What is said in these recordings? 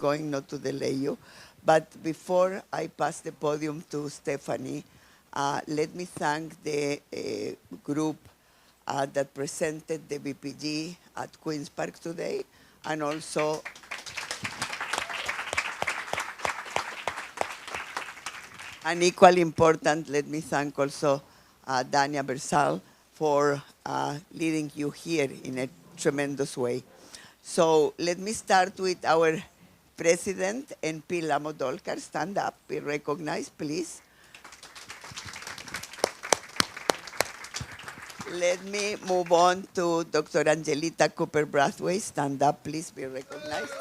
going not to delay you. But before I pass the podium to Stephanie, let me thank the group that presented the VPG at Queen's Park today, and also and equally important, let me thank also Dania Bersal for leading you here in a tremendous way. So let me start with our President, NP Lamodolkar. Stand up, be recognized, please. Let me move on to Dr. Angelita Cooper-Brathwaite. Stand up, please, be recognized.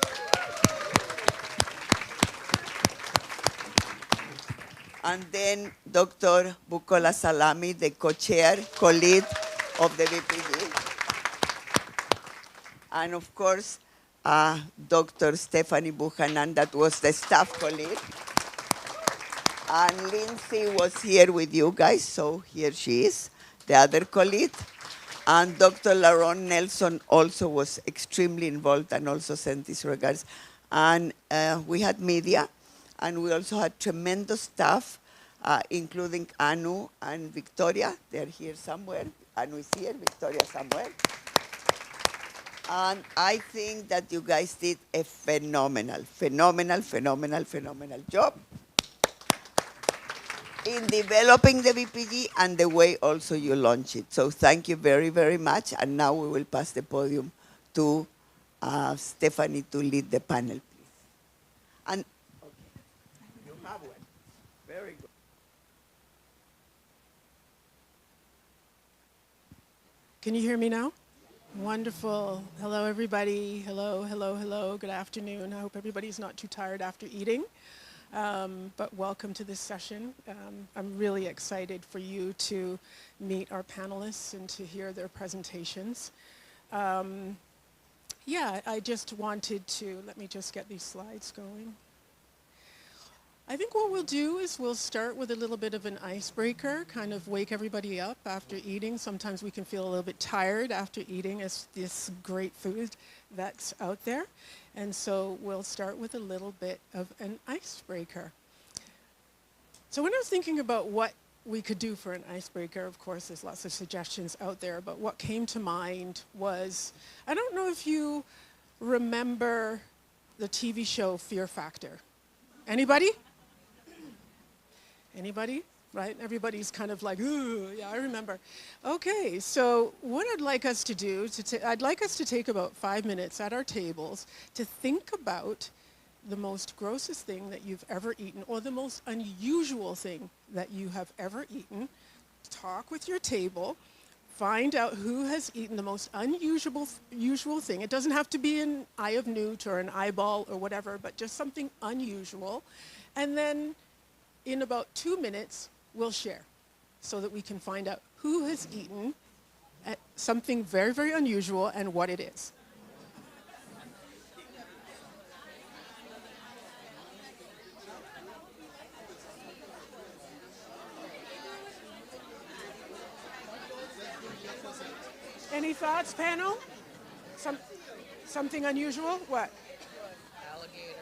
And then Dr. Bukola Salami, the co-chair, co-lead of the VPG. And of course, Dr. Stephanie Buchanan, that was the staff co-lead. And Lindsay was here with you guys, so here she is, the other co-lead. And Dr. Laron Nelson also was extremely involved and also sent his regards. And we had media, and we also had tremendous staff, including Anu and Victoria. They're here somewhere. Anu is here, Victoria somewhere. And I think that you guys did a phenomenal job in developing the VPG and the way also you launch it. So thank you very, very much. And now we will pass the podium to Stephanie to lead the panel, please. And okay, you have one. Very good. Can you hear me now? Wonderful. Hello, everybody. Hello, hello, hello. Good afternoon. I hope everybody's not too tired after eating. But welcome to this session. I'm really excited for you to meet our panelists and to hear their presentations. Yeah, I just wanted to, let me just get these slides going. I think what we'll do is we'll start with a little bit of an icebreaker, kind of wake everybody up after eating. Sometimes we can feel a little bit tired after eating this great food that's out there. And so we'll start with a little bit of an icebreaker. So when I was thinking about what we could do for an icebreaker, of course, there's lots of suggestions out there, but what came to mind was, I don't know if you remember the TV show Fear Factor. Anybody? Anybody? Right? Everybody's kind of like, ooh, yeah, I remember. Okay, so what I'd like us to do, I'd like us to take about 5 minutes at our tables to think about the most grossest thing that you've ever eaten or the most unusual thing that you have ever eaten. Talk with your table. Find out who has eaten the most unusual thing. It doesn't have to be an eye of newt or an eyeball or whatever, but just something unusual. And then in about 2 minutes, we'll share so that we can find out who has eaten something very, very unusual and what it is. Any thoughts, panel? Something unusual? What? Alligator.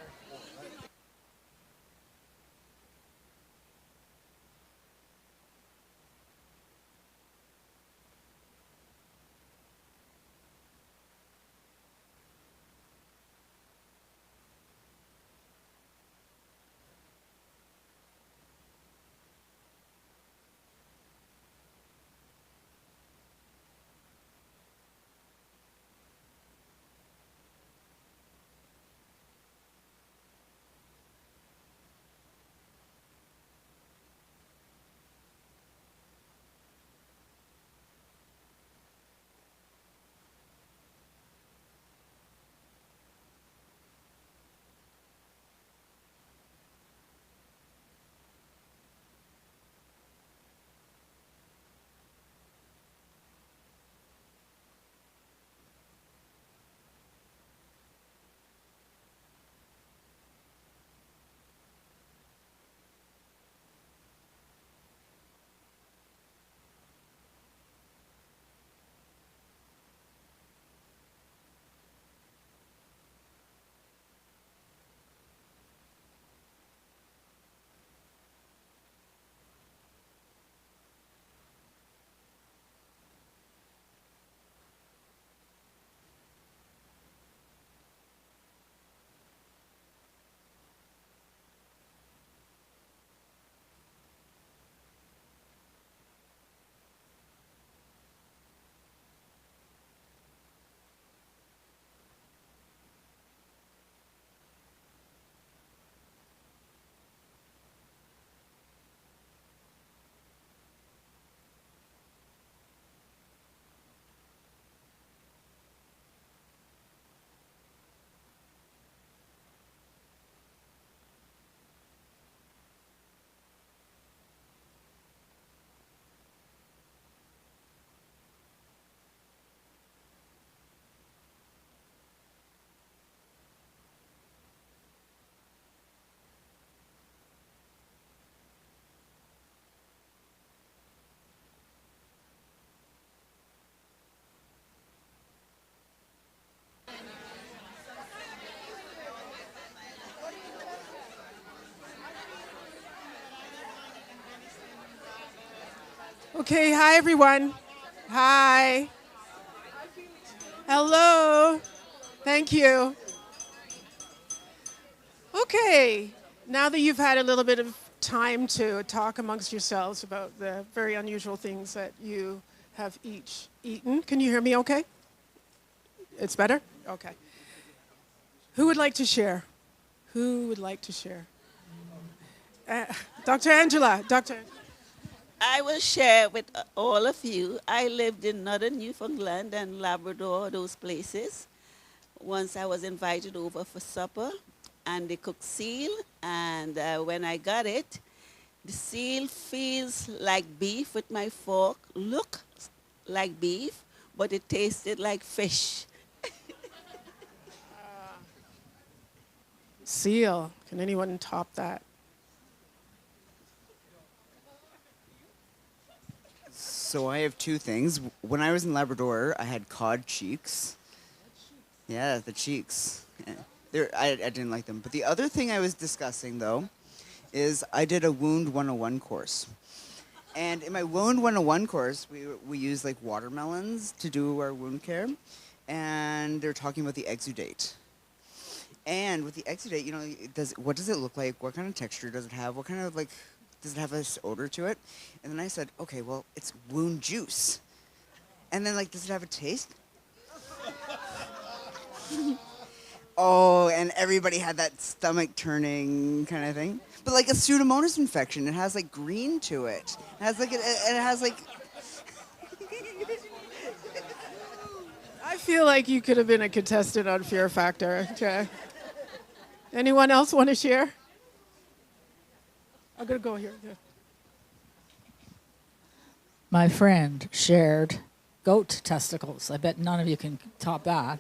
Okay, hi everyone. Hi. Hello. Thank you. Okay, now that you've had a little bit of time to talk amongst yourselves about the very unusual things that you have each eaten, can you hear me okay? It's better? Okay. Who would like to share? Who would like to share? Uh, Dr. Angela, Dr. I will share with all of you. I lived in northern Newfoundland and Labrador, those places. Once I was invited over for supper, and they cooked seal, and when I got it, the seal feels like beef with my fork, look like beef, but it tasted like fish. Seal. Can anyone top that? So I have two things. When I was in Labrador, I had cod cheeks. Yeah, the cheeks. Yeah. I didn't like them. But the other thing I was discussing, though, is I did a Wound 101 course. And in my Wound 101 course, we used like watermelons to do our wound care. And they're talking about the exudate. And with the exudate, you know, what does it look like? What kind of texture does it have? What kind of like, does it have this odor to it? And then I said, okay, well, it's wound juice. And then like, does it have a taste? Oh, and everybody had that stomach turning kind of thing. But like a Pseudomonas infection, it has like green to it. It has like, it has like. I feel like you could have been a contestant on Fear Factor. Okay. Anyone else want to share? I'm going to go here. Yeah. My friend shared goat testicles. I bet none of you can top that.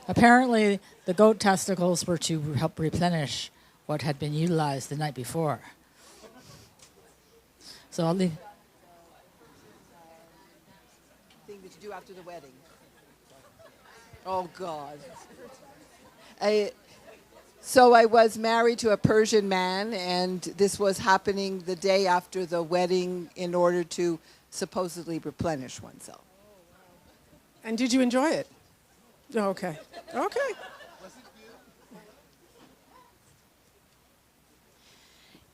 Apparently, the goat testicles were to help replenish what had been utilized the night before. So I'll leave. Thing that you do after the wedding. Oh God. So I was married to a Persian man, and this was happening the day after the wedding in order to supposedly replenish oneself. And did you enjoy it? Oh, okay. Okay.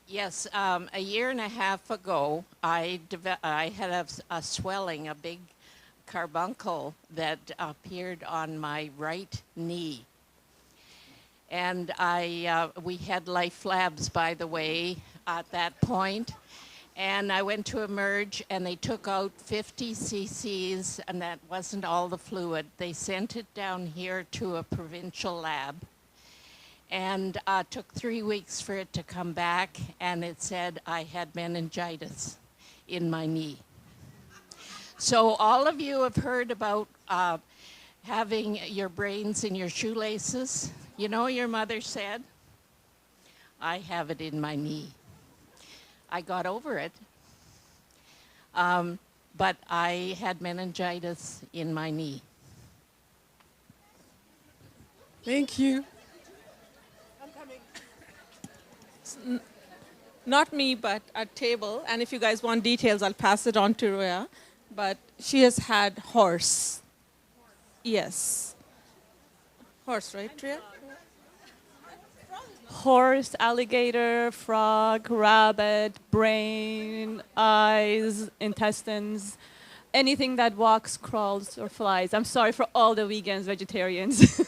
Yes, a year and a half ago, I had a swelling, a big carbuncle that appeared on my right knee. And we had Life Labs, by the way, at that point. And I went to Emerge, and they took out 50 cc's, and that wasn't all the fluid. They sent it down here to a provincial lab. And took 3 weeks for it to come back, and it said I had meningitis in my knee. So all of you have heard about having your brains in your shoelaces. You know, your mother said, I have it in my knee. I got over it, but I had meningitis in my knee. Thank you. Not me, but at table. And if you guys want details, I'll pass it on to Roya. But she has had horse. Yes. Horse, right, Rhea? Horse, alligator, frog, rabbit, brain, eyes, intestines, anything that walks, crawls, or flies. I'm sorry for all the vegans, vegetarians.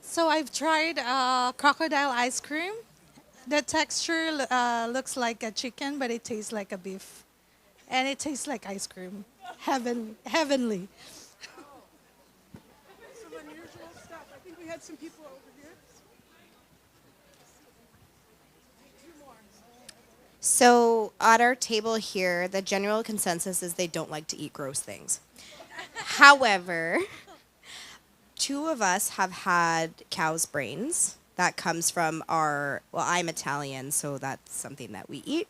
So I've tried crocodile ice cream. The texture looks like a chicken, but it tastes like a beef. And it tastes like ice cream. Heavenly. Some unusual stuff. I think we had some people over here. So at our table here, the general consensus is they don't like to eat gross things. However, two of us have had cow's brains. That comes from I'm Italian, so that's something that we eat.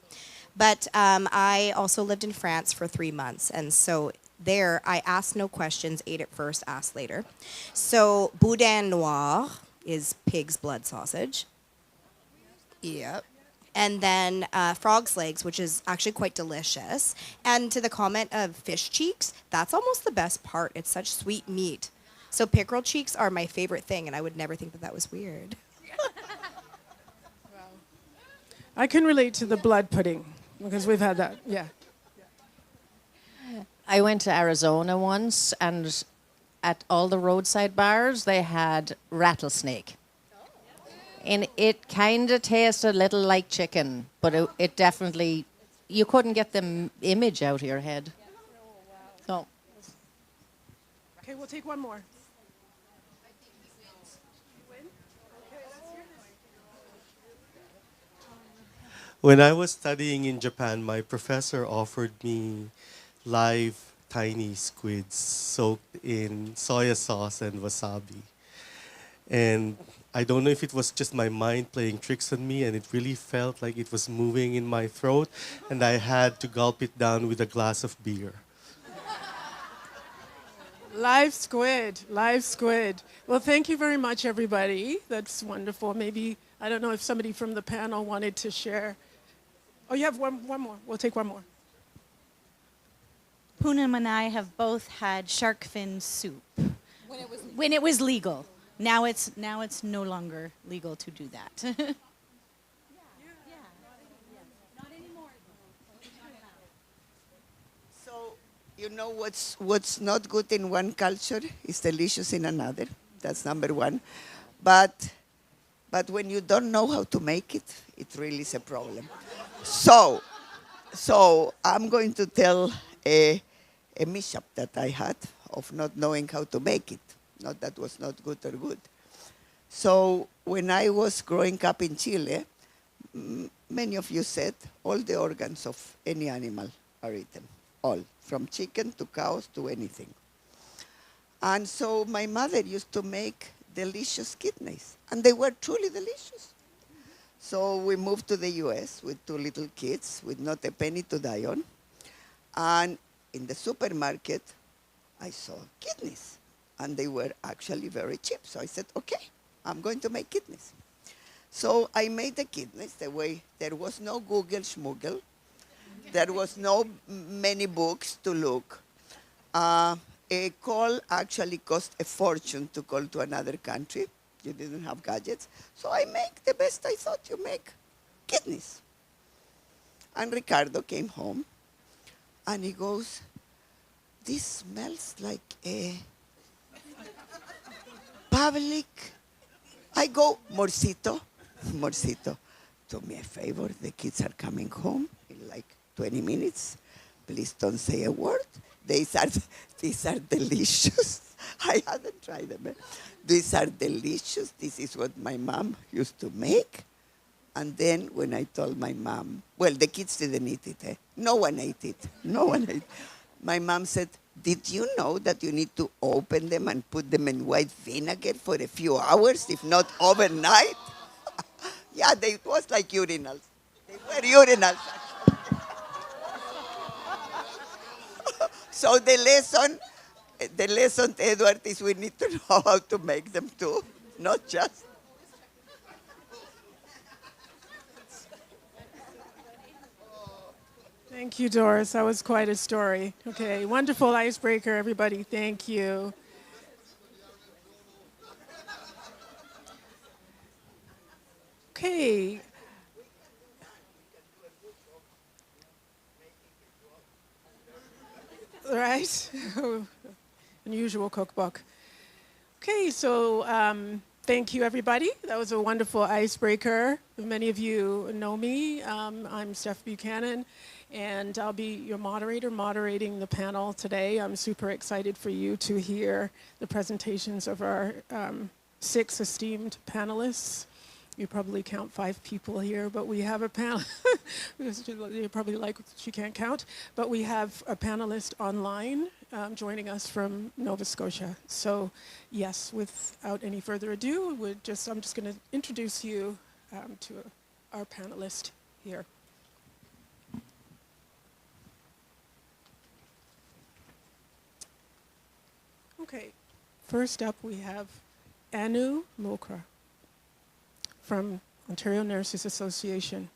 But I also lived in France for 3 months, and so there I asked no questions, ate it first, asked later. So boudin noir is pig's blood sausage. Yep. and then frog's legs, which is actually quite delicious. And to the comment of fish cheeks, that's almost the best part. It's such sweet meat. So pickerel cheeks are my favorite thing, and I would never think that that was weird. I can relate to the blood pudding because we've had that. Yeah. I went to Arizona once, and at all the roadside bars, they had rattlesnake. And it kind of tasted a little like chicken, but it definitely, you couldn't get the image out of your head. So, Okay, we'll take one more. When I was studying in Japan, my professor offered me live tiny squids soaked in soya sauce and wasabi. And I don't know if it was just my mind playing tricks on me, and it really felt like it was moving in my throat, and I had to gulp it down with a glass of beer. Live squid, live squid. Well, thank you very much, everybody. That's wonderful. Maybe, I don't know if somebody from the panel wanted to share. Oh, you have one more. We'll take one more. Poonam and I have both had shark fin soup. When it was legal. Now it's no longer legal to do that. So, you know what's not good in one culture is delicious in another. That's number one. But when you don't know how to make it, it really is a problem. So I'm going to tell a mishap that I had of not knowing how to make it. Not that was not good or good. So when I was growing up in Chile, many of you said all the organs of any animal are eaten. All, from chicken to cows to anything. And so my mother used to make delicious kidneys, and they were truly delicious. So we moved to the US with 2 little kids with not a penny to die on. And in the supermarket, I saw kidneys, and they were actually very cheap. So I said, okay, I'm going to make kidneys. So I made the kidneys the way there was no Google schmoogle. There was no many books to look. A call actually cost a fortune to call to another country. You didn't have gadgets. So I make the best I thought you make, kidneys. And Ricardo came home, and he goes, this smells like a public. I go, Morcito, do me a favor, the kids are coming home in like 20 minutes. Please don't say a word. These are delicious. I haven't tried them. Eh? These are delicious. This is what my mom used to make. And then when I told my mom, well, the kids didn't eat it. Eh? No one ate it. No one ate it. My mom said, did you know that you need to open them and put them in white vinegar for a few hours, if not overnight? Yeah, it was like urinals. They were urinals. So the lesson, Edward, is we need to know how to make them too, not just. Thank you, Doris. That was quite a story. Okay, wonderful icebreaker, everybody. Thank you. Okay. Right? Unusual cookbook. Okay, so thank you, everybody. That was a wonderful icebreaker. Many of you know me. I'm Steph Buchanan, and I'll be your moderator, moderating the panel today. I'm super excited for you to hear the presentations of our 6 esteemed panelists. You probably count 5 people here, but we have a panel. You're probably like, she can't count. But we have a panelist online joining us from Nova Scotia. So yes, without any further ado, I'm just going to introduce you to our panelist here. Okay, first up we have Anu Mokra from Ontario Nurses Association.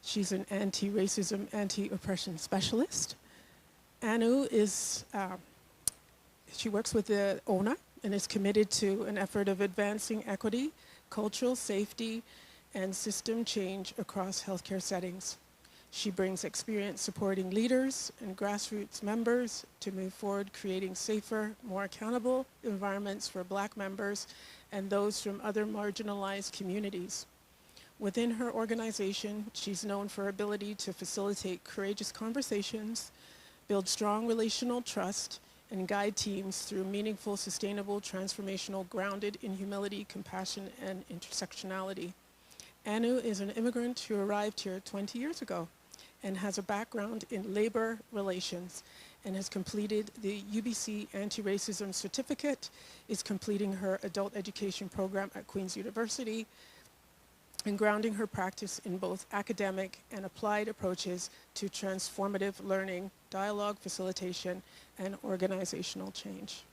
She's an anti-racism, anti-oppression specialist. Anu is, she works with the ONA and is committed to an effort of advancing equity, cultural safety, and system change across healthcare settings. She brings experience supporting leaders and grassroots members to move forward, creating safer, more accountable environments for Black members and those from other marginalized communities. Within her organization, she's known for her ability to facilitate courageous conversations, build strong relational trust, and guide teams through meaningful, sustainable, transformational, grounded in humility, compassion, and intersectionality. Anu is an immigrant who arrived here 20 years ago and has a background in labor relations and has completed the UBC Anti-Racism Certificate, is completing her adult education program at Queen's University, and grounding her practice in both academic and applied approaches to transformative learning, dialogue facilitation, and organizational change.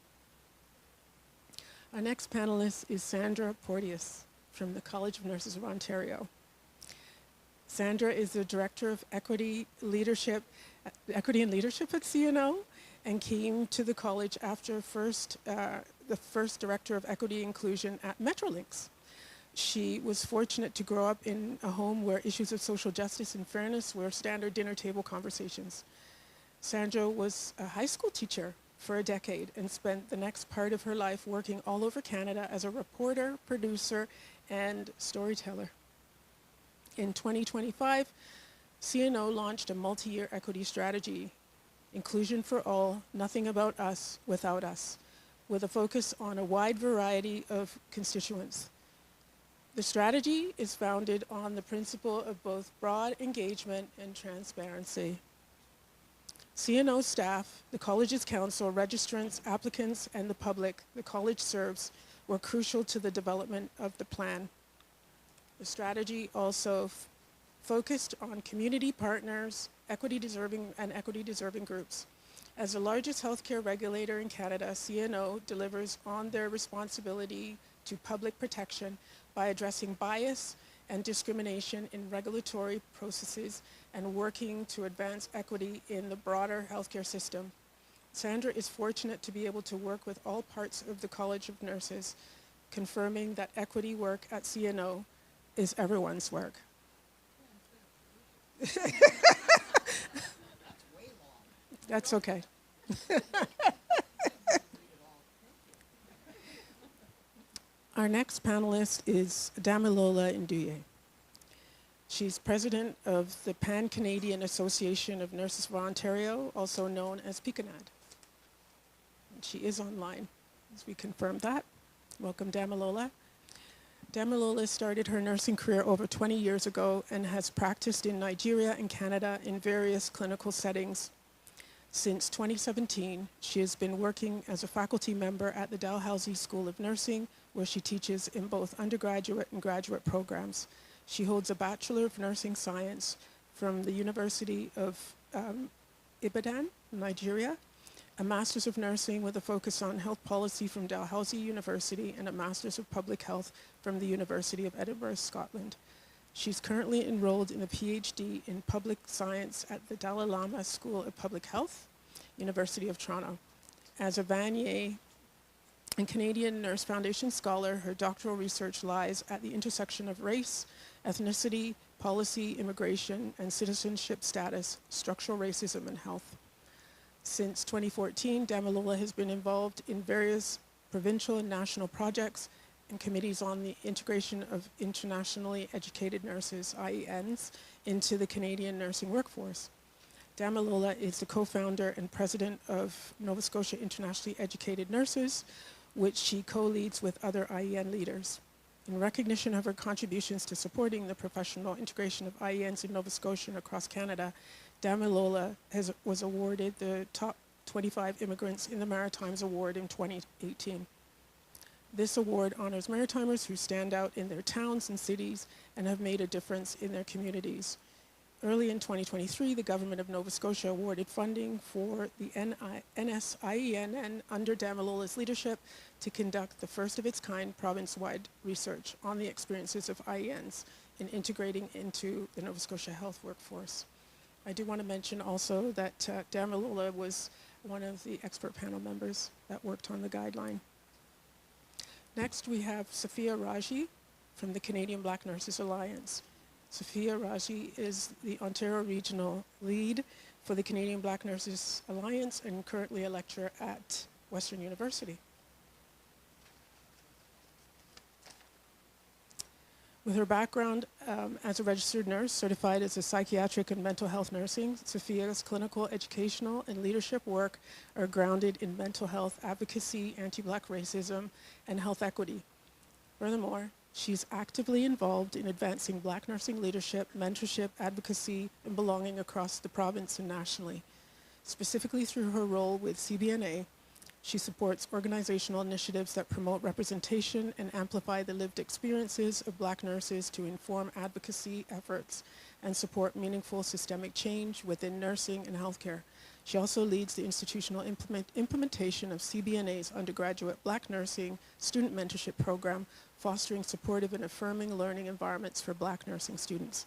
Our next panelist is Sandra Porteous from the College of Nurses of Ontario. Sandra is the Director of Equity and Leadership at CNO and came to the college after the first Director of Equity Inclusion at Metrolinx. She was fortunate to grow up in a home where issues of social justice and fairness were standard dinner table conversations. Sandra was a high school teacher for a decade and spent the next part of her life working all over Canada as a reporter, producer, and storyteller. In 2025, CNO launched a multi-year equity strategy, Inclusion for All, Nothing About Us Without Us, with a focus on a wide variety of constituents. The strategy is founded on the principle of both broad engagement and transparency. CNO staff, the college's council, registrants, applicants, and the public the college serves were crucial to the development of the plan. The strategy also focused on community partners, equity-deserving groups. As the largest healthcare regulator in Canada, CNO delivers on their responsibility to public protection by addressing bias and discrimination in regulatory processes and working to advance equity in the broader healthcare system. Sandra is fortunate to be able to work with all parts of the College of Nurses, confirming that equity work at CNO is everyone's work. That's okay. Our next panelist is Damilola Nduye. She's president of the Pan-Canadian Association of Nurses of Ontario, also known as PCANAD. She is online, as we confirmed that. Welcome, Damilola. Damilola started her nursing career over 20 years ago and has practiced in Nigeria and Canada in various clinical settings. Since 2017, she has been working as a faculty member at the Dalhousie School of Nursing, where she teaches in both undergraduate and graduate programs. She holds a Bachelor of Nursing Science from the University of Ibadan, Nigeria, a Master's of Nursing with a focus on health policy from Dalhousie University, and a Master's of Public Health from the University of Edinburgh, Scotland. She's currently enrolled in a PhD in Public Science at the Dalai Lama School of Public Health, University of Toronto. As a Vanier and Canadian Nurse Foundation scholar, her doctoral research lies at the intersection of race, ethnicity, policy, immigration, and citizenship status, structural racism, and health. Since 2014, Damilola has been involved in various provincial and national projects and committees on the integration of internationally educated nurses, IENs, into the Canadian nursing workforce. Damilola is the co-founder and president of Nova Scotia Internationally Educated Nurses, which she co-leads with other IEN leaders. In recognition of her contributions to supporting the professional integration of IENs in Nova Scotia and across Canada, Damilola was awarded the Top 25 Immigrants in the Maritimes Award in 2018. This award honors Maritimers who stand out in their towns and cities and have made a difference in their communities. Early in 2023, the Government of Nova Scotia awarded funding for the NSIEN under Damilola's leadership to conduct the first of its kind province-wide research on the experiences of IENs in integrating into the Nova Scotia health workforce. I do want to mention also that Dan Malula was one of the expert panel members that worked on the guideline. Next, we have Sophia Raji from the Canadian Black Nurses Alliance. Sophia Raji is the Ontario Regional Lead for the Canadian Black Nurses Alliance and currently a lecturer at Western University. With her background as a registered nurse, certified as a psychiatric and mental health nursing, Sophia's clinical, educational, and leadership work are grounded in mental health advocacy, anti-Black racism, and health equity. Furthermore, she's actively involved in advancing Black nursing leadership, mentorship, advocacy, and belonging across the province and nationally. Specifically through her role with CBNA, she supports organizational initiatives that promote representation and amplify the lived experiences of Black nurses to inform advocacy efforts and support meaningful systemic change within nursing and healthcare. She also leads the institutional implementation of CBNA's undergraduate Black nursing student mentorship program, fostering supportive and affirming learning environments for Black nursing students.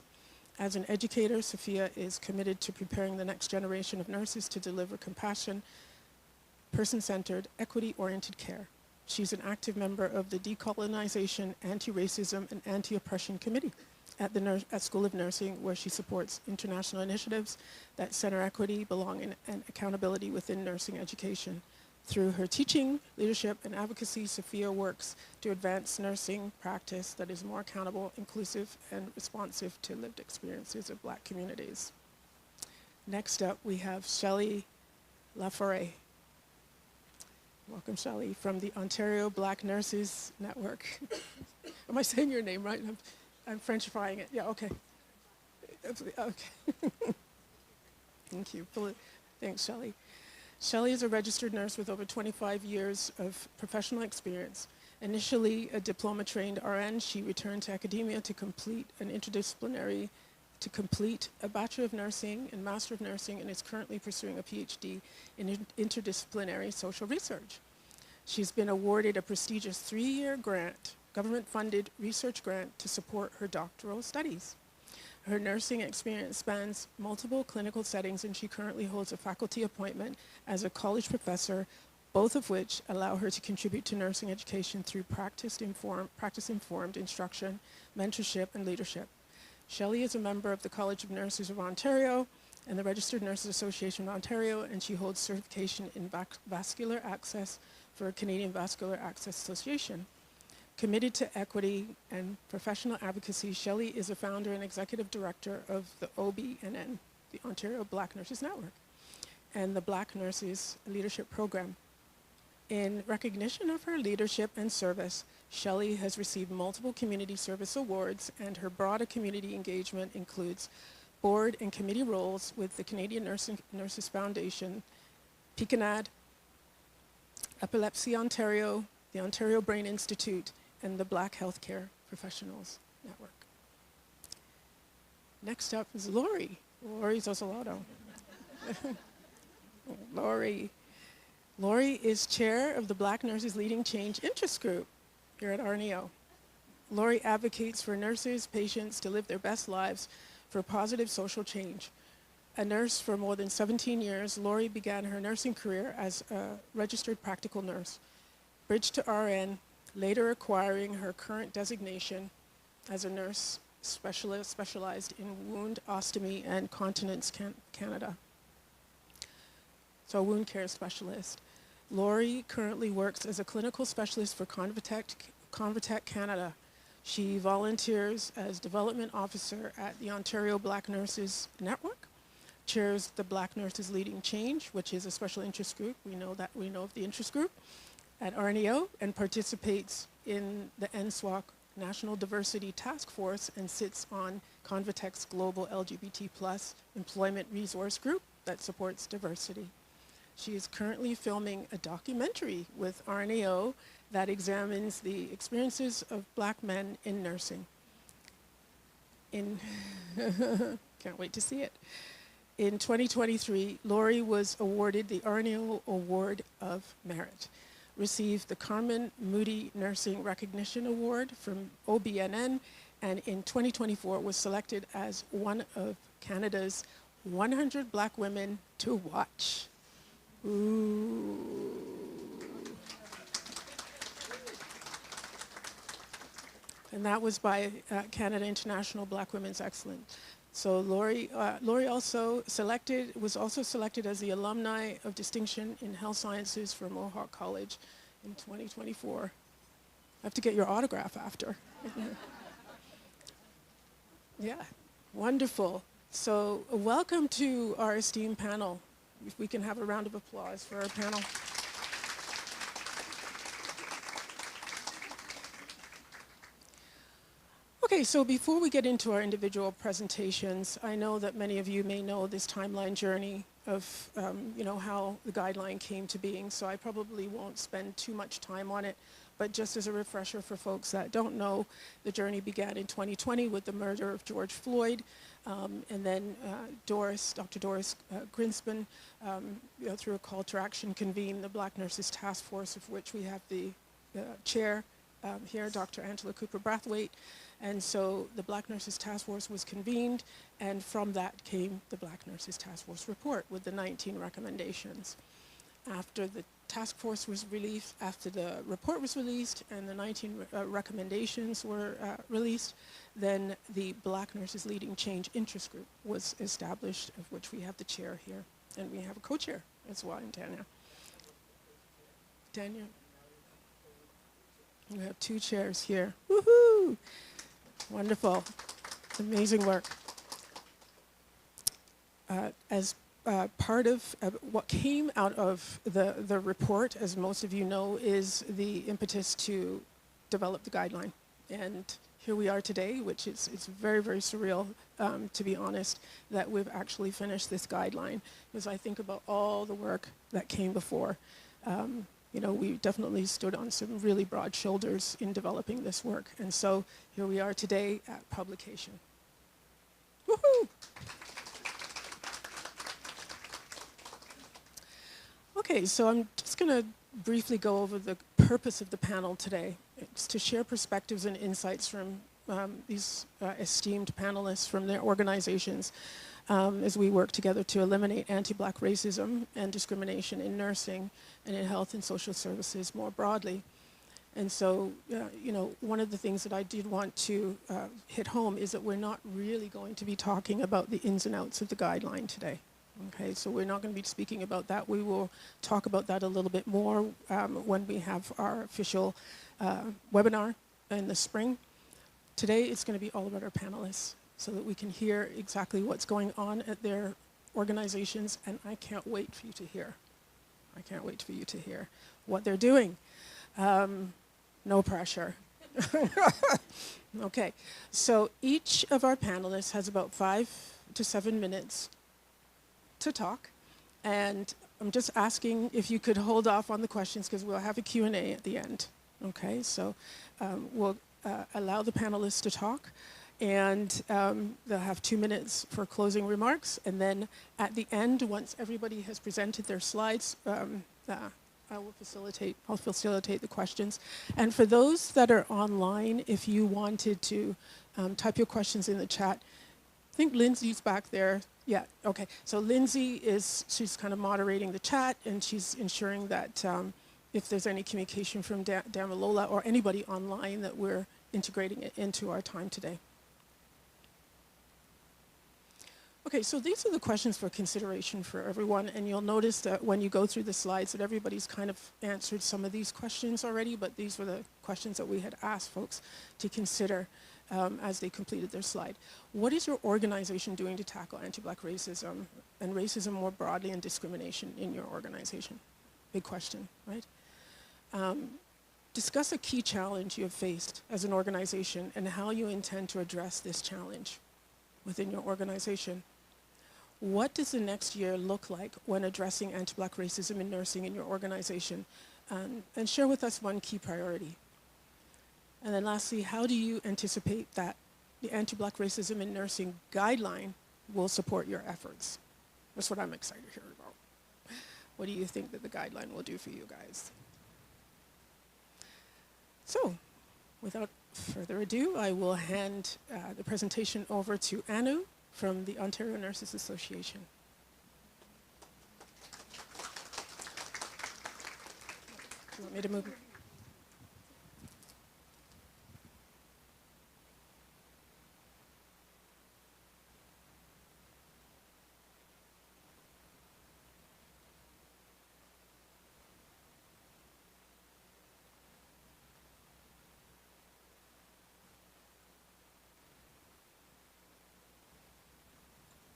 As an educator, Sophia is committed to preparing the next generation of nurses to deliver compassion, person-centered, equity-oriented care. She's an active member of the Decolonization, Anti-Racism, and Anti-Oppression Committee at School of Nursing, where she supports international initiatives that center equity, belonging, and accountability within nursing education. Through her teaching, leadership, and advocacy, Sophia works to advance nursing practice that is more accountable, inclusive, and responsive to lived experiences of Black communities. Next up, we have Shelley Laforêt. Welcome, Shelley, from the Ontario Black Nurses Network. Am I saying your name right? I'm Frenchifying it. Yeah, okay. Okay. Thank you. Thanks, Shelley. Shelley is a registered nurse with over 25 years of professional experience. Initially a diploma-trained RN, she returned to academia to complete a Bachelor of Nursing and Master of Nursing, and is currently pursuing a PhD in interdisciplinary social research. She's been awarded a prestigious 3-year grant, government-funded research grant to support her doctoral studies. Her nursing experience spans multiple clinical settings, and she currently holds a faculty appointment as a college professor, both of which allow her to contribute to nursing education through practice-informed instruction, mentorship, and leadership. Shelley is a member of the College of Nurses of Ontario and the Registered Nurses Association of Ontario, and she holds certification in vascular access for Canadian Vascular Access Association. Committed to equity and professional advocacy, Shelley is a founder and executive director of the OBNN, the Ontario Black Nurses Network, and the Black Nurses Leadership Program. In recognition of her leadership and service, Shelley has received multiple community service awards, and her broader community engagement includes board and committee roles with the Canadian Nurses Foundation, PCANAD, Epilepsy Ontario, the Ontario Brain Institute, and the Black Healthcare Professionals Network. Next up is Lori Zozzolato. Lori is chair of the Black Nurses Leading Change Interest Group here at RNEO. Lori advocates for nurses, patients to live their best lives for positive social change. A nurse for more than 17 years, Lori began her nursing career as a registered practical nurse, bridged to RN, later acquiring her current designation as a nurse specialized in wound ostomy and continence Canada. So a wound care specialist. Lori currently works as a clinical specialist for Convatec Canada. She volunteers as development officer at the Ontario Black Nurses Network, chairs the Black Nurses Leading Change, which is a special interest group. We know of the interest group at RNEO, and participates in the NSWAC National Diversity Task Force and sits on Convatec's Global LGBT+ Employment Resource Group that supports diversity. She is currently filming a documentary with RNEO that examines the experiences of Black men in nursing. Can't wait to see it. In 2023, Lori was awarded the RNEO Award of Merit, received the Carmen Moody Nursing Recognition Award from OBNN, and in 2024 was selected as one of Canada's 100 Black women to watch. Ooh. And that was by Canada International Black Women's Excellence. So Lori was also selected as the Alumni of Distinction in Health Sciences for Mohawk College in 2024. I have to get your autograph after. Yeah, wonderful. So welcome to our esteemed panel. If we can have a round of applause for our panel. Okay, so before we get into our individual presentations, I know that many of you may know this timeline journey of how the guideline came to being, so I probably won't spend too much time on it. But just as a refresher for folks that don't know, the journey began in 2020 with the murder of George Floyd, and then Dr. Doris Grinspan, through a call to action, convened the Black Nurses Task Force, of which we have the chair here, Dr. Angela Cooper-Brathwaite. And so the Black Nurses Task Force was convened, and from that came the Black Nurses Task Force report with the 19 recommendations. After the task force was released, after the report was released and the 19 recommendations were released, then the Black Nurses Leading Change Interest Group was established, of which we have the chair here, and we have a co-chair as well in Tanya. Tanya? We have 2 chairs here. Woohoo! Wonderful. Amazing work. As part of what came out of the report, as most of you know, is the impetus to develop the guideline. And here we are today, which is it's very, very surreal, to be honest, that we've actually finished this guideline. Because I think about all the work that came before. We definitely stood on some really broad shoulders in developing this work. And so here we are today at publication. Woohoo! Okay, so I'm just going to briefly go over the purpose of the panel today. It's to share perspectives and insights from these esteemed panelists from their organizations as we work together to eliminate anti-Black racism and discrimination in nursing and in health and social services more broadly. And so, one of the things that I did want to hit home is that we're not really going to be talking about the ins and outs of the guideline today. Okay, so we're not going to be speaking about that. We will talk about that a little bit more when we have our official webinar in the spring. Today, it's going to be all about our panelists so that we can hear exactly what's going on at their organizations, and I can't wait for you to hear. I can't wait for you to hear what they're doing. No pressure. Okay, so each of our panelists has about 5 to 7 minutes to talk, and I'm just asking if you could hold off on the questions because we'll have a Q&A at the end. Okay, so we'll allow the panelists to talk, and they'll have 2 minutes for closing remarks, and then at the end, once everybody has presented their slides, I'll facilitate the questions. And for those that are online, if you wanted to type your questions in the chat, I think Lindsay's back there. Yeah, okay. So Lindsay she's kind of moderating the chat, and she's ensuring that if there's any communication from Damilola or anybody online, that we're integrating it into our time today. Okay, so these are the questions for consideration for everyone, and you'll notice that when you go through the slides that everybody's kind of answered some of these questions already, but these were the questions that we had asked folks to consider as they completed their slide. What is your organization doing to tackle anti-Black racism and racism more broadly and discrimination in your organization? Big question, right? Discuss a key challenge you have faced as an organization and how you intend to address this challenge within your organization. What does the next year look like when addressing anti-Black racism in nursing in your organization? And share with us one key priority. And then lastly, how do you anticipate that the anti-Black racism in nursing guideline will support your efforts? That's what I'm excited to hear about. What do you think that the guideline will do for you guys? So, Without further ado, I will hand the presentation over to Anu from the Ontario Nurses Association. Do you want me to move?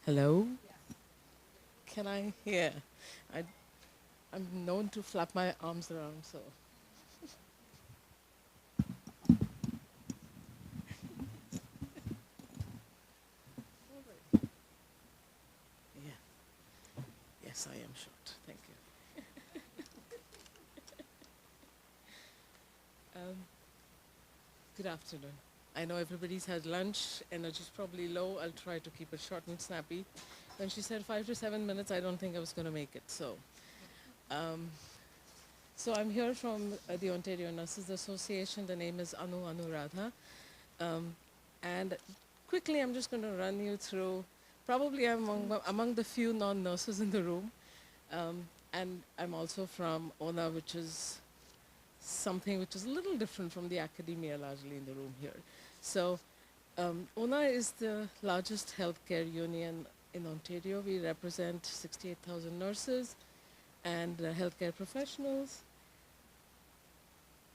Hello? Can I hear? I'm known to flap my arms around, so. Yeah. Yes, I am short. Thank you. Good afternoon. I know everybody's had lunch, energy's probably low. I'll try to keep it short and snappy. When she said 5 to 7 minutes, I don't think I was going to make it. So I'm here from the Ontario Nurses Association. The name is Anu Anuradha. And quickly, I'm just going to run you through, probably I'm among the few non-nurses in the room. And I'm also from ONA, which is something which is a little different from the academia largely in the room here. So ONA is the largest healthcare union in Ontario. We represent 68,000 nurses and healthcare professionals.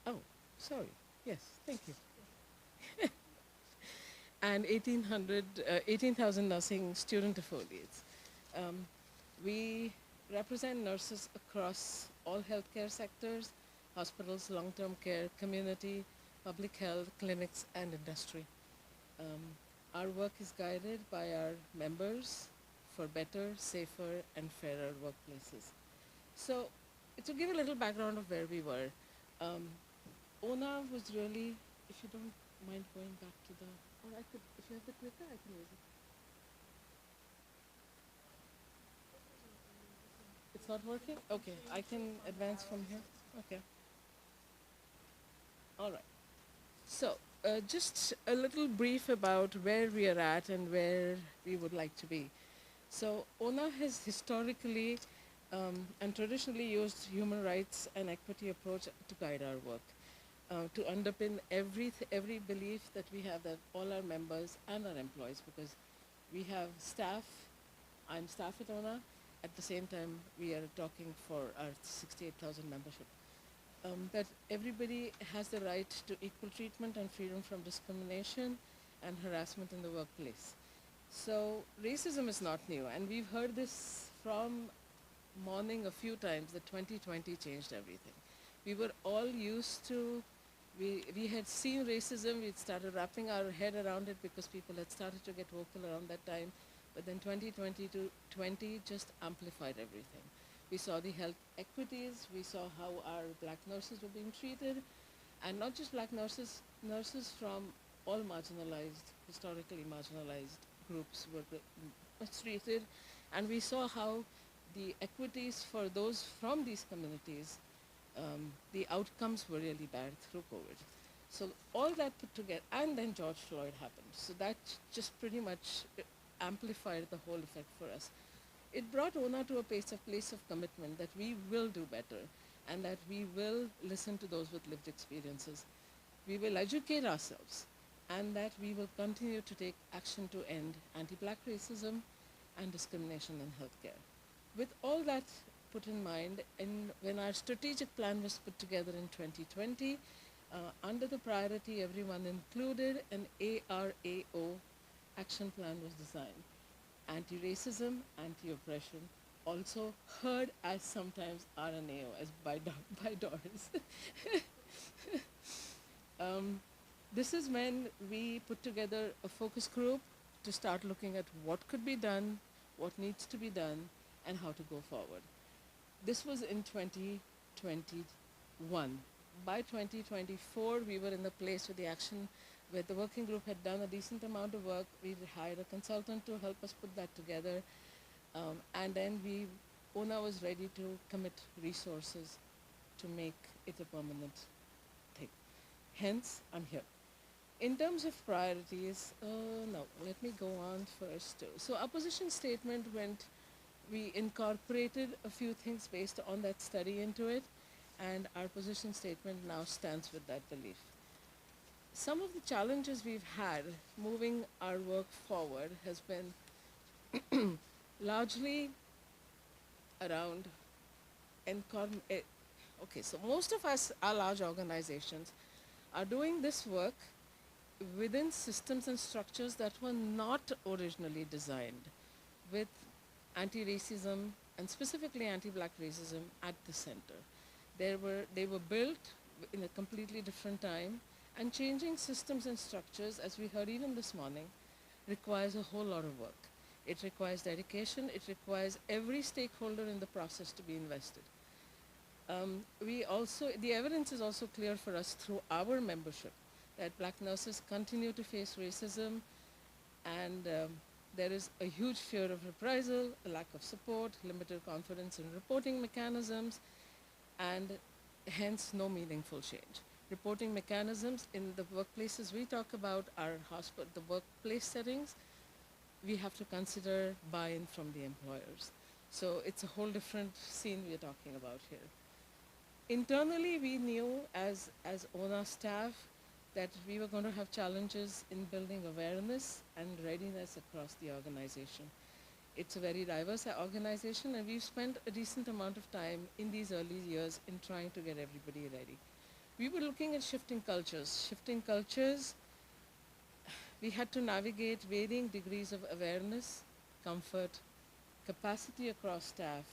Oh, sorry. Yes, thank you. And 18,000 nursing student affiliates. We represent nurses across all healthcare sectors, hospitals, long-term care, community, public health, clinics, and industry. Our work is guided by our members for better, safer, and fairer workplaces. So to give a little background of where we were, ONA was really, if you don't mind going back to the, or I could, if you have the clicker, I can use it. It's not working? Okay, I can advance from here. Okay. All right. So just a little brief about where we are at and where we would like to be. So ONA has historically and traditionally used human rights and equity approach to guide our work, to underpin every belief that we have, that all our members and our employees, because we have staff, I'm staff at ONA, at the same time we are talking for our 68,000 membership. That everybody has the right to equal treatment and freedom from discrimination and harassment in the workplace. So racism is not new, and we've heard this from morning a few times, that 2020 changed everything. We were all used to, we had seen racism, we'd started wrapping our head around it because people had started to get vocal around that time, but then 2020 to 20 just amplified everything. We saw the health equities, we saw how our black nurses were being treated, and not just black nurses, nurses from all marginalized, historically marginalized groups were treated, and we saw how the equities for those from these communities, the outcomes were really bad through COVID. So all that put together, and then George Floyd happened. So that just pretty much amplified the whole effect for us. It brought ONA to a place of commitment that we will do better and that we will listen to those with lived experiences. We will educate ourselves and that we will continue to take action to end anti-black racism and discrimination in healthcare. With all that put in mind, and when our strategic plan was put together in 2020, under the priority everyone included, an ARAO action plan was designed. Anti-racism, anti-oppression, also heard as sometimes RNAO, as by Doris. This is when we put together a focus group to start looking at what could be done, what needs to be done, and how to go forward. This was in 2021. By 2024, we were in the place with the action where the working group had done a decent amount of work. We hired a consultant to help us put that together. And then ONA was ready to commit resources to make it a permanent thing. Hence, I'm here. In terms of priorities, no, let me go on first. So our position statement we incorporated a few things based on that study into it, and our position statement now stands with that belief. Some of the challenges we've had moving our work forward has been largely around okay, so most of us are large organizations are doing this work within systems and structures that were not originally designed with anti-racism and specifically anti-black racism at the center. They were built in a completely different time, and changing systems and structures, as we heard even this morning, requires a whole lot of work. It requires dedication. It requires every stakeholder in the process to be invested. The evidence is also clear for us through our membership that black nurses continue to face racism, and there is a huge fear of reprisal, a lack of support, limited confidence in reporting mechanisms, and hence no meaningful change. Reporting mechanisms in the workplaces we talk about are the workplace settings. We have to consider buy-in from the employers. So it's a whole different scene we're talking about here. Internally, we knew as ONA staff that we were going to have challenges in building awareness and readiness across the organization. It's a very diverse organization, and we've spent a decent amount of time in these early years in trying to get everybody ready. We were looking at shifting cultures. Shifting cultures, we had to navigate varying degrees of awareness, comfort, capacity across staff,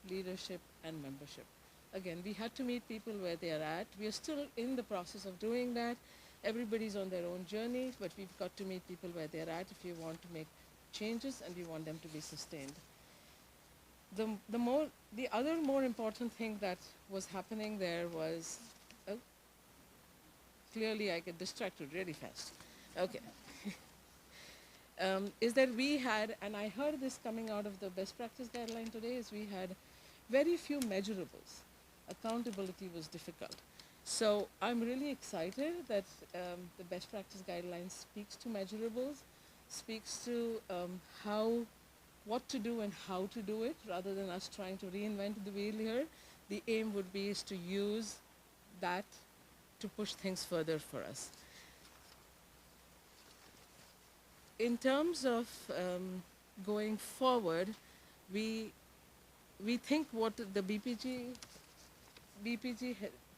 leadership, and membership. Again, we had to meet people where they are at. We are still in the process of doing that. Everybody's on their own journey, but we've got to meet people where they're at if we want to make changes and we want them to be sustained. The other more important thing that was happening there was, clearly I get distracted really fast. Okay. Is that we had, and I heard this coming out of the best practice guideline today, is we had very few measurables. Accountability was difficult. So I'm really excited that the best practice guideline speaks to measurables, speaks to what to do and how to do it, rather than us trying to reinvent the wheel here. The aim would be is to use that to push things further for us. In terms of going forward, we think what the BPG,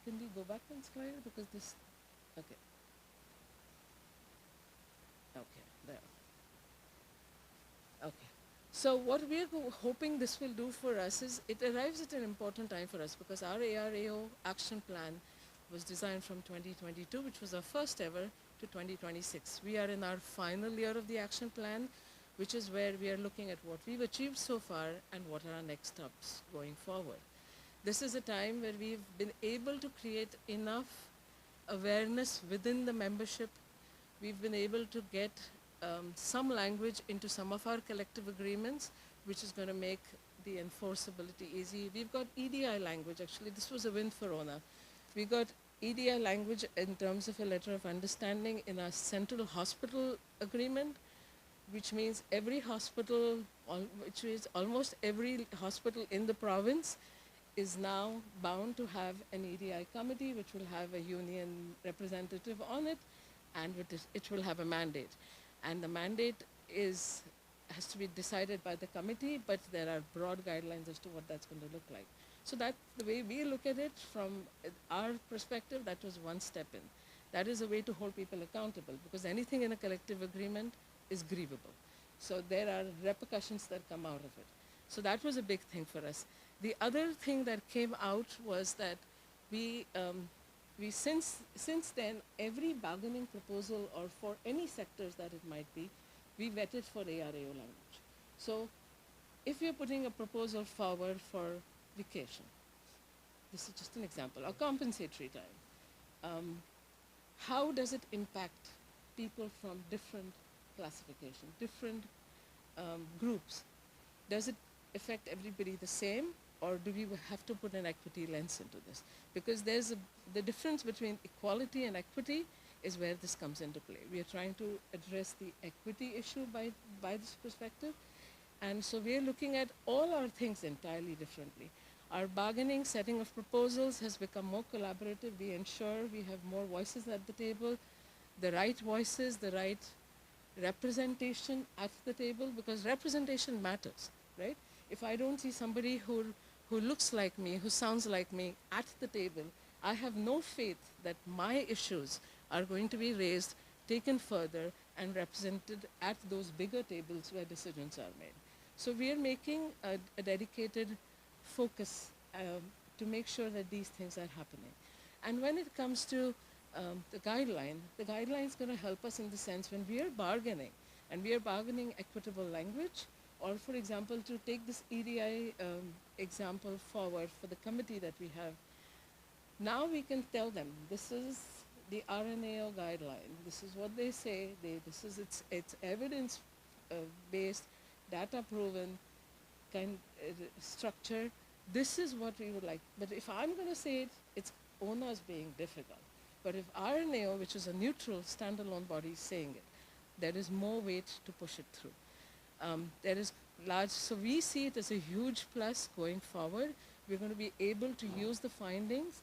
can we go back one slide because this, okay. Okay, there. Okay. So what we're hoping this will do for us is it arrives at an important time for us because our ARAO action plan was designed from 2022, which was our first ever, to 2026. We are in our final year of the action plan, which is where we are looking at what we've achieved so far and what are our next steps going forward. This is a time where we've been able to create enough awareness within the membership. We've been able to get some language into some of our collective agreements, which is going to make the enforceability easy. We've got EDI language, actually. This was a win for ONA. We got EDI language in terms of a letter of understanding in our central hospital agreement, which means every hospital, which is almost every hospital in the province, is now bound to have an EDI committee, which will have a union representative on it, and it will have a mandate. And the mandate has to be decided by the committee, but there are broad guidelines as to what that's going to look like. So that's the way we look at it from our perspective. That was one step in. That is a way to hold people accountable, because anything in a collective agreement is grievable. So there are repercussions that come out of it. So that was a big thing for us. The other thing that came out was that we since then, every bargaining proposal, or for any sectors that it might be, we vetted for ARAO language. So if you're putting a proposal forward for vacation, this is just an example, or compensatory time, how does it impact people from different classifications, different groups? Does it affect everybody the same? or do we have to put an equity lens into this? Because the difference between equality and equity is where this comes into play. We are trying to address the equity issue by this perspective. And so we are looking at all our things entirely differently. Our bargaining, setting of proposals has become more collaborative. We ensure we have more voices at the table, the right voices, the right representation at the table, because representation matters, right? If I don't see somebody who looks like me, who sounds like me at the table, I have no faith that my issues are going to be raised, taken further, and represented at those bigger tables where decisions are made. So we are making a dedicated focus to make sure that these things are happening. And when it comes to the guideline is going to help us in the sense when we are bargaining, and we are bargaining equitable language, or for example, to take this EDI example forward for the committee that we have, now we can tell them, this is the RNAO guideline, this is what they say, it's evidence-based, data-proven kind structure. This is what we would like. But if I'm going to say it, it's ONA's being difficult. But if RNAO, which is a neutral standalone body, is saying it, there is more weight to push it through. There is large, so we see it as a huge plus going forward. We're going to be able to use the findings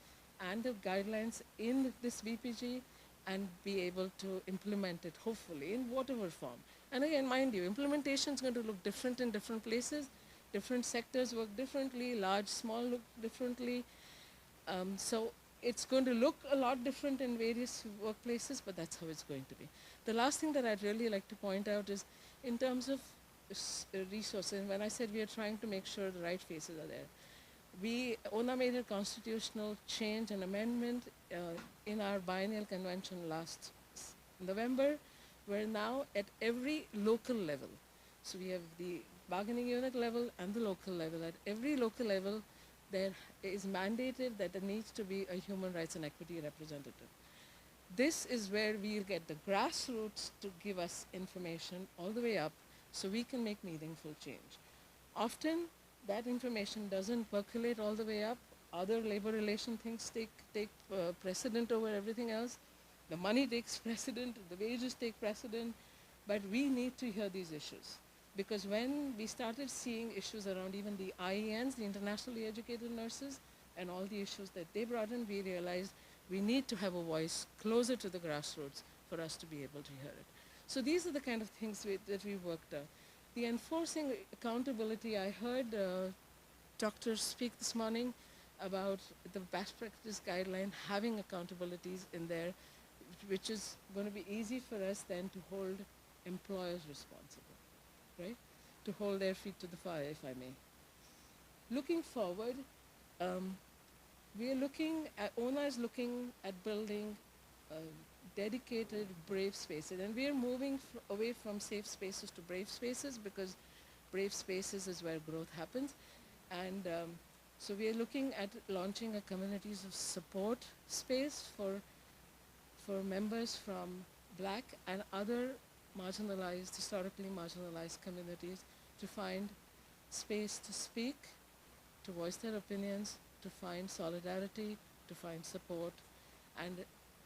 and the guidelines in this BPG and be able to implement it, hopefully, in whatever form. And again, mind you, implementation is going to look different in different places. Different sectors work differently, large, small look differently. So it's going to look a lot different in various workplaces, but that's how it's going to be. The last thing that I'd really like to point out is in terms of resources, and when I said we are trying to make sure the right faces are there, ONA made a constitutional change and amendment in our biennial convention last November. We're now at every local level. So we have the bargaining unit level and the local level. At every local level, there is mandated that there needs to be a human rights and equity representative. This is where we'll get the grassroots to give us information all the way up so we can make meaningful change. Often, that information doesn't percolate all the way up. Other labor relation things take precedent over everything else. The money takes precedent, the wages take precedent, but we need to hear these issues. Because when we started seeing issues around even the IENs, the internationally educated nurses, and all the issues that they brought in, we realized we need to have a voice closer to the grassroots for us to be able to hear it. So these are the kind of things that we worked out. The enforcing accountability, I heard doctors speak this morning about the best practice guideline having accountabilities in there, which is going to be easy for us then to hold employers responsible, right? To hold their feet to the fire, if I may. Looking forward, we are looking at, ONA is looking at building dedicated brave spaces, and we are moving away from safe spaces to brave spaces because brave spaces is where growth happens. And so we are looking at launching a communities of support space for members from Black and other marginalized, historically marginalized communities to find space to speak, to voice their opinions, to find solidarity, to find support. And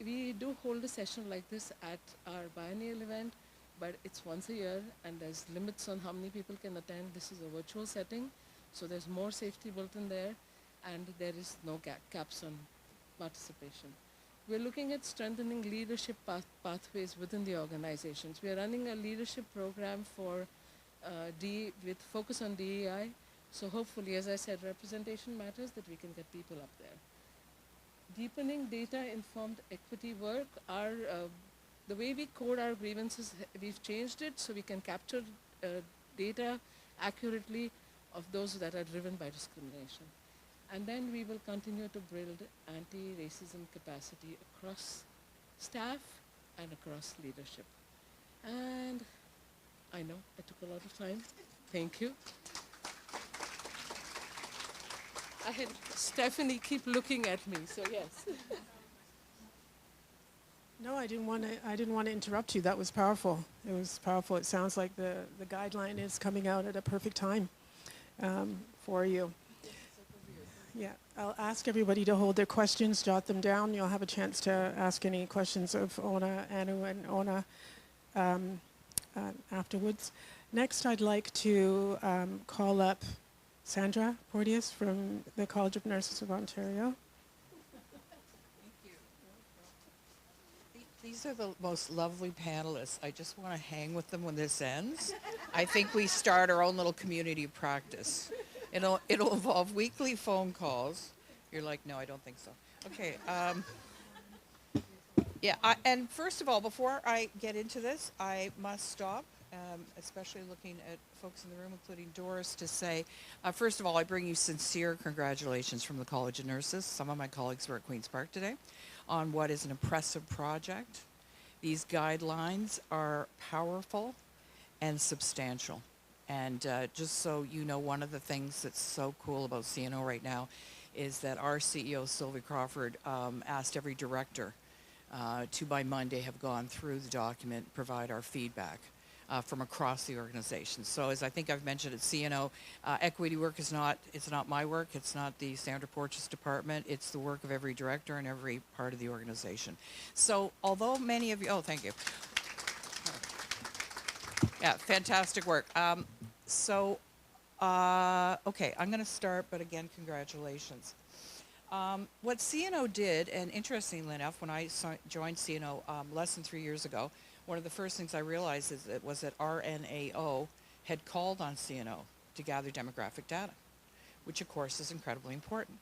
we do hold a session like this at our biennial event, but it's once a year and there's limits on how many people can attend. This is a virtual setting, so there's more safety built in there, and there is no caps on participation. We're looking at strengthening leadership pathways within the organizations. We are running a leadership program for with focus on DEI. So hopefully, as I said, representation matters, that we can get people up there. Deepening data-informed equity work. The way we code our grievances, we've changed it so we can capture data accurately of those that are driven by discrimination. And then we will continue to build anti-racism capacity across staff and across leadership. And I know I took a lot of time. Thank you. I had Stephanie keep looking at me, so yes. No, I didn't want to interrupt you. That was powerful. It was powerful. It sounds like the guideline is coming out at a perfect time for you. Yeah, I'll ask everybody to hold their questions, jot them down. You'll have a chance to ask any questions of Ona, Anu, and Ona afterwards. Next, I'd like to call up Sandra Porteous from the College of Nurses of Ontario. These are the most lovely panelists. I just want to hang with them when this ends. I think we start our own little community of practice. It'll involve weekly phone calls. You're like, no, I don't think so. Okay. Yeah, and first of all, before I get into this, I must stop, especially looking at folks in the room, including Doris, to say, first of all, I bring you sincere congratulations from the College of Nurses. Some of my colleagues were at Queen's Park today on what is an impressive project. These guidelines are powerful and substantial. And just so you know, one of the things that's so cool about CNO right now is that our CEO, Sylvie Crawford, asked every director to by Monday have gone through the document, provide our feedback from across the organization. So as I think I've mentioned at CNO, equity work is it's not my work, it's not the Sandra Porteous department, it's the work of every director and every part of the organization. So although many of you, oh, thank you. Yeah, fantastic work. Okay, I'm going to start, but again, congratulations. What CNO did, and interestingly enough, when I joined CNO less than 3 years ago, one of the first things I realized was that RNAO had called on CNO to gather demographic data, which of course is incredibly important.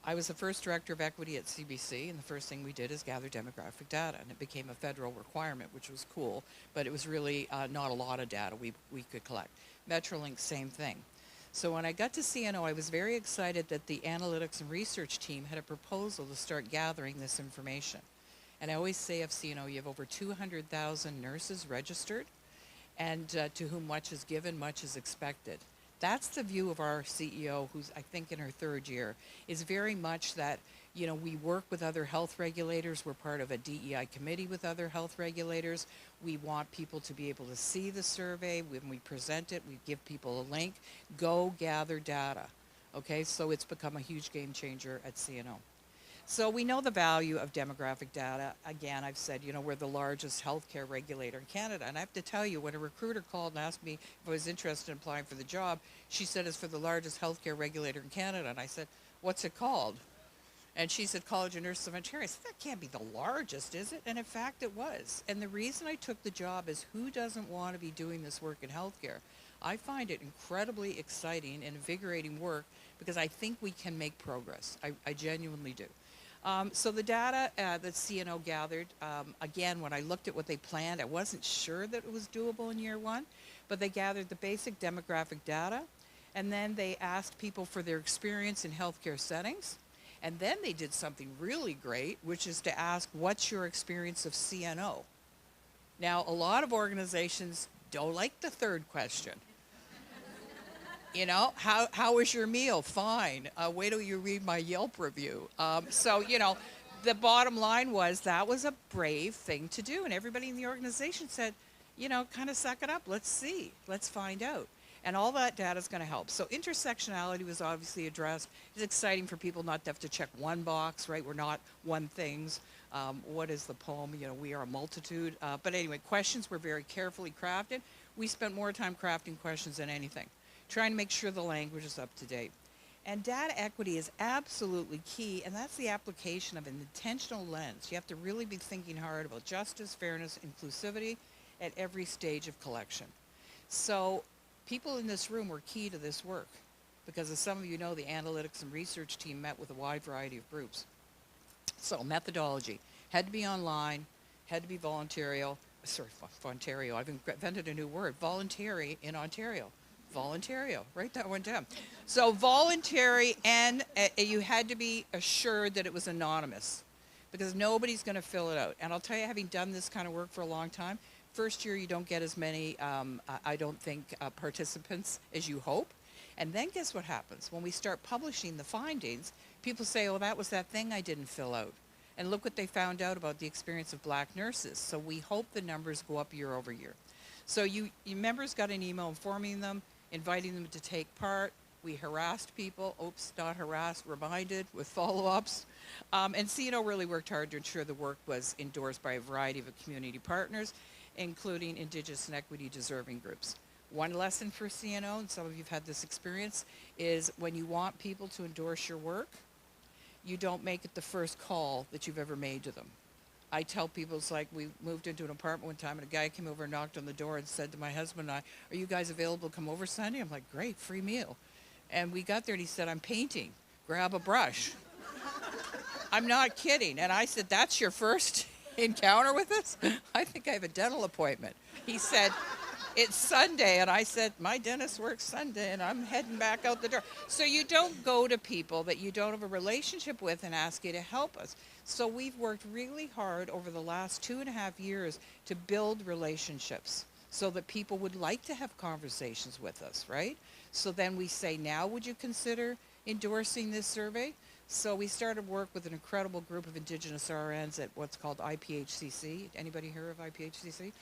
I was the first director of equity at CBC, and the first thing we did is gather demographic data, and it became a federal requirement, which was cool, but it was really not a lot of data we could collect. Metrolink, same thing. So when I got to CNO, I was very excited that the analytics and research team had a proposal to start gathering this information. And I always say of CNO, you have over 200,000 nurses registered, and to whom much is given, much is expected. That's the view of our CEO, who's, I think, in her third year, is very much that, you know, we work with other health regulators. We're part of a DEI committee with other health regulators. We want people to be able to see the survey. When we present it, we give people a link. Go gather data. Okay, so it's become a huge game changer at CNO. So we know the value of demographic data. Again, I've said, you know, we're the largest healthcare regulator in Canada. And I have to tell you, when a recruiter called and asked me if I was interested in applying for the job, she said it's for the largest healthcare regulator in Canada. And I said, what's it called? And she said, College of Nurses of Ontario. I said, that can't be the largest, is it? And in fact, it was. And the reason I took the job is, who doesn't want to be doing this work in healthcare? I find it incredibly exciting and invigorating work because I think we can make progress. I genuinely do. So the data that CNO gathered, again, when I looked at what they planned, I wasn't sure that it was doable in year one, but they gathered the basic demographic data, and then they asked people for their experience in healthcare settings, and then they did something really great, which is to ask, what's your experience of CNO? Now, a lot of organizations don't like the third question. You know, how was your meal? Fine. Wait till you read my Yelp review. So, you know, the bottom line was that was a brave thing to do. And everybody in the organization said, you know, kind of suck it up. Let's see. Let's find out. And all that data is going to help. So intersectionality was obviously addressed. It's exciting for people not to have to check one box, right? We're not one things. What is the poem? You know, we are a multitude. But anyway, questions were very carefully crafted. We spent more time crafting questions than anything, trying to make sure the language is up to date. And data equity is absolutely key, and that's the application of an intentional lens. You have to really be thinking hard about justice, fairness, inclusivity at every stage of collection. So people in this room were key to this work, because as some of you know, the analytics and research team met with a wide variety of groups. So methodology had to be online, had to be voluntarial. Ontario, I've invented a new word, voluntary in Ontario. Voluntario, write that one down. So voluntary, and you had to be assured that it was anonymous, because nobody's going to fill it out. And I'll tell you, having done this kind of work for a long time, first year you don't get as many, I don't think, participants as you hope. And then guess what happens? When we start publishing the findings, people say, oh, that was that thing I didn't fill out. And look what they found out about the experience of black nurses. So we hope the numbers go up year over year. So you members got an email informing them, inviting them to take part. We harassed people. Oops, not harassed, reminded with follow-ups. And CNO really worked hard to ensure the work was endorsed by a variety of community partners, including Indigenous and equity deserving groups. One lesson for CNO, and some of you have had this experience, is when you want people to endorse your work, you don't make it the first call that you've ever made to them. I tell people, it's like we moved into an apartment one time and a guy came over and knocked on the door and said to my husband and I, "Are you guys available to come over Sunday?" I'm like, "Great, free meal." And we got there and he said, "I'm painting, grab a brush." I'm not kidding. And I said, "That's your first encounter with us?" "I think I have a dental appointment." He said, "It's Sunday." And I said, "My dentist works Sunday and I'm heading back out the door." So you don't go to people that you don't have a relationship with and ask you to help us. So we've worked really hard over the last 2.5 years to build relationships so that people would like to have conversations with us, right? So then we say, now would you consider endorsing this survey? So we started work with an incredible group of Indigenous RNs at what's called IPHCC. Anybody hear of IPHCC?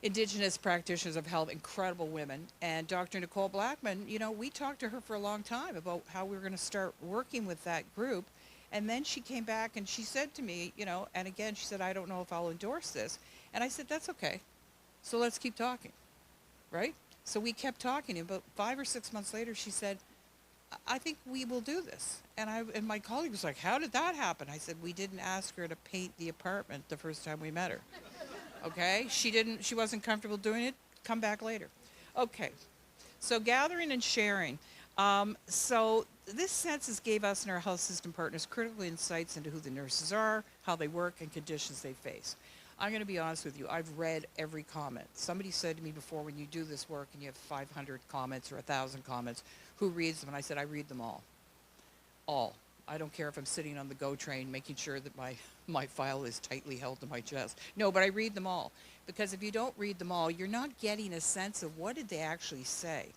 Indigenous practitioners of health, incredible women. And Dr. Nicole Blackman, you know, we talked to her for a long time about how we were going to start working with that group. And then she came back and she said to me, you know, and again, she said, "I don't know if I'll endorse this." And I said, "That's okay. So let's keep talking," right? So we kept talking. And about 5 or 6 months later, she said, "I think we will do this." And my colleague was like, "How did that happen?" I said, "We didn't ask her to paint the apartment the first time we met her." Okay? She wasn't comfortable doing it. Come back later. Okay. So gathering and sharing. So this census gave us and our health system partners critical insights into who the nurses are, how they work, and conditions they face. I'm going to be honest with you. I've read every comment. Somebody said to me before, when you do this work and you have 500 comments or 1,000 comments, who reads them? And I said, I read them all. All. I don't care if I'm sitting on the GO train making sure that my file is tightly held to my chest. No, but I read them all. Because if you don't read them all, you're not getting a sense of what did they actually say.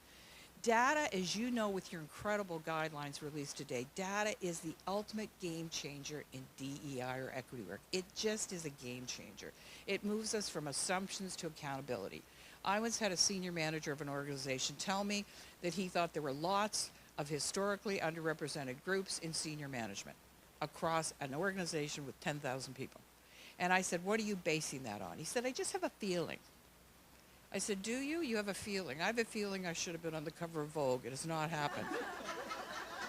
Data, as you know with your incredible guidelines released today, data is the ultimate game changer in DEI or equity work. It just is a game changer. It moves us from assumptions to accountability. I once had a senior manager of an organization tell me that he thought there were lots of historically underrepresented groups in senior management across an organization with 10,000 people. And I said, "What are you basing that on?" He said, "I just have a feeling." I said, "Do you? You have a feeling." "I have a feeling I should have been on the cover of Vogue. It has not happened."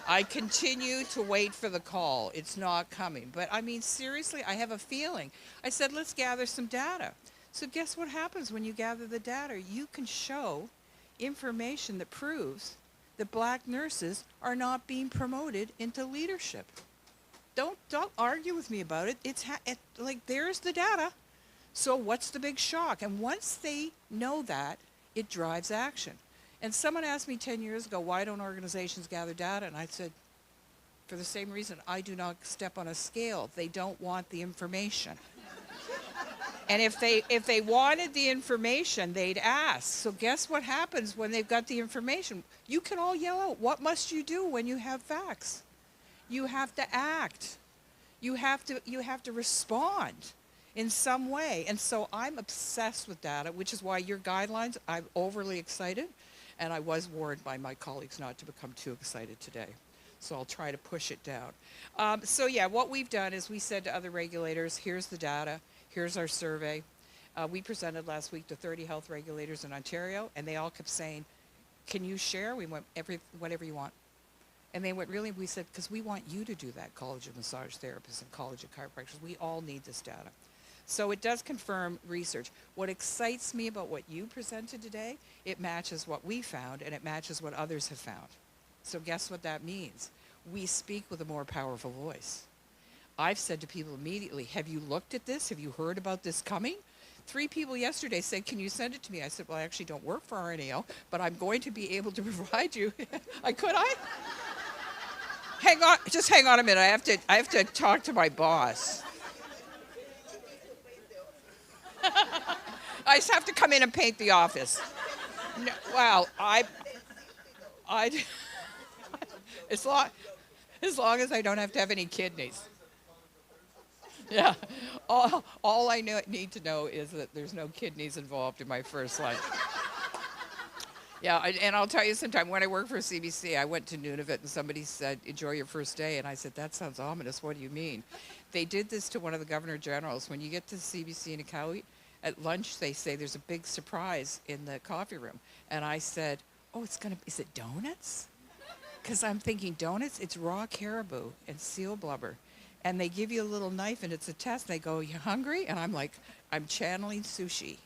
I continue to wait for the call. It's not coming. But I mean, seriously, I have a feeling. I said, let's gather some data. So guess what happens when you gather the data? You can show information that proves that black nurses are not being promoted into leadership. Don't argue with me about it. Like, there's the data. So what's the big shock? And once they know that, it drives action. And someone asked me 10 years ago, why don't organizations gather data? And I said, for the same reason, I do not step on a scale. They don't want the information. And if they wanted the information, they'd ask. So guess what happens when they've got the information? You can all yell out, what must you do when you have facts? You have to act. You have to respond in some way. And so I'm obsessed with data, which is why your guidelines, I'm overly excited. And I was warned by my colleagues not to become too excited today. So I'll try to push it down. So yeah, what we've done is we said to other regulators, here's the data, here's our survey. We presented last week to 30 health regulators in Ontario, and they all kept saying, can you share? We went, whatever you want. And they went, really? We said, because we want you to do that, College of Massage Therapists and College of Chiropractors. We all need this data. So it does confirm research. What excites me about what you presented today, it matches what we found, and it matches what others have found. So guess what that means? We speak with a more powerful voice. I've said to people immediately, have you looked at this? Have you heard about this coming? 3 people yesterday said, can you send it to me? I said, well, I actually don't work for RNAO, but I'm going to be able to provide you. Could I? Hang on, just hang on a minute. I have to talk to my boss. I just have to come in and paint the office. No, well, as long as I don't have to have any kidneys. Yeah, all I need to know is that there's no kidneys involved in my first life. Yeah, and I'll tell you sometime when I worked for CBC, I went to Nunavut and somebody said, "Enjoy your first day," and I said, "That sounds ominous. What do you mean?" They did this to one of the governor generals. When you get to CBC in Iqaluit, at lunch they say there's a big surprise in the coffee room, and I said, "Oh, is it donuts?" Because I'm thinking donuts, it's raw caribou and seal blubber. And they give you a little knife and it's a test. They go, "You hungry?" And I'm like, I'm channeling sushi.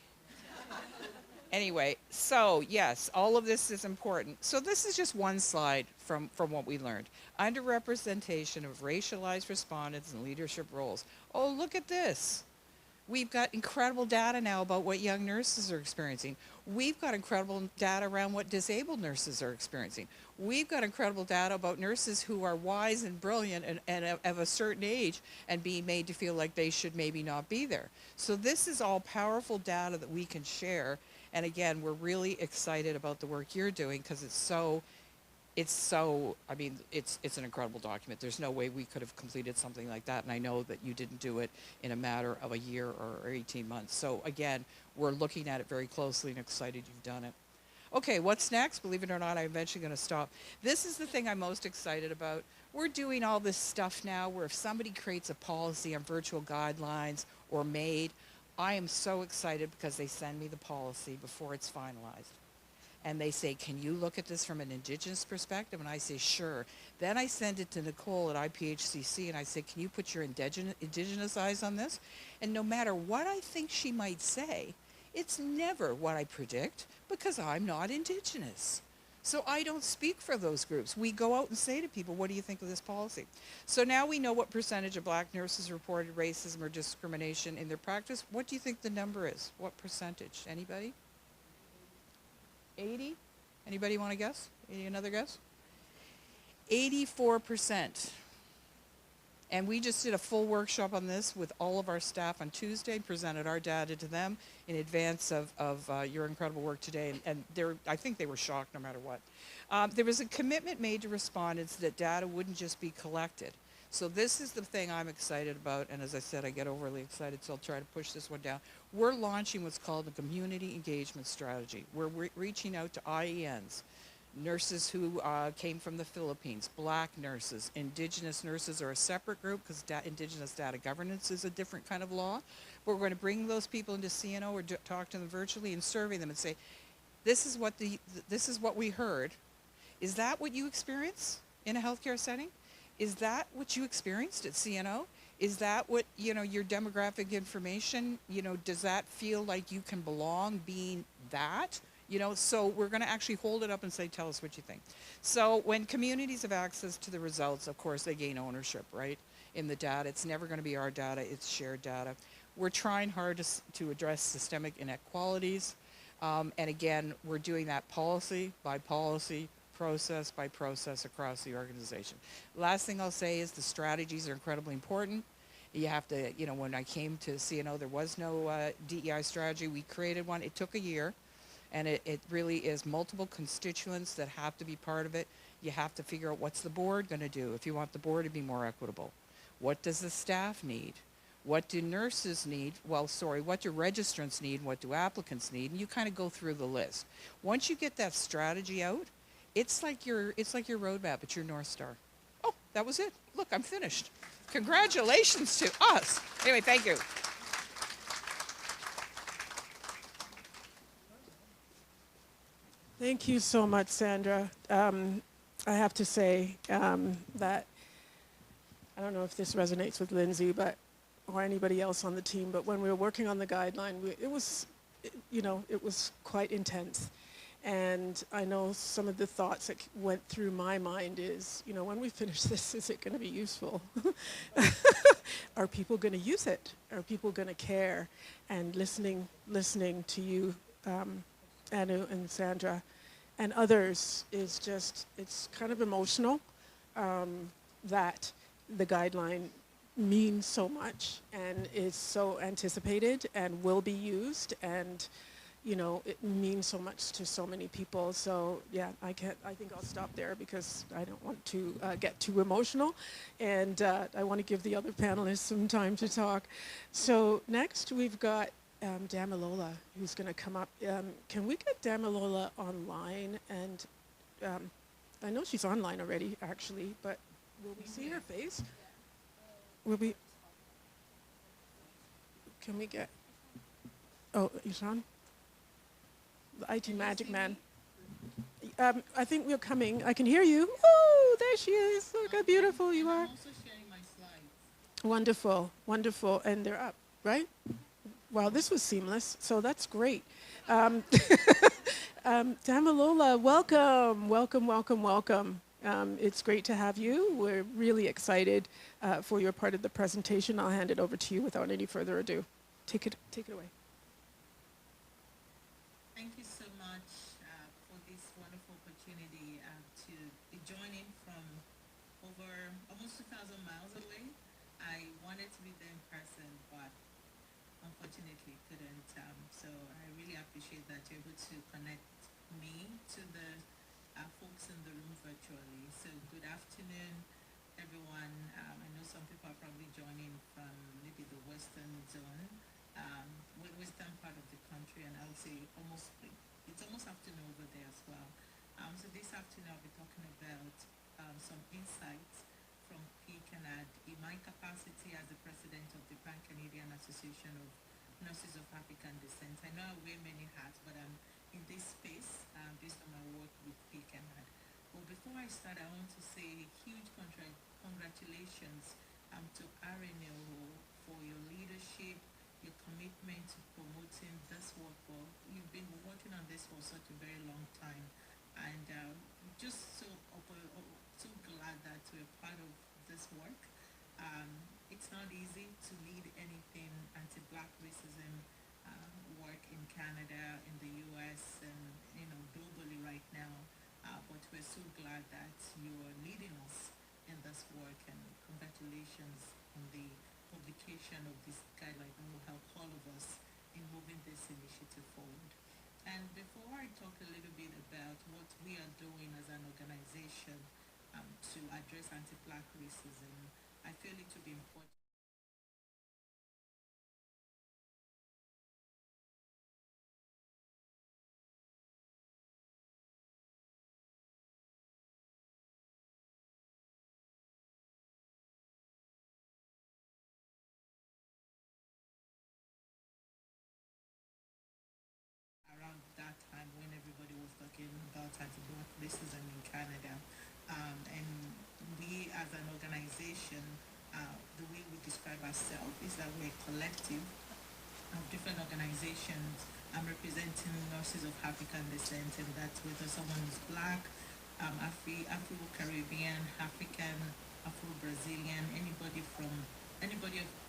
Anyway, so yes, all of this is important. So this is just one slide from what we learned. Underrepresentation of racialized respondents in leadership roles. Oh, look at this. We've got incredible data now about what young nurses are experiencing. We've got incredible data around what disabled nurses are experiencing. We've got incredible data about nurses who are wise and brilliant and of a certain age and being made to feel like they should maybe not be there. So this is all powerful data that we can share. And again, we're really excited about the work you're doing because it's an incredible document. There's no way we could have completed something like that, and I know that you didn't do it in a matter of a year or 18 months. So again, we're looking at it very closely and excited you've done it. Okay, what's next? Believe it or not, I'm eventually going to stop. This is the thing I'm most excited about. We're doing all this stuff now where if somebody creates a policy on virtual guidelines or MAID, I am so excited because they send me the policy before it's finalized. And they say, "Can you look at this from an Indigenous perspective?" And I say, "Sure." Then I send it to Nicole at IPHCC and I say, "Can you put your Indigenous eyes on this?" And no matter what I think she might say, it's never what I predict because I'm not Indigenous. So I don't speak for those groups. We go out and say to people, "What do you think of this policy?" So now we know what percentage of black nurses reported racism or discrimination in their practice. What do you think the number is? What percentage? Anybody? 80? Anybody want to guess? Another guess? 84%. And we just did a full workshop on this with all of our staff on Tuesday, presented our data to them in advance of your incredible work today. And I think they were shocked no matter what. There was a commitment made to respondents that data wouldn't just be collected. So this is the thing I'm excited about, and as I said, I get overly excited, so I'll try to push this one down. We're launching what's called a community engagement strategy. We're reaching out to IENs, nurses who came from the Philippines, black nurses, Indigenous nurses are a separate group because Indigenous data governance is a different kind of law. But we're going to bring those people into CNO or talk to them virtually and survey them and say, this is what we heard. Is that what you experience in a healthcare setting? Is that what you experienced at CNO? Is that what, your demographic information, does that feel like you can belong being that? So we're going to actually hold it up and say, tell us what you think. So when communities have access to the results, of course, they gain ownership, right, in the data. It's never going to be our data. It's shared data. We're trying hard to address systemic inequalities. And again, we're doing that policy by policy, process by process across the organization. Last thing I'll say is the strategies are incredibly important. You have to, when I came to CNO, there was no DEI strategy. We created one. It took a year. And it really is multiple constituents that have to be part of it. You have to figure out what's the board going to do if you want the board to be more equitable. What does the staff need? What do nurses need? What do registrants need? What do applicants need? And you kind of go through the list. Once you get that strategy out, it's like your roadmap. It's your North Star. Oh, that was it. Look, I'm finished. Congratulations to us. Anyway, thank you. Thank you so much, Sandra. I have to say that I don't know if this resonates with Lindsay, or anybody else on the team, but when we were working on the guideline, it was quite intense. And I know some of the thoughts that went through my mind is, when we finish this, is it going to be useful? Are people going to use it? Are people going to care? And listening to you, Anu and Sandra, and others is just, it's kind of emotional that the guideline means so much and is so anticipated and will be used, and it means so much to so many people. So yeah, I think I'll stop there because I don't want to get too emotional, and I want to give the other panelists some time to talk. So next we've got Damilola, who's going to come up. Can we get Damilola online? And I know she's online already, actually, but will we see her face? Will we? Can we get? Oh, Ishan, the IT magic man. I think we're coming. I can hear you. Oh, there she is. Look how beautiful you are. Wonderful, wonderful. And they're up, right? Wow, this was seamless. So that's great. Damilola, welcome, welcome, welcome, welcome. It's great to have you. We're really excited for your part of the presentation. I'll hand it over to you without any further ado. Take it away. Thank you so much for this wonderful opportunity to be joining from over almost 2,000 miles away. I wanted to be there in person, but unfortunately couldn't. So I really appreciate that you're able to connect me to the folks in the room virtually. So good afternoon, everyone. I know some people are probably joining from maybe the western zone, western part of the country, and I would say it's almost afternoon over there as well. So this afternoon I'll be talking about some insights from PCANAD in my capacity as the president of the Pan-Canadian Association of Nurses of African Descent. I know I wear many hats, but I'm in this space based on my work with PCANAD. But before I start, I want to say huge congratulations to RNLO for your leadership, your commitment to promoting this work. You've been working on this for such a very long time, and just so glad that we're part of this work. It's not easy to lead anything anti-Black racism work in Canada, in the US, and globally right now. But we're so glad that you're leading us in this work, and congratulations on the publication of this guideline that will help all of us in moving this initiative forward. And before I talk a little bit about what we are doing as an organization to address anti-Black racism, I feel it to be important. Around that time when everybody was talking about anti-Black racism in Canada. And we as an organization, the way we describe ourselves is that we're a collective of different organizations representing nurses of African descent, and that's whether someone is Black, Afro-Caribbean, African, Afro-Brazilian, anybody of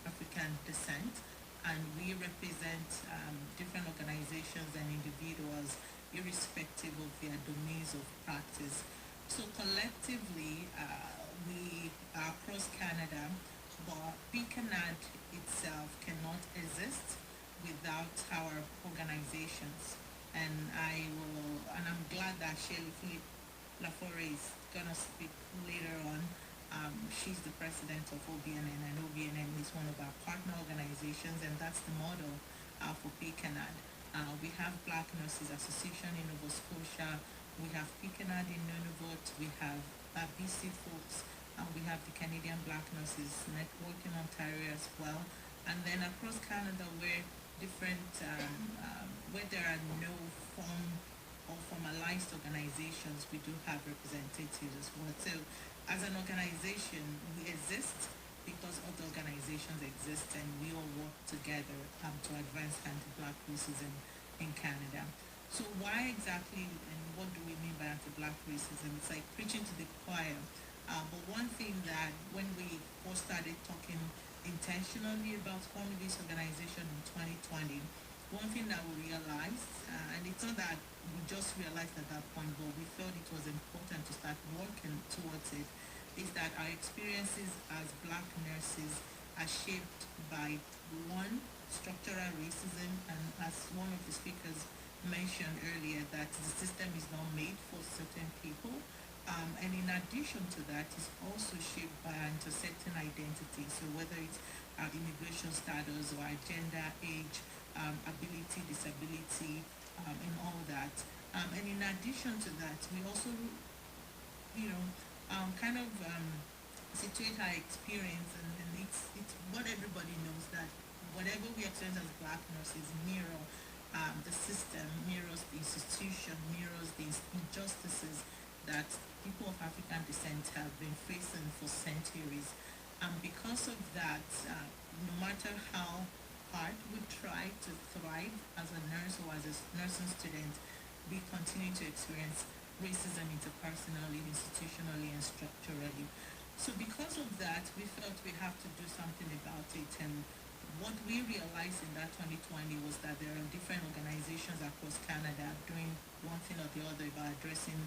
African descent. And we represent different organizations and individuals irrespective of their domains of practice. So collectively, we are across Canada, but PCANAD itself cannot exist without our organizations. And I'm glad that Shirley Philippe Laforêt is gonna speak later on. She's the president of OBNN, and OBNN is one of our partner organizations, and that's the model for PCANAD. We have Black Nurses Association in Nova Scotia, we have PCANAD in Nunavut, we have BC folks, we have the Canadian Black Nurses Network in Ontario as well, and then across Canada where where there are no formalized organizations, we do have representatives as well. So as an organization, we exist because other organizations exist, and we all work together to advance anti-Black racism in Canada. So why exactly, and what do we mean by anti-Black racism? It's like preaching to the choir. But one thing that when we first started talking intentionally about forming this organization in 2020, one thing that we realized, and it's not that we just realized at that point, but we felt it was important to start working towards it, is that our experiences as Black nurses are shaped by, one, structural racism, and as one of the speakers mentioned earlier, that the system is not made for certain people. And in addition to that, it's also shaped by our intersecting identity. So whether it's our immigration status or our gender, age, ability, disability, and all that. And in addition to that, we also, kind of situate our experience, and it's what everybody knows, that whatever we experience as Black nurses mirror the system, mirrors the institution, mirrors the injustices that people of African descent have been facing for centuries. Because of that, no matter how hard we try to thrive as a nurse or as a nursing student, we continue to experience racism interpersonally, institutionally, and structurally. So because of that, we felt we have to do something about it. And what we realized in that 2020 was that there are different organizations across Canada doing one thing or the other about addressing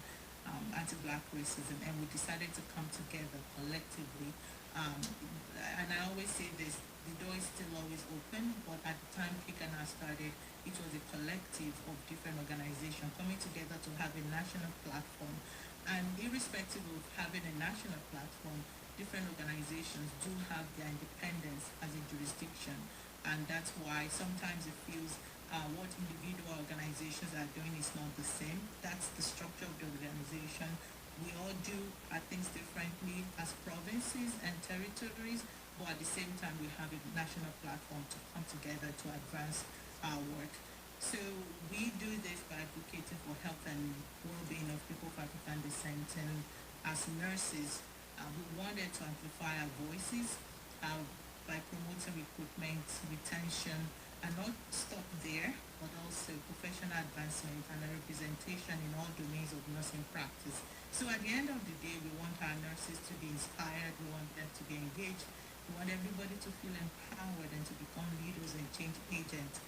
anti-Black racism, and we decided to come together collectively. And I always say this, the door is still always open, but at the time Kikana started, it was a collective of different organizations coming together to have a national platform. And irrespective of having a national platform, different organizations do have their independence as a jurisdiction. And that's why sometimes it feels what individual organizations are doing is not the same. That's the structure of the organization. We all do things differently as provinces and territories, but at the same time we have a national platform to come together to advance our work. So we do this by advocating for health and well-being of people of African descent, and as nurses, we wanted to amplify our voices by promoting recruitment, retention, and not stop there, but also professional advancement and a representation in all domains of nursing practice. So at the end of the day, we want our nurses to be inspired, we want them to be engaged, we want everybody to feel empowered and to become leaders and change agents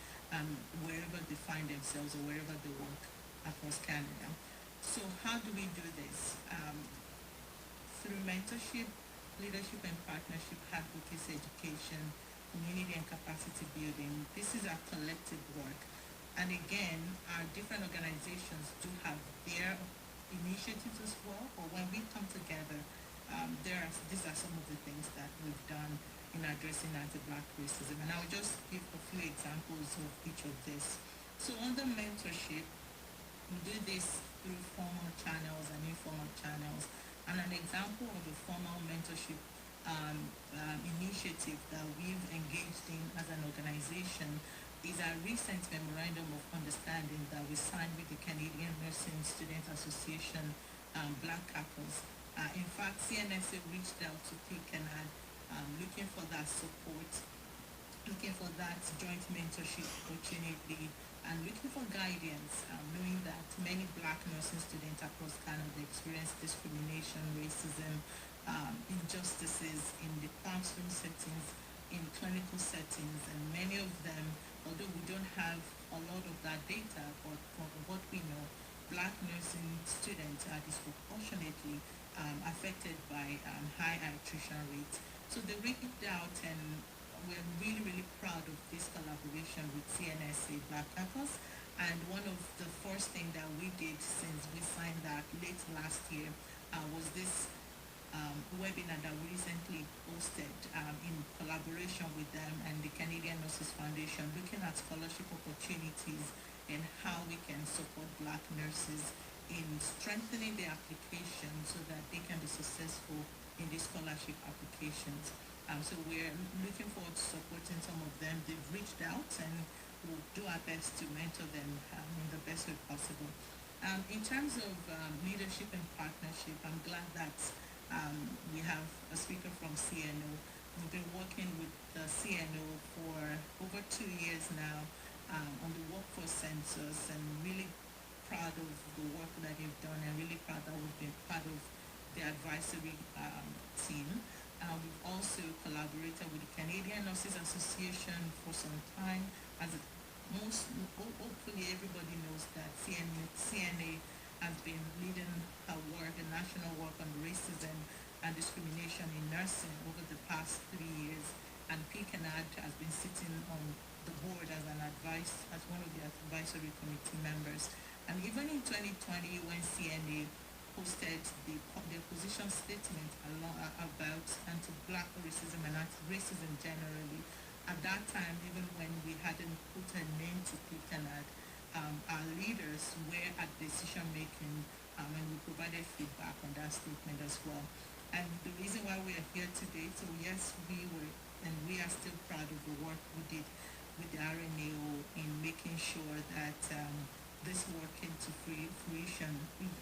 wherever they find themselves or wherever they work across Canada. So how do we do this? Through mentorship, leadership and partnership, advocacy, education, community and capacity building. This is our collective work. And again, our different organizations do have their initiatives as well, but when we come together, these are some of the things that we've done in addressing anti-Black racism. And I'll just give a few examples of each of this. So under mentorship, we do this through formal channels and informal channels. And an example of a formal mentorship initiative that we've engaged in as an organization is our recent memorandum of understanding that we signed with the Canadian Nursing Student Association, Black Couples. In fact, CNSA reached out to PCANAD looking for that support, looking for that joint mentorship opportunity, and looking for guidance, knowing that many Black nursing students across Canada experience discrimination, racism, injustices in the classroom settings, in clinical settings, and many of them, although we don't have a lot of that data, but from what we know, Black nursing students are disproportionately affected by high attrition rates. So they reached out, and we're really, really proud of this collaboration with CNSA Black Couples. And one of the first things that we did since we signed that late last year was this webinar that we recently hosted in collaboration with them and the Canadian Nurses Foundation, looking at scholarship opportunities and how we can support Black nurses in strengthening their application so that they can be successful in the scholarship applications. So we're looking forward to supporting some of them. They've reached out, and we'll do our best to mentor them in the best way possible. In terms of leadership and partnership, I'm glad that we have a speaker from CNO. We've been working with the CNO for over 2 years now on the workforce census, and really proud of the work that they've done, and really proud that we've been part of the advisory team. We've also collaborated with the Canadian Nurses Association for some time. Hopefully everybody knows that CNA has been leading her work, a national work on racism and discrimination in nursing over the past 3 years. And PCANAD has been sitting on the board as one of the advisory committee members. And even in 2020, when CNA posted their position statement about anti-Black racism and anti-racism generally, At that time, even when we hadn't put a name to Cliftonad, our leaders were at decision making, and we provided feedback on that statement as well. And the reason why we are here today, so yes, we were, and we are still proud of the work we did with the RNAO in making sure that this work came to fruition.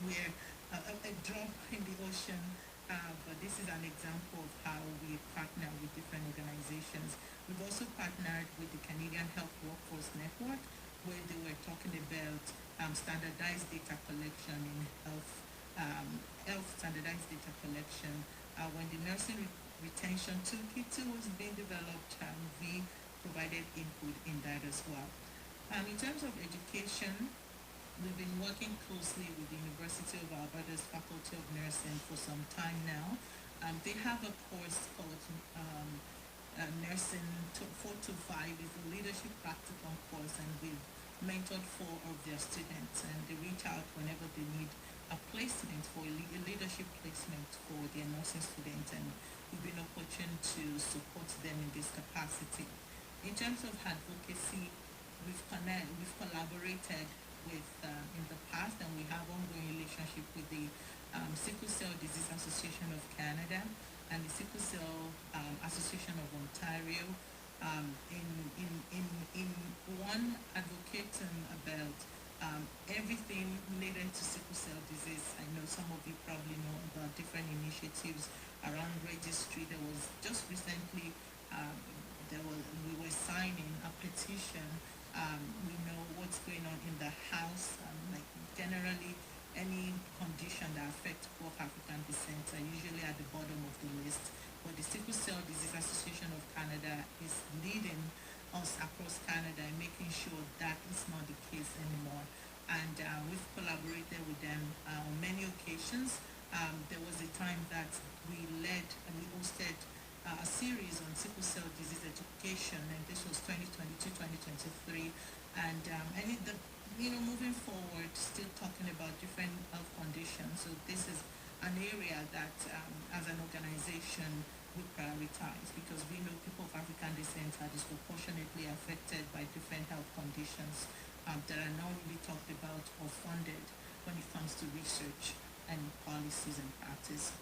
We're a drop in the ocean, but this is an example of how we partner with different organizations. We've also partnered with the Canadian Health Workforce Network, where they were talking about standardized data collection in health standardized data collection. When the nursing retention toolkit was being developed, we provided input in that as well. In terms of education, we've been working closely with the University of Alberta's Faculty of Nursing for some time now. They have a course called Nursing 425. It's a leadership practicum course, and we've mentored 4 of their students, and they reach out whenever they need a placement for a leadership placement for their nursing students, and we've been opportune to support them in this capacity. In terms of advocacy, we've collaborated with in the past, and we have ongoing relationship with the Sickle Cell Disease Association of Canada and the Sickle Cell Association of Ontario. In one advocating about everything related to sickle cell disease. I know some of you probably know about different initiatives around registry. There was just recently, we were signing a petition. We know what's going on in the House, like generally any condition that affects poor African descent are usually at the bottom of the list. But the Sickle Cell Disease Association of Canada is leading us across Canada and making sure that is not the case anymore. And we've collaborated with them on many occasions. There was a time that we led and we hosted a series on sickle cell disease education, and this was 2022-2023. And moving forward, still talking about different health conditions. So this is an area that, as an organization, we prioritize, because we know people of African descent are disproportionately affected by different health conditions that are not really talked about or funded when it comes to research and policies and practice.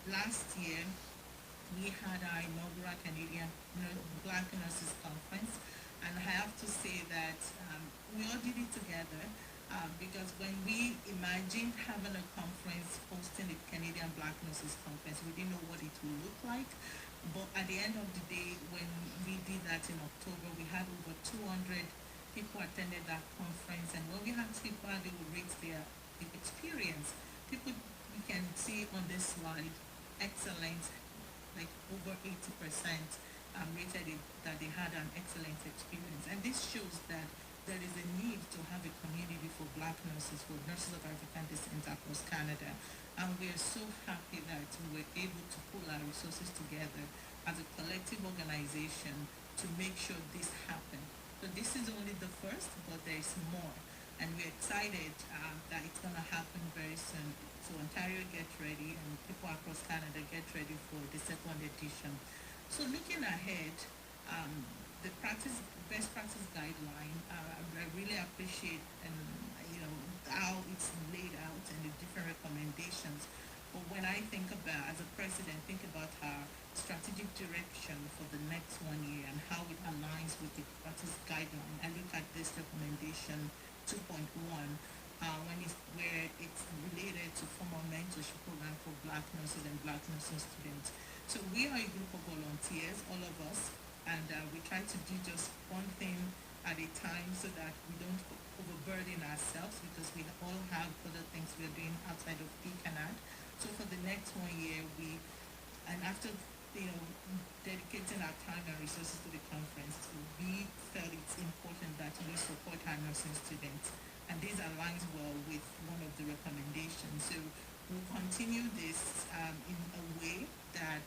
Last year, we had our inaugural Canadian Black Nurses Conference, and I have to say that we all did it together. Because when we imagined having a conference, hosting the Canadian Black Nurses Conference, we didn't know what it would look like. But at the end of the day, when we did that in October, we had over 200 people attended that conference. And when we asked people how they would rate their experience, people, you can see on this slide, excellent, like over 80% rated it that they had an excellent experience. And this shows that there is a need to have a community for Black nurses, for nurses of African descent across Canada. And we are so happy that we're able to pull our resources together as a collective organization to make sure this happens. So this is only the first, but there's more. And we're excited that it's going to happen very soon. So Ontario, get ready, and people across Canada, get ready for the second edition. So looking ahead, the best practice guideline, I really appreciate how it's laid out and the different recommendations. But when I think about, as a president, think about our strategic direction for the next 1 year and how it aligns with the practice guideline, I look at this recommendation 2.1, where it's related to formal mentorship program for Black nurses and Black nursing students. So we are a group of volunteers, all of us, and we try to do just one thing at a time so that we don't overburden ourselves, because we all have other things we're doing outside of PCANAD. So for the next 1 year, after dedicating our time and resources to the conference, we felt it's important that we support our nursing students. And this aligns well with one of the recommendations. So we'll continue this in a way that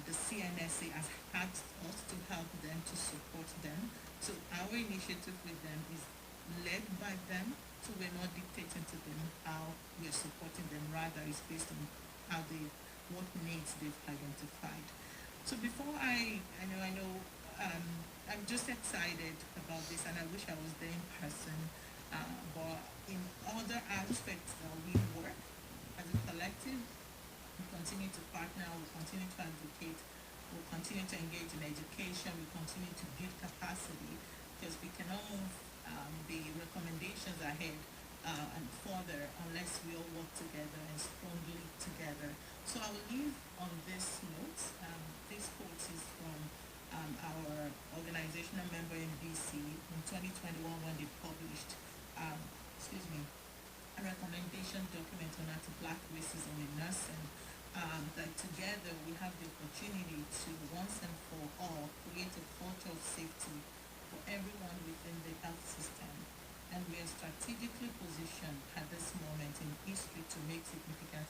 the CNSA has asked us to help them, to support them. So our initiative with them is led by them, so we're not dictating to them how we're supporting them, rather it's based on how they what needs they've identified. So before I know, I'm just excited about this, and I wish I was there in person. But in other aspects that we work as a collective, we continue to partner, we continue to advocate, we continue to engage in education, we continue to build capacity, because we cannot move the recommendations ahead and further unless we all work together and strongly together. So I will leave on this note. This quote is from our organizational member in BC in 2021 when they published, excuse me, a recommendation document on anti-Black racism in nursing. That together we have the opportunity to once and for all create a culture of safety for everyone within the health system. And we are strategically positioned at this moment in history to make significant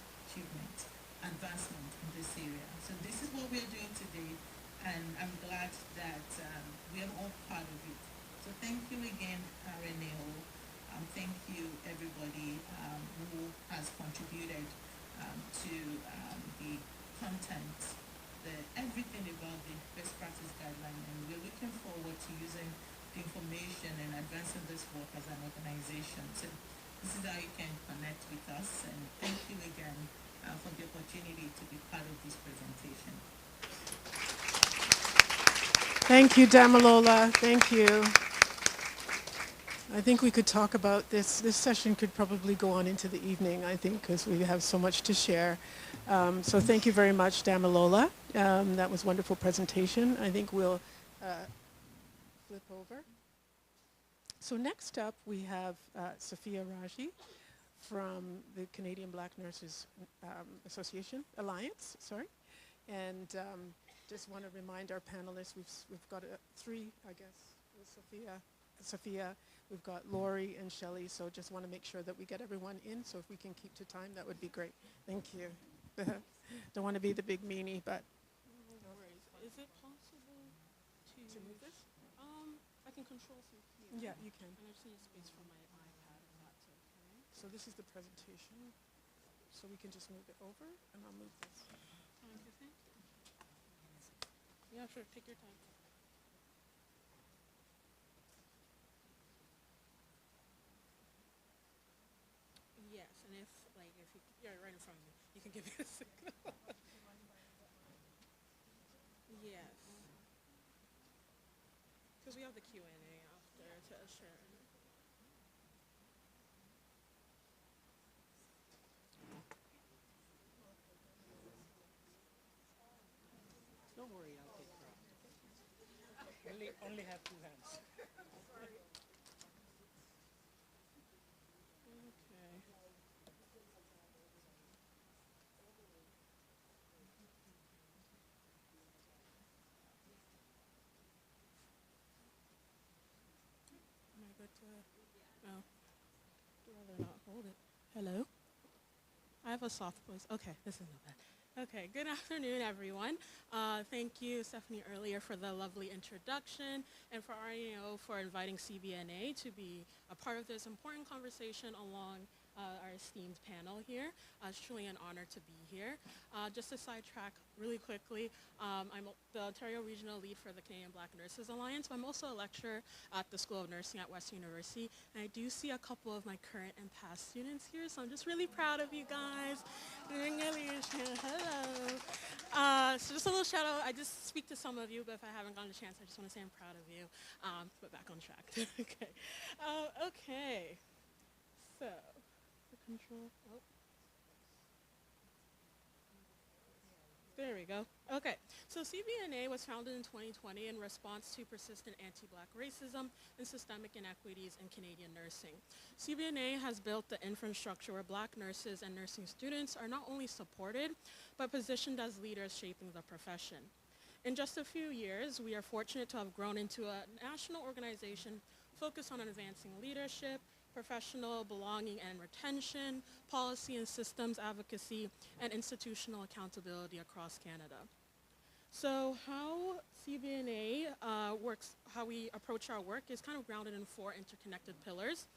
advancement in this area. So this is what we are doing today, and I'm glad that we are all part of it. So thank you again, RNAO. Thank you, everybody who has contributed to the content, everything about the best practice guideline, and we're looking forward to using the information and advancing this work as an organization. So this is how you can connect with us, and thank you again for the opportunity to be part of this presentation. Thank you, Damilola. Thank you. I think we could talk about this. This session could probably go on into the evening, I think, because we have so much to share. So thank you very much, Damilola. That was a wonderful presentation. I think we'll flip over. So next up, we have Sophia Raji from the Canadian Black Nurses Association, Alliance, sorry. And just want to remind our panelists, we've got three, I guess, with Sophia, we've got Lori and Shelley, so just want to make sure that we get everyone in, so if we can keep to time, that would be great. Thank you. Don't want to be the big meanie, but. No worries. Is it possible to move this? I can control from here. Yeah, you can. And I just need space for my iPad, if that's okay. So this is the presentation, so we can just move it over, and I'll move this. Thank you. Yeah, sure. Take your time. Yes, and if you're right in front of me, you can give me a signal. Yes. Because we have the Q&A after to share. Don't worry, I'll take her off. Only have two hands. Oh. I'd rather not hold it. Hello? I have a soft voice. Okay, this isn't bad. Okay, good afternoon, everyone. Thank you, Stephanie, earlier for the lovely introduction, and for RNAO for inviting CBNA to be a part of this important conversation along our esteemed panel here. It's truly an honor to be here. Just to sidetrack really quickly, I'm the Ontario Regional Lead for the Canadian Black Nurses Alliance, but I'm also a lecturer at the School of Nursing at Western University, and I do see a couple of my current and past students here, so I'm just really proud of you guys. Hello. So just a little shout out. I just speak to some of you, but if I haven't gotten a chance, I just want to say I'm proud of you. But back on track. Okay. Okay. So. Control. Oh. There we go. Okay, so CBNA was founded in 2020 in response to persistent anti-Black racism and systemic inequities in Canadian nursing. CBNA has built the infrastructure where Black nurses and nursing students are not only supported, but positioned as leaders shaping the profession. In just a few years, we are fortunate to have grown into a national organization focused on advancing leadership, professional belonging and retention, policy and systems advocacy, and institutional accountability across Canada. So how CBNA works, how we approach our work is kind of grounded in four interconnected pillars.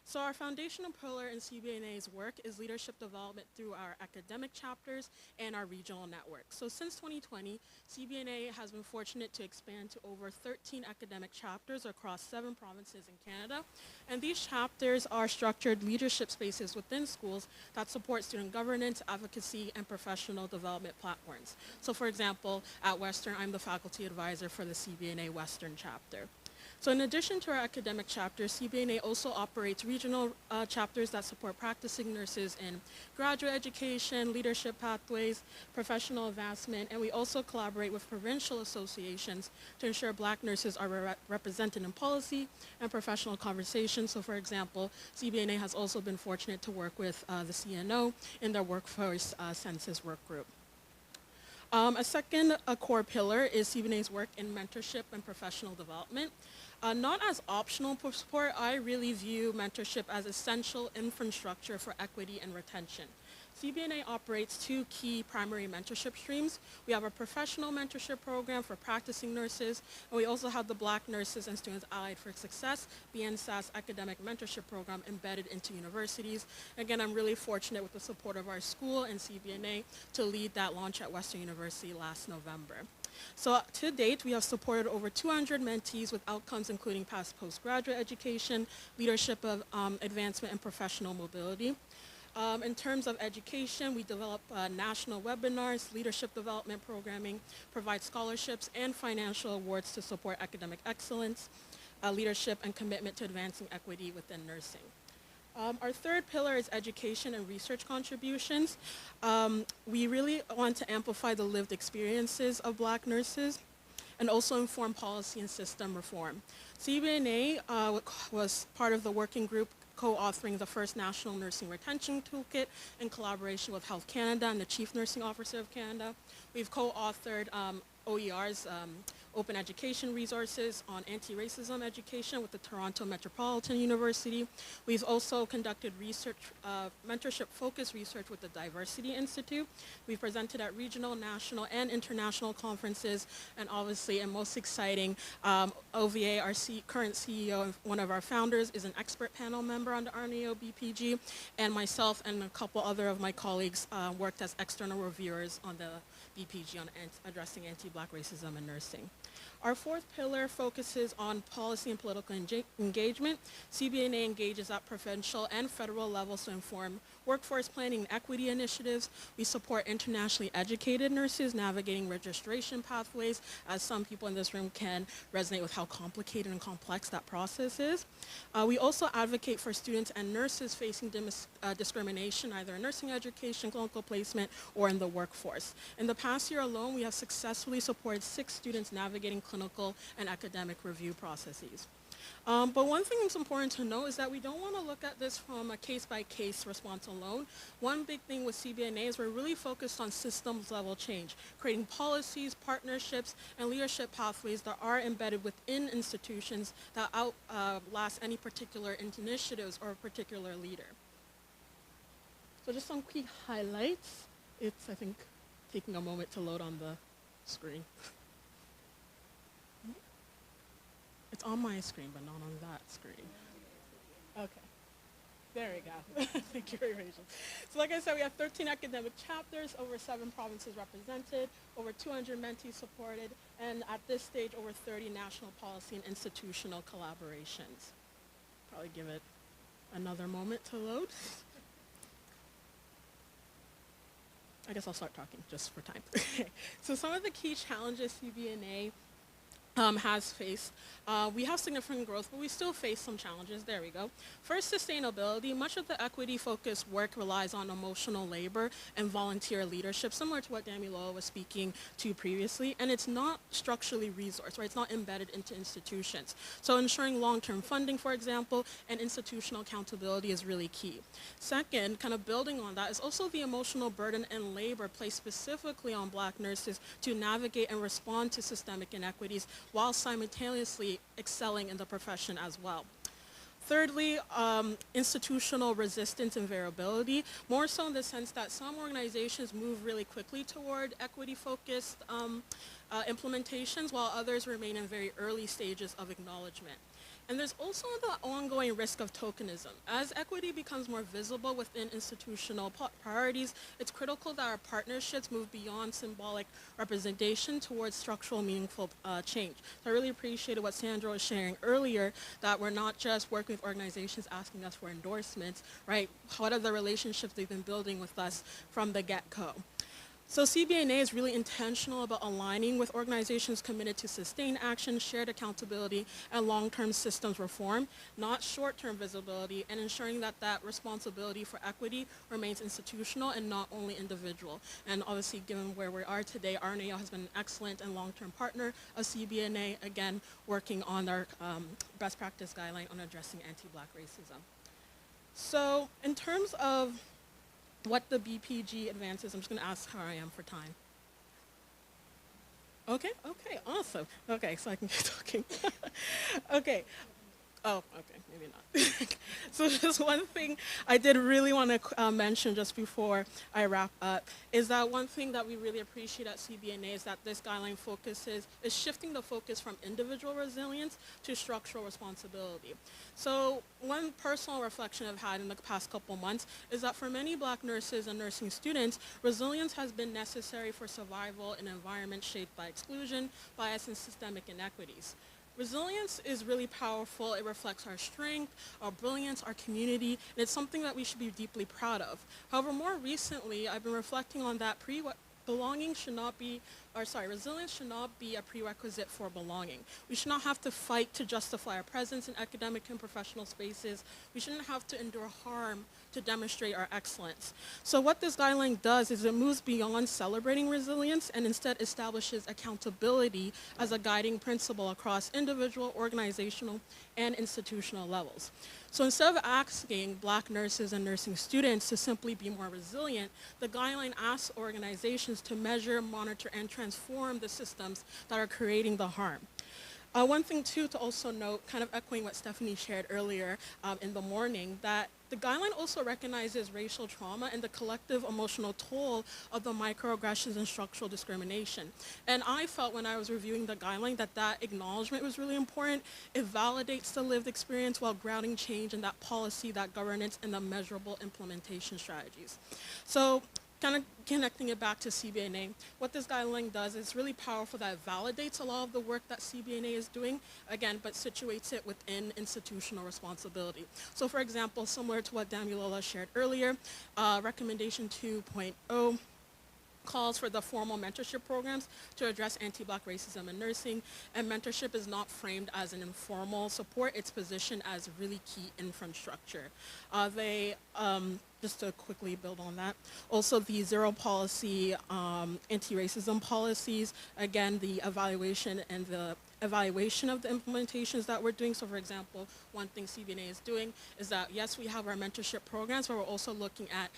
So our foundational pillar in CBNA's work is leadership development through our academic chapters and our regional network. So since 2020, CBNA has been fortunate to expand to over 13 academic chapters across 7 provinces in Canada. And these chapters are structured leadership spaces within schools that support student governance, advocacy, and professional development platforms. So for example, at Western, I'm the faculty advisor for the CBNA Western chapter. So in addition to our academic chapters, CBNA also operates regional chapters that support practicing nurses in graduate education, leadership pathways, professional advancement, and we also collaborate with provincial associations to ensure Black nurses are represented in policy and professional conversations. So for example, CBNA has also been fortunate to work with the CNO in their workforce census work group. A second core pillar is CBNA's work in mentorship and professional development. Not as optional support, I really view mentorship as essential infrastructure for equity and retention. CBNA operates 2 key primary mentorship streams. We have a professional mentorship program for practicing nurses, and we also have the Black Nurses and Students Allied for Success, BNSAS academic mentorship program embedded into universities. Again, I'm really fortunate with the support of our school and CBNA to lead that launch at Western University last November. So to date, we have supported over 200 mentees with outcomes including postgraduate education, leadership of advancement, and professional mobility. In terms of education, we develop national webinars, leadership development programming, provide scholarships and financial awards to support academic excellence, leadership, and commitment to advancing equity within nursing. Our third pillar is education and research contributions. We really want to amplify the lived experiences of Black nurses and also inform policy and system reform. CBNA was part of the working group co-authoring the first National Nursing Retention Toolkit in collaboration with Health Canada and the Chief Nursing Officer of Canada. We've co-authored OER's Open Education Resources on Anti-Racism Education with the Toronto Metropolitan University. We've also conducted research, mentorship-focused research with the Diversity Institute. We've presented at regional, national, and international conferences, and obviously, and most exciting, OVA, our current CEO and one of our founders, is an expert panel member on the RNAO BPG, and myself and a couple other of my colleagues worked as external reviewers on the BPG on addressing anti-Black racism in nursing. Our fourth pillar focuses on policy and political engagement. CBNA engages at provincial and federal levels to inform workforce planning and equity initiatives. We support internationally educated nurses navigating registration pathways, as some people in this room can resonate with how complicated and complex that process is. We also advocate for students and nurses facing discrimination, either in nursing education, clinical placement, or in the workforce. In the past year alone, we have successfully supported 6 students navigating clinical and academic review processes. But one thing that's important to know is that we don't want to look at this from a case-by-case response alone. One big thing with CBNA is we're really focused on systems-level change, creating policies, partnerships, and leadership pathways that are embedded within institutions that outlast any particular initiatives or a particular leader. So just some key highlights. It's, I think, taking a moment to load on the screen. It's on my screen, but not on that screen. Okay. There we go. Thank you for your patience. So like I said, we have 13 academic chapters, over 7 provinces represented, over 200 mentees supported, and at this stage, over 30 national policy and institutional collaborations. Probably give it another moment to load. I guess I'll start talking just for time. So some of the key challenges CBNA has faced. We have significant growth, but we still face some challenges. There we go. First, sustainability. Much of the equity-focused work relies on emotional labor and volunteer leadership, similar to what Damilola was speaking to previously, and it's not structurally resourced, right? It's not embedded into institutions. So ensuring long-term funding, for example, and institutional accountability is really key. Second, kind of building on that, is also the emotional burden and labor placed specifically on Black nurses to navigate and respond to systemic inequities while simultaneously excelling in the profession as well. Thirdly, institutional resistance and variability, more so in the sense that some organizations move really quickly toward equity-focused implementations, while others remain in very early stages of acknowledgement. And there's also the ongoing risk of tokenism. As equity becomes more visible within institutional priorities, it's critical that our partnerships move beyond symbolic representation towards structural, meaningful change. So I really appreciated what Sandra was sharing earlier, that we're not just working with organizations asking us for endorsements, right? What are the relationships they've been building with us from the get-go? So CBNA is really intentional about aligning with organizations committed to sustained action, shared accountability, and long-term systems reform, not short-term visibility, and ensuring that that responsibility for equity remains institutional and not only individual. And obviously, given where we are today, RNAO has been an excellent and long-term partner of CBNA, again, working on our best practice guideline on addressing anti-Black racism. So in terms of what the BPG advances, I'm just going to ask how I am for time. Okay, awesome. Okay, so I can keep talking. Okay. Oh, okay, maybe not. So just one thing I did really want to mention just before I wrap up is that one thing that we really appreciate at CBNA is that this guideline is shifting the focus from individual resilience to structural responsibility. So one personal reflection I've had in the past couple months is that for many Black nurses and nursing students, resilience has been necessary for survival in an environment shaped by exclusion, bias, and systemic inequities. Resilience is really powerful. It reflects our strength, our brilliance, our community, and it's something that we should be deeply proud of. However, more recently, I've been reflecting on that resilience should not be a prerequisite for belonging. We should not have to fight to justify our presence in academic and professional spaces. We shouldn't have to endure harm to demonstrate our excellence. So what this guideline does is it moves beyond celebrating resilience and instead establishes accountability as a guiding principle across individual, organizational, and institutional levels. So instead of asking Black nurses and nursing students to simply be more resilient, the guideline asks organizations to measure, monitor, and transform the systems that are creating the harm. One thing too to also note, kind of echoing what Stephanie shared earlier in the morning, that the guideline also recognizes racial trauma and the collective emotional toll of the microaggressions and structural discrimination. And I felt when I was reviewing the guideline that acknowledgement was really important. It validates the lived experience while grounding change in that policy, that governance, and the measurable implementation strategies. So kind of connecting it back to CBNA, what this guideline does is really powerful that it validates a lot of the work that CBNA is doing, again, but situates it within institutional responsibility. So for example, similar to what Damilola shared earlier, recommendation 2.0 calls for the formal mentorship programs to address anti-Black racism in nursing, and mentorship is not framed as an informal support, it's positioned as really key infrastructure. Just to quickly build on that, also the zero policy, anti-racism policies, again, the evaluation and the evaluation of the implementations that we're doing. So for example, one thing CBNA is doing is that, yes, we have our mentorship programs, but we're also looking at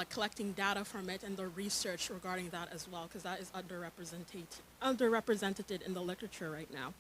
collecting data from it and the research regarding that as well, because that is underrepresented in the literature right now.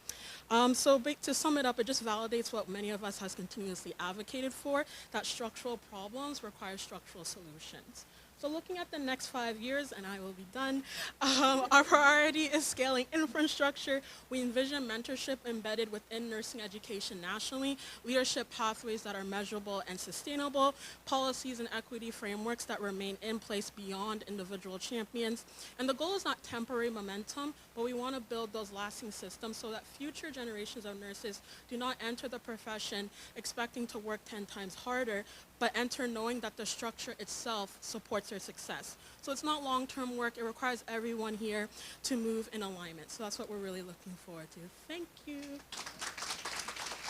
So to sum it up, it just validates what many of us has continuously advocated for, that structural problems require structural solutions. So looking at the next 5 years, and I will be done, our priority is scaling infrastructure. We envision mentorship embedded within nursing education nationally, leadership pathways that are measurable and sustainable, policies and equity frameworks that remain in place beyond individual champions. And the goal is not temporary momentum, but we want to build those lasting systems so that future generations of nurses do not enter the profession expecting to work 10 times harder, but enter knowing that the structure itself supports their success. So it's not long-term work. It requires everyone here to move in alignment. So that's what we're really looking forward to. Thank you.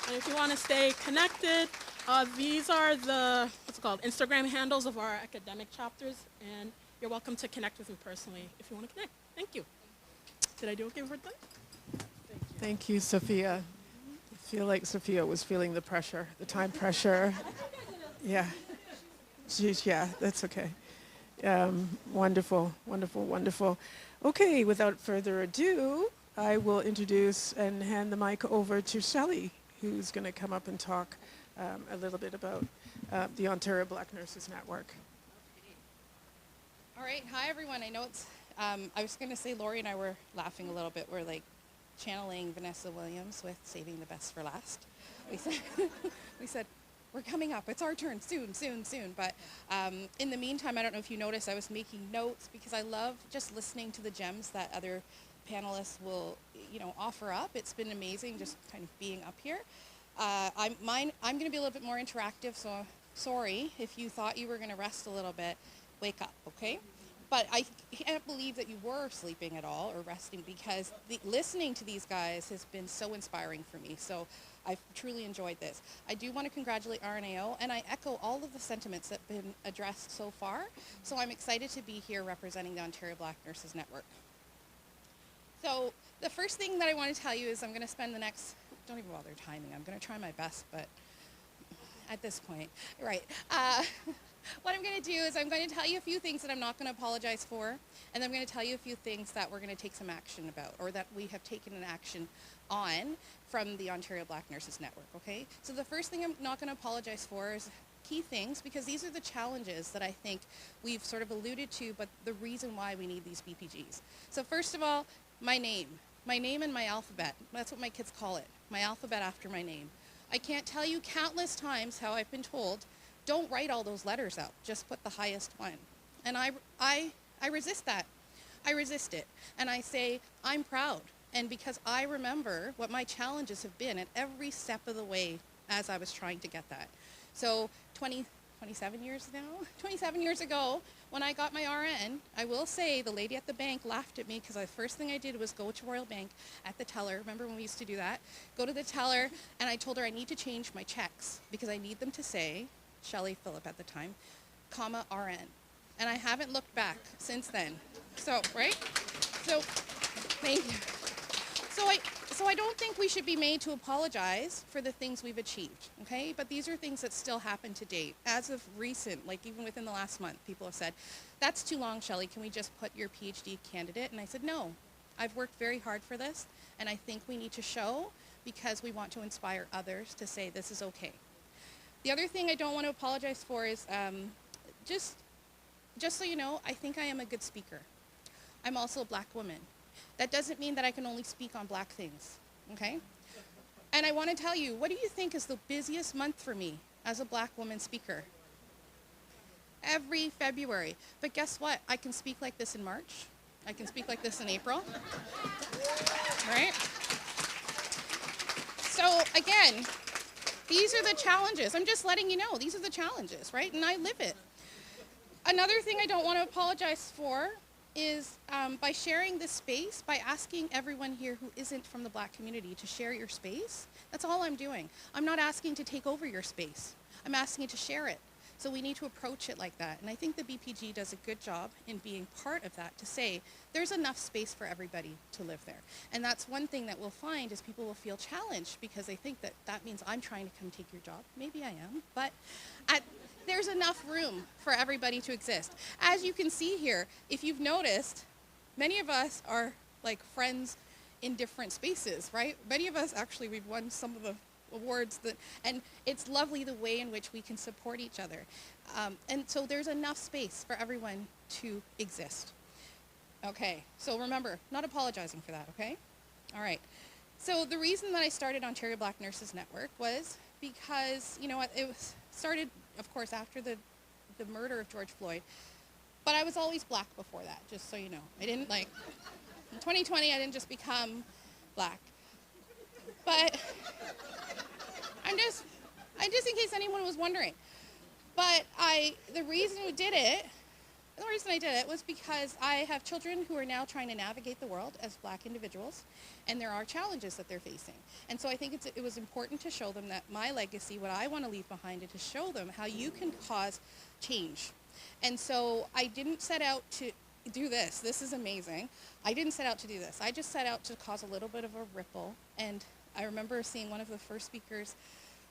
And if you want to stay connected, these are the, Instagram handles of our academic chapters. And you're welcome to connect with me personally if you want to connect. Thank you. Did I do okay for that? Thank you, Sophia. I feel like Sophia was feeling the pressure, the time pressure. Yeah. Jeez, yeah, that's okay. Wonderful, wonderful, wonderful. Okay, without further ado, I will introduce and hand the mic over to Shelley, who's going to come up and talk a little bit about the Ontario Black Nurses Network. All right, hi everyone. I know it's, I was going to say Lori and I were laughing a little bit. We're like, channeling Vanessa Williams with Saving the Best for Last. We said, we're coming up. It's our turn soon, soon, soon. But in the meantime, I don't know if you noticed, I was making notes because I love just listening to the gems that other panelists will, offer up. It's been amazing just kind of being up here. I'm going to be a little bit more interactive, so sorry if you thought you were going to rest a little bit. Wake up, okay? But I can't believe that you were sleeping at all or resting, because listening to these guys has been so inspiring for me. So I've truly enjoyed this. I do want to congratulate RNAO, and I echo all of the sentiments that have been addressed so far. So I'm excited to be here representing the Ontario Black Nurses Network. So the first thing that I want to tell you is I'm going to spend the next, don't even bother timing, I'm going to try my best, but at this point, right. What I'm going to do is I'm going to tell you a few things that I'm not going to apologize for, and then I'm going to tell you a few things that we're going to take some action about, or that we have taken an action on from the Ontario Black Nurses Network, okay? So the first thing I'm not going to apologize for is key things, because these are the challenges that I think we've sort of alluded to, but the reason why we need these BPGs. So first of all, my name and my alphabet. That's what my kids call it, my alphabet after my name. I can't tell you countless times how I've been told, don't write all those letters out, just put the highest one. And I resist that. I resist it. And I say, I'm proud. And because I remember what my challenges have been at every step of the way as I was trying to get that. So 27 years now? 27 years ago, when I got my RN, I will say the lady at the bank laughed at me because the first thing I did was go to Royal Bank at the teller. Remember when we used to do that? Go to the teller, and I told her I need to change my checks because I need them to say, Shelley Phillip at the time, comma RN. And I haven't looked back since then. So, right? So, thank you. So I don't think we should be made to apologize for the things we've achieved, okay? But these are things that still happen to date. As of recent, like even within the last month, people have said, that's too long, Shelley, can we just put your PhD candidate? And I said, no, I've worked very hard for this, and I think we need to show, because we want to inspire others to say this is okay. The other thing I don't want to apologize for is just so you know, I think I am a good speaker. I'm also a black woman. That doesn't mean that I can only speak on black things, okay? And I want to tell you, what do you think is the busiest month for me as a black woman speaker? Every February. But guess what? I can speak like this in March. I can speak like this in April, right? So again, these are the challenges. I'm just letting you know, these are the challenges, right? And I live it. Another thing I don't want to apologize for is by sharing this space, by asking everyone here who isn't from the black community to share your space. That's all I'm doing. I'm not asking to take over your space. I'm asking you to share it. So we need to approach it like that. And I think the BPG does a good job in being part of that, to say there's enough space for everybody to live there. And that's one thing that we'll find is people will feel challenged because they think that that means I'm trying to come take your job. Maybe I am, but there's enough room for everybody to exist. As you can see here, if you've noticed, many of us are like friends in different spaces, right? Many of us actually, we've won some of the awards and it's lovely the way in which we can support each other. And so there's enough space for everyone to exist. Okay, so remember, not apologizing for that, okay? All right. So the reason that I started Ontario Black Nurses Network was because, you know, it was started, of course, after the murder of George Floyd, but I was always black before that, just so you know. I didn't in 2020, I didn't just become black. But I'm just in case anyone was wondering. But the reason I did it was because I have children who are now trying to navigate the world as black individuals, and there are challenges that they're facing. And so I think it was important to show them that my legacy, what I want to leave behind, is to show them how you can cause change. And so I didn't set out to do this. This is amazing. I didn't set out to do this. I just set out to cause a little bit of a ripple. And I remember seeing one of the first speakers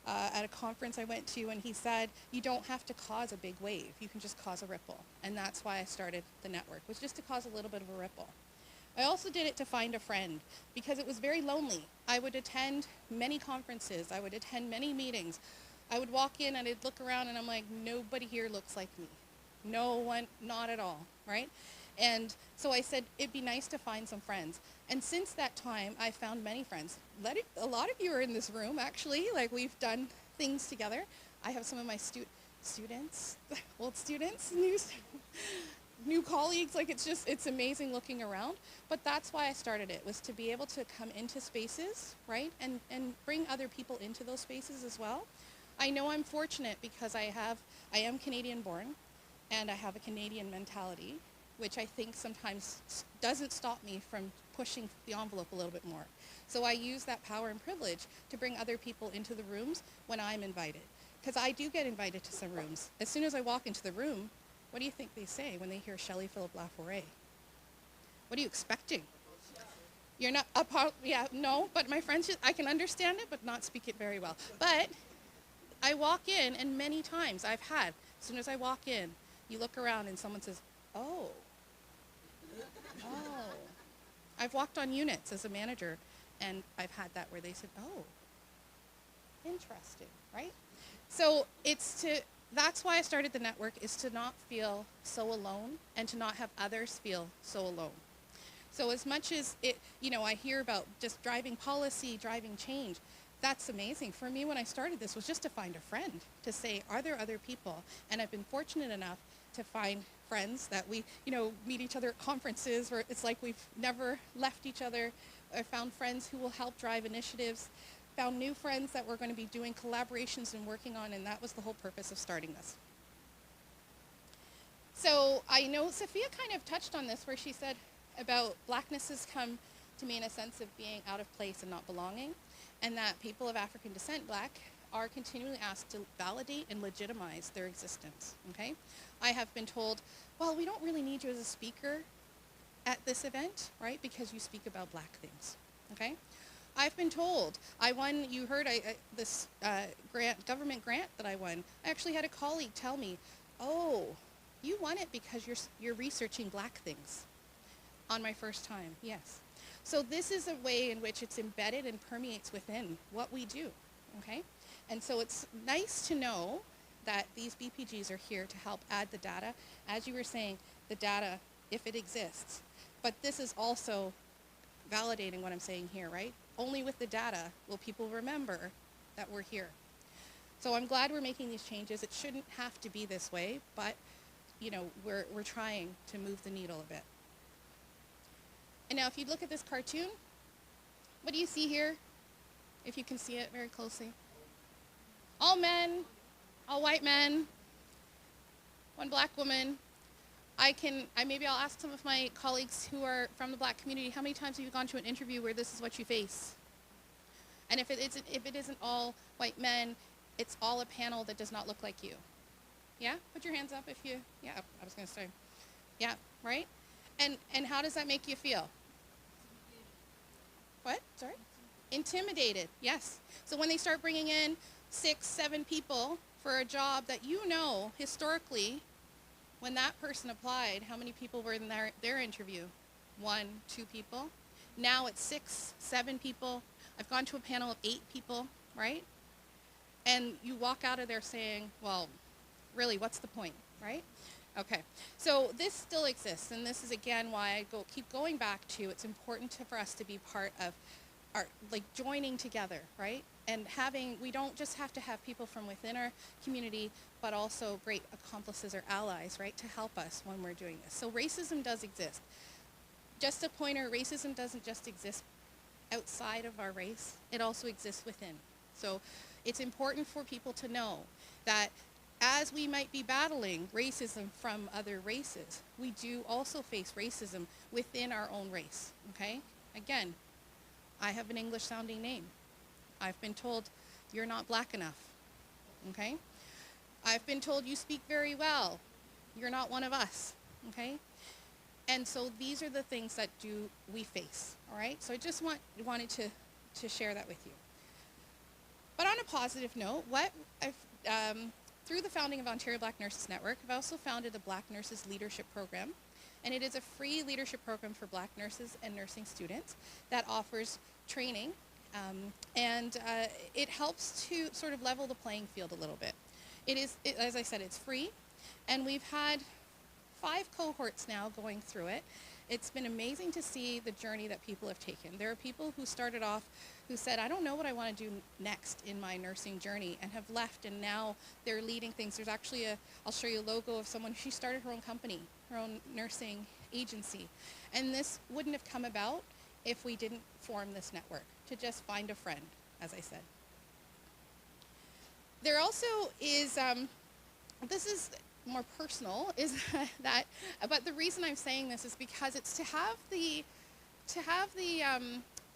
at a conference I went to, and he said, you don't have to cause a big wave. You can just cause a ripple. And that's why I started the network, was just to cause a little bit of a ripple. I also did it to find a friend, because it was very lonely. I would attend many conferences. I would attend many meetings. I would walk in and I'd look around and I'm like, nobody here looks like me. No one, not at all, right? And so I said, it'd be nice to find some friends. And since that time, I found many friends. A lot of you are in this room, actually. Like, we've done things together. I have some of my students, old students, new colleagues. Like, it's amazing looking around. But that's why I started it, was to be able to come into spaces, right? And bring other people into those spaces as well. I know I'm fortunate because I am Canadian born, and I have a Canadian mentality, which I think sometimes doesn't stop me from pushing the envelope a little bit more. So I use that power and privilege to bring other people into the rooms when I'm invited. Because I do get invited to some rooms. As soon as I walk into the room, what do you think they say when they hear Shelley Philip Laforet? What are you expecting? You're not, no, but my friends, I can understand it, but not speak it very well. But I walk in, and many times as soon as I walk in, you look around and someone says, oh. I've walked on units as a manager, and I've had that where they said, oh, interesting, right? So that's why I started the network, is to not feel so alone and to not have others feel so alone. So as much as I hear about just driving policy, driving change, that's amazing. For me, when I started this, was just to find a friend, to say, are there other people? And I've been fortunate enough to find friends that we, meet each other at conferences where it's like we've never left each other. I found friends who will help drive initiatives, found new friends that we're going to be doing collaborations and working on, and that was the whole purpose of starting this. So I know Sophia kind of touched on this, where she said about blackness has come to me in a sense of being out of place and not belonging, and that people of African descent, black, are continually asked to validate and legitimize their existence, okay? I have been told, well, we don't really need you as a speaker at this event, right, because you speak about black things, okay? I've been told, you heard this government grant that I won. I actually had a colleague tell me, oh, you won it because you're researching black things on my first time, yes. So this is a way in which it's embedded and permeates within what we do, okay? And so it's nice to know that these BPGs are here to help add the data. As you were saying, the data, if it exists. But this is also validating what I'm saying here, right? Only with the data will people remember that we're here. So I'm glad we're making these changes. It shouldn't have to be this way, but we're trying to move the needle a bit. And now if you look at this cartoon, what do you see here? If you can see it very closely. All men, all white men, one black woman. Maybe I'll ask some of my colleagues who are from the black community, how many times have you gone to an interview where this is what you face? And if it isn't all white men, it's all a panel that does not look like you. Yeah? Put your hands up if you, yeah, I was gonna say. Yeah, right? And how does that make you feel? What? Sorry? Intimidated, yes. So when they start bringing in 6, 7 people for a job that historically, when that person applied, how many people were in their interview? 1, 2 people. Now it's 6, 7 people. I've gone to a panel of 8 people, right? And you walk out of there saying, well, really, what's the point, right? Okay, so this still exists, and this is again why I keep going back to, it's important for us to be part of joining together, right? And we don't just have to have people from within our community, but also great accomplices or allies, right, to help us when we're doing this. So racism does exist. Just a pointer, racism doesn't just exist outside of our race, it also exists within. So it's important for people to know that as we might be battling racism from other races, we do also face racism within our own race, okay? Again, I have an English-sounding name. I've been told you're not black enough, okay? I've been told you speak very well. You're not one of us, okay? And so these are the things that we face, all right? So I just wanted to share that with you. But on a positive note, through the founding of Ontario Black Nurses Network, I've also founded a Black Nurses Leadership Program, and it is a free leadership program for black nurses and nursing students that offers training, and it helps to sort of level the playing field a little bit. As I said, it's free, and we've had 5 cohorts now going through it. It's been amazing to see the journey that people have taken. There are people who started off who said, I don't know what I want to do next in my nursing journey, and have left, and now they're leading things. There's actually I'll show you a logo of someone, she started her own company, her own nursing agency. And this wouldn't have come about if we didn't form this network, to just find a friend, as I said. There also is, this is more personal, is that, but the reason I'm saying this is because it's to have the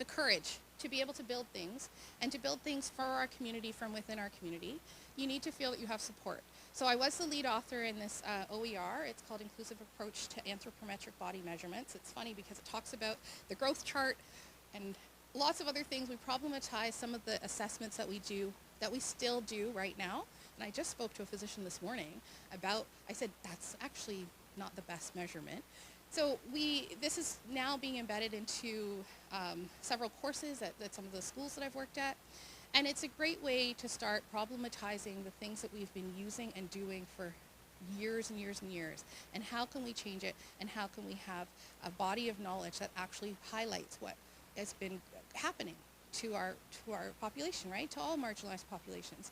courage to be able to build things, and to build things for our community from within our community. You need to feel that you have support. So I was the lead author in this OER. It's called Inclusive Approach to Anthropometric Body Measurements. It's funny because it talks about the growth chart and lots of other things. We problematize some of the assessments that we do, that we still do right now. And I just spoke to a physician this morning about, I said, that's actually not the best measurement. So this is now being embedded into several courses at some of the schools that I've worked at. And it's a great way to start problematizing the things that we've been using and doing for years and years and years. And how can we change it? And how can we have a body of knowledge that actually highlights what has been happening to our population, right? To all marginalized populations.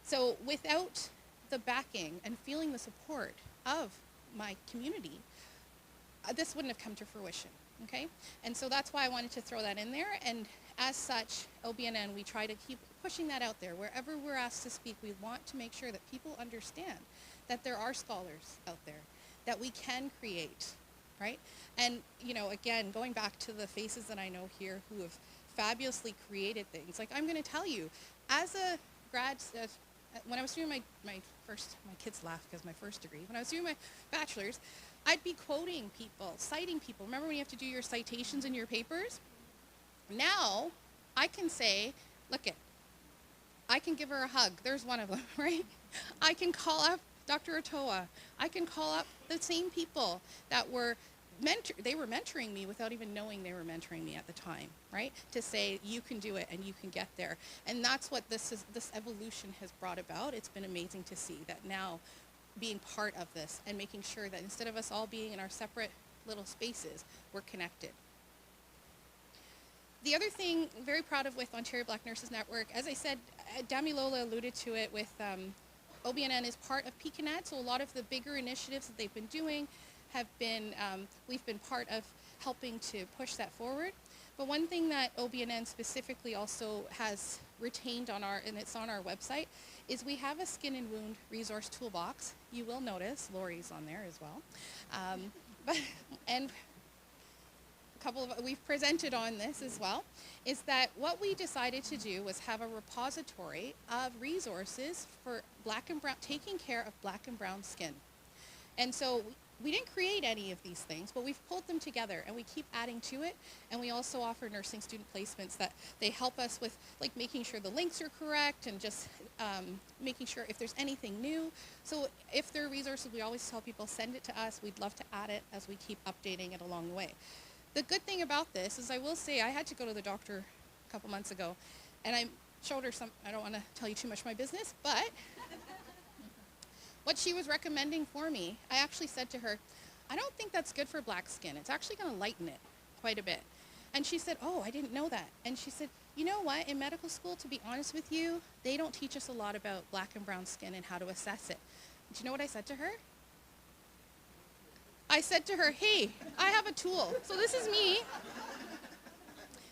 So without the backing and feeling the support of my community, this wouldn't have come to fruition, okay? And so that's why I wanted to throw that in there. And as such, OBNN, we try to keep pushing that out there. Wherever we're asked to speak, we want to make sure that people understand that there are scholars out there, that we can create, right? And, you know, again, going back to the faces that I know here who have fabulously created things. Like, I'm going to tell you, as a grad, when I was doing my kids laugh because my first degree, when I was doing my bachelor's, I'd be quoting people, citing people. Remember when you have to do your citations in your papers? Now, I can say, look it, I can give her a hug. There's one of them, right? I can call up Dr. Otoa. I can call up the same people that were they were mentoring me without even knowing they were mentoring me at the time, right? To say, you can do it and you can get there. And that's what this evolution has brought about. It's been amazing to see that now, being part of this and making sure that instead of us all being in our separate little spaces, we're connected. The other thing I'm very proud of with Ontario Black Nurses Network, as I said, Damilola alluded to it with OBNN is part of PCANET, so a lot of the bigger initiatives that they've been doing have been, we've been part of helping to push that forward. But one thing that OBNN specifically also has retained on and it's on our website, is we have a skin and wound resource toolbox. You will notice Lori's on there as well. And we've presented on this as well, is that what we decided to do was have a repository of resources for black and brown, taking care of black and brown skin. And so we didn't create any of these things, but we've pulled them together and we keep adding to it. And we also offer nursing student placements that they help us with, like making sure the links are correct and just making sure if there's anything new. So if there are resources, we always tell people, send it to us. We'd love to add it as we keep updating it along the way. The good thing about this is I will say I had to go to the doctor a couple months ago and I showed her some, I don't want to tell you too much of my business, but what she was recommending for me, I actually said to her, I don't think that's good for black skin. It's actually going to lighten it quite a bit. And she said, oh, I didn't know that. And she said, you know what, in medical school, to be honest with you, they don't teach us a lot about black and brown skin and how to assess it. And do you know what I said to her? I said to her, hey, I have a tool. So this is me.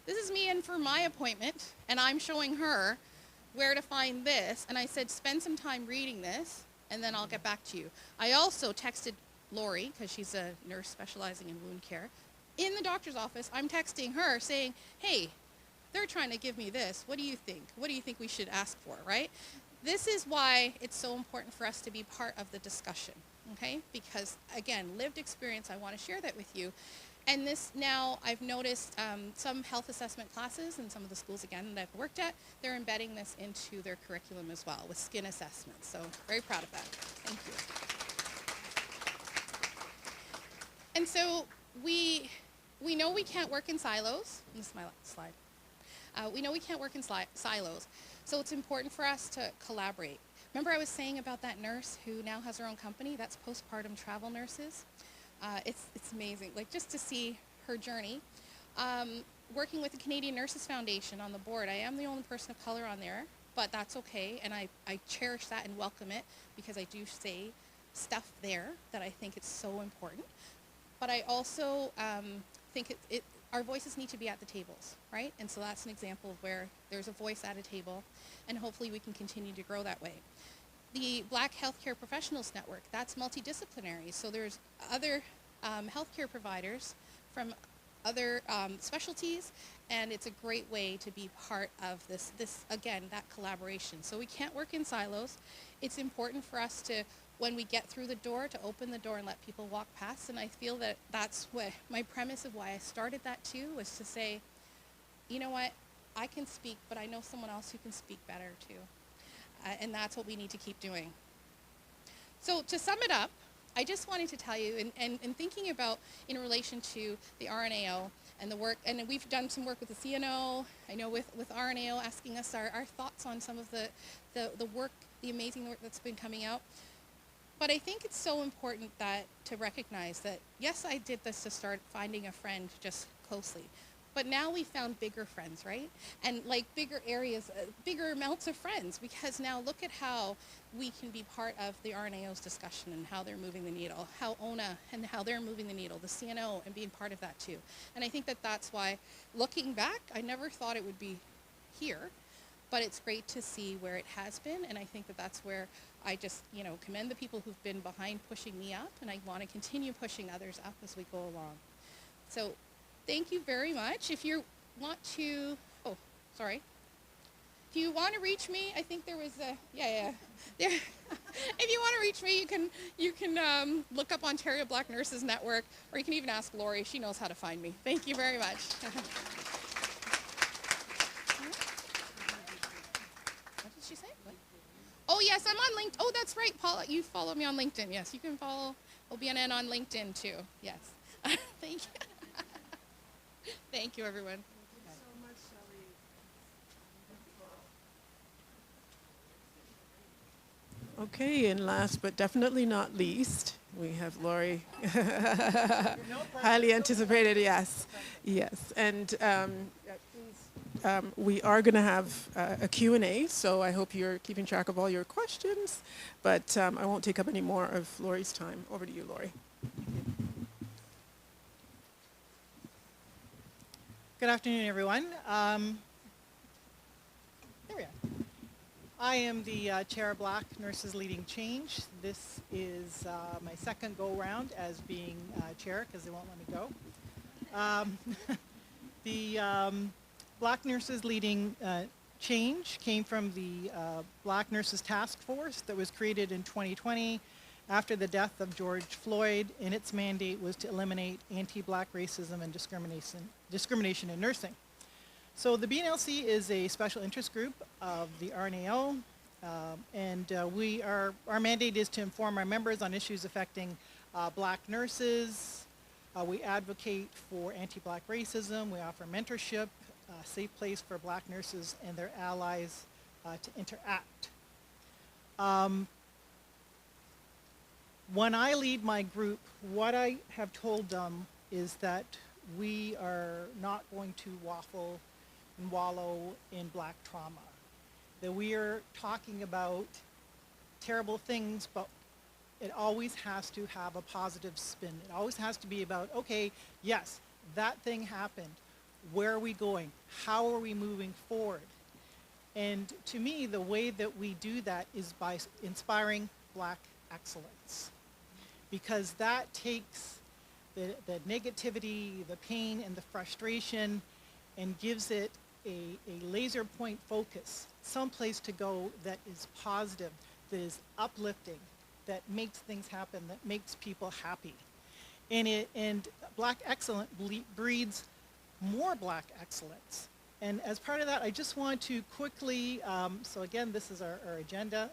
This is me in for my appointment, and I'm showing her where to find this. And I said, spend some time reading this, and then I'll get back to you. I also texted Lori, because she's a nurse specializing in wound care. In the doctor's office, I'm texting her saying, hey, they're trying to give me this. What do you think? What do you think we should ask for, right? This is why it's so important for us to be part of the discussion, okay? Because, again, lived experience, I want to share that with you. And this now, I've noticed some health assessment classes in some of the schools, again, that I've worked at, they're embedding this into their curriculum as well with skin assessments. So very proud of that. Thank you. And so we know we can't work in silos. This is my last slide. We know we can't work in silos. So it's important for us to collaborate. Remember I was saying about that nurse who now has her own company? That's Postpartum Travel Nurses. It's amazing, like just to see her journey. Working with the Canadian Nurses Foundation on the board. I am the only person of color on there, but that's okay, and I cherish that and welcome it because I do say stuff there that I think it's so important. But I also think our voices need to be at the tables, right? And so that's an example of where there's a voice at a table, and hopefully we can continue to grow that way. The Black Healthcare Professionals Network, that's multidisciplinary. So there's other healthcare providers from other specialties, and it's a great way to be part of this, again, that collaboration. So we can't work in silos. It's important for us to, when we get through the door, to open the door and let people walk past, and I feel that that's what my premise of why I started that too, was to say, you know what, I can speak, but I know someone else who can speak better too. And that's what we need to keep doing. So to sum it up, I just wanted to tell you, and thinking about in relation to the RNAO and the work, and we've done some work with the CNO, I know with RNAO asking us our thoughts on some of the work, the amazing work that's been coming out. But I think it's so important that to recognize that, yes, I did this to start finding a friend just closely. But now we found bigger friends, right? And like bigger areas, bigger amounts of friends, because now look at how we can be part of the RNAO's discussion and how they're moving the needle, how ONA and how they're moving the needle, the CNO and being part of that too. And I think that that's why, looking back, I never thought it would be here, but it's great to see where it has been. And I think that that's where I just, commend the people who've been behind pushing me up, and I want to continue pushing others up as we go along. So thank you very much. If you want to, if you want to reach me, I think there was a, there. If you want to reach me, you can look up Ontario Black Nurses Network, or you can even ask Lori. She knows how to find me. Thank you very much. What did she say? What? Oh yes, I'm on LinkedIn. Oh, that's right, Paula. You follow me on LinkedIn. Yes, you can follow OBNN on LinkedIn too. Yes. Thank you. Thank you, everyone. Okay, and last but definitely not least, we have Lori. Highly anticipated, yes. Yes, and we are going to have a Q&A, so I hope you're keeping track of all your questions, but I won't take up any more of Lori's time. Over to you, Lori. Good afternoon, everyone. There we are. I am the Chair of Black Nurses Leading Change. This is my second go-round as being chair, because they won't let me go. The Black Nurses Leading Change came from the Black Nurses Task Force that was created in 2020 after the death of George Floyd, and its mandate was to eliminate anti-Black racism and discrimination in nursing. So the BNLC is a special interest group of the RNAO, and our mandate is to inform our members on issues affecting Black nurses. We advocate for anti-Black racism. We offer mentorship, a safe place for Black nurses and their allies to interact. When I lead my group, what I have told them is that we are not going to waffle and wallow in Black trauma. That we are talking about terrible things, but it always has to have a positive spin. It always has to be about, okay, yes, that thing happened. Where are we going? How are we moving forward? And to me, the way that we do that is by inspiring Black excellence. Because that takes the negativity, the pain, and the frustration and gives it a laser point focus, someplace to go that is positive, that is uplifting, that makes things happen, that makes people happy. And Black excellence breeds more Black excellence. And as part of that, I just want to quickly, so again, this is our agenda.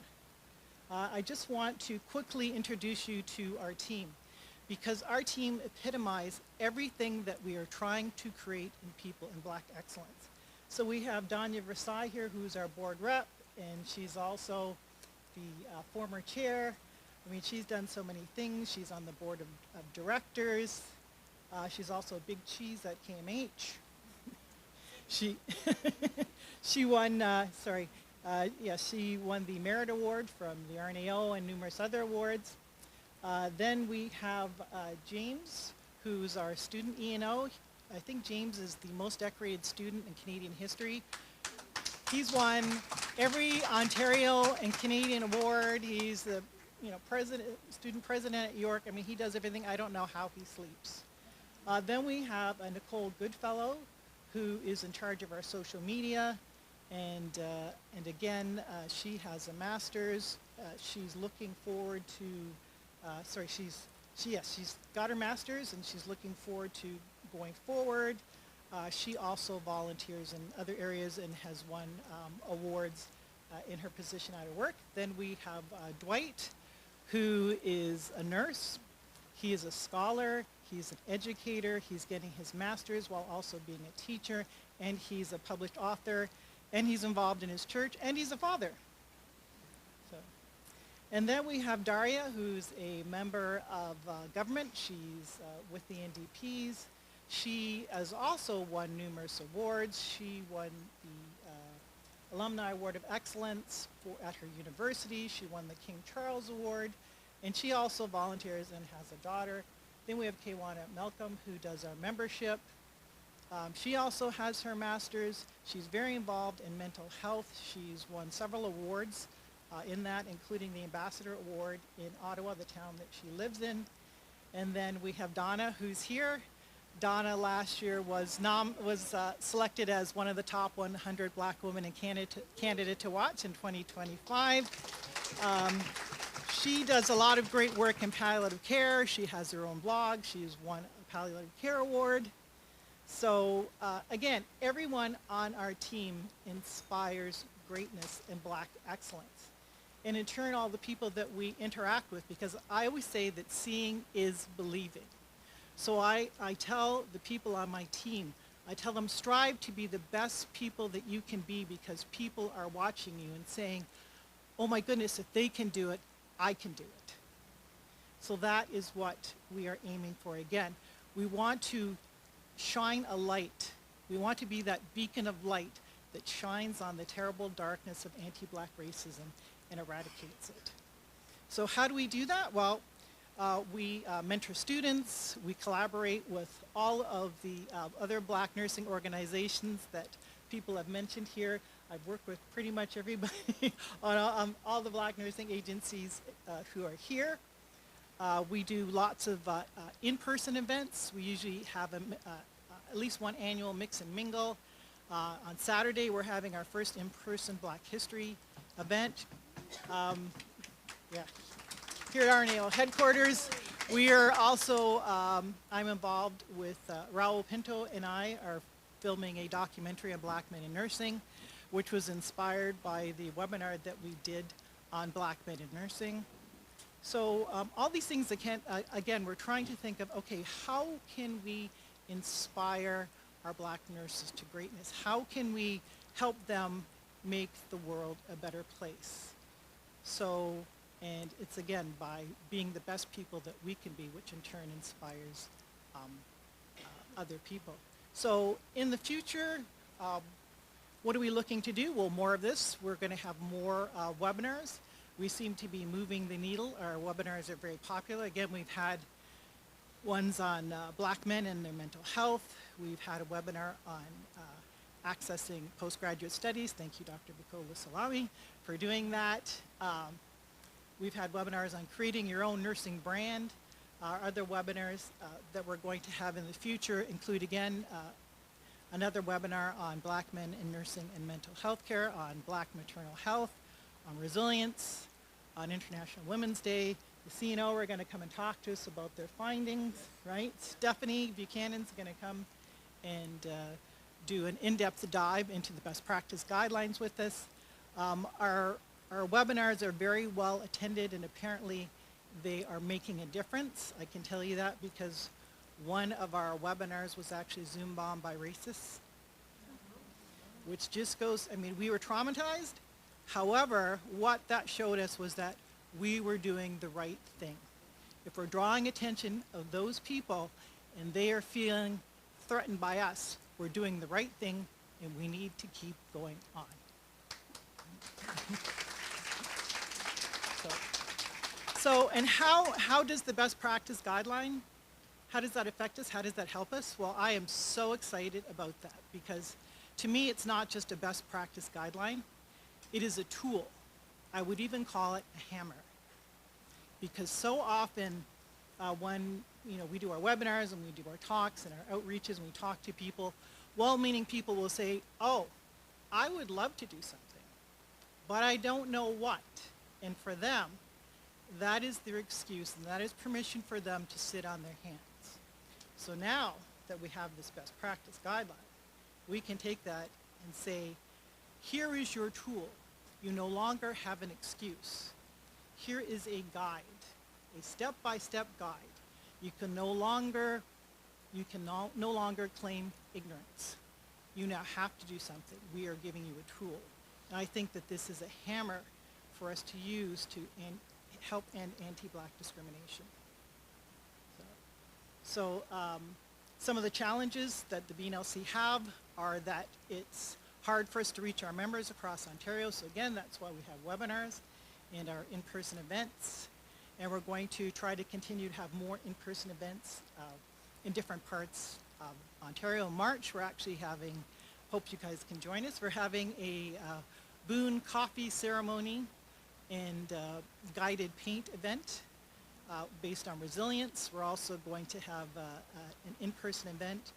I just want to quickly introduce you to our team, because our team epitomizes everything that we are trying to create in people in Black excellence. So we have Danya Versailles here, who's our board rep, and she's also the former chair. I mean, she's done so many things. She's on the board of directors. She's also a big cheese at KMH. She she won, she won the Merit Award from the RNAO and numerous other awards. Then we have James, who's our student E&O. I think James is the most decorated student in Canadian history. He's won every Ontario and Canadian award. He's the student president at York. I mean, he does everything. I don't know how he sleeps. Then we have Nicole Goodfellow, who is in charge of our social media, and again, she has a master's. She's looking forward to. She's got her master's, and she's looking forward to going forward. She also volunteers in other areas and has won awards in her position out of work. Then we have Dwight, who is a nurse. He is a scholar. He's an educator. He's getting his master's while also being a teacher, and he's a published author, and he's involved in his church, and he's a father. So, and then we have Daria, who's a member of government. She's with the NDPs. She has also won numerous awards. She won the Alumni Award of Excellence at her university. She won the King Charles Award, and she also volunteers and has a daughter. Then we have Kaywana Malcolm, who does our membership. She also has her master's. She's very involved in mental health. She's won several awards in that, including the Ambassador Award in Ottawa, the town that she lives in. And then we have Donna, who's here. Donna last year was selected as one of the top 100 Black women in Canada to watch in 2025. She does a lot of great work in palliative care. She has her own blog. She's won a palliative care award. So again, everyone on our team inspires greatness and Black excellence. And in turn, all the people that we interact with, because I always say that seeing is believing. So I tell the people on my team, I tell them, strive to be the best people that you can be, because people are watching you and saying, oh my goodness, if they can do it, I can do it. So that is what we are aiming for. Again, we want to shine a light. We want to be that beacon of light that shines on the terrible darkness of anti-Black racism and eradicates it. So how do we do that? Well, we mentor students. We collaborate with all of the other Black nursing organizations that people have mentioned here. I've worked with pretty much everybody on all the Black nursing agencies who are here. We do lots of in-person events. We usually have at least one annual mix and mingle. On Saturday, we're having our first in-person Black History event. Here at RNAO headquarters. We are also, I'm involved with Raul Pinto, and I are filming a documentary on Black men in nursing, which was inspired by the webinar that we did on Black men in nursing. So all these things, again, we're trying to think of, okay, how can we inspire our Black nurses to greatness? How can we help them make the world a better place? So, and it's again by being the best people that we can be, which in turn inspires other people. So in the future, what are we looking to do? Well, more of this. We're going to have more webinars. We seem to be moving the needle. Our webinars are very popular. Again, we've had ones on Black men and their mental health. We've had a webinar on accessing postgraduate studies. Thank you, Dr. Bukola Salami, for doing that. We've had webinars on creating your own nursing brand. Our other webinars that we're going to have in the future include, again, another webinar on Black men in nursing and mental health care, on Black maternal health, on resilience, on International Women's Day. The CNO are going to come and talk to us about their findings, right? Stephanie Buchanan's going to come and do an in-depth dive into the best practice guidelines with us. Our webinars are very well attended, and apparently they are making a difference. I can tell you that because one of our webinars was actually Zoom bombed by racists, which just goes, I mean, we were traumatized, However, what that showed us was that we were doing the right thing. If we're drawing attention of those people and they are feeling threatened by us, we're doing the right thing and we need to keep going on. So, and how does the best practice guideline, how does that affect us? How does that help us? Well, I am so excited about that because to me, it's not just a best practice guideline. It is a tool. I would even call it a hammer. Because so often when we do our webinars and we do our talks and our outreaches and we talk to people, well-meaning people will say, oh, I would love to do something, but I don't know what. And for them, that is their excuse and that is permission for them to sit on their hands. So now that we have this best practice guideline, we can take that and say, here is your tool. You no longer have an excuse. Here is a guide, a step-by-step guide. You can no longer claim ignorance. You now have to do something. We are giving you a tool. And I think that this is a hammer for us to use to help end anti-Black discrimination. So some of the challenges that the BNLC have are that it's hard for us to reach our members across Ontario. So again, that's why we have webinars and our in-person events. And we're going to try to continue to have more in-person events in different parts of Ontario. In March, we're actually having, hope you guys can join us, we're having a Boone coffee ceremony and guided paint event based on resilience. We're also going to have an in-person event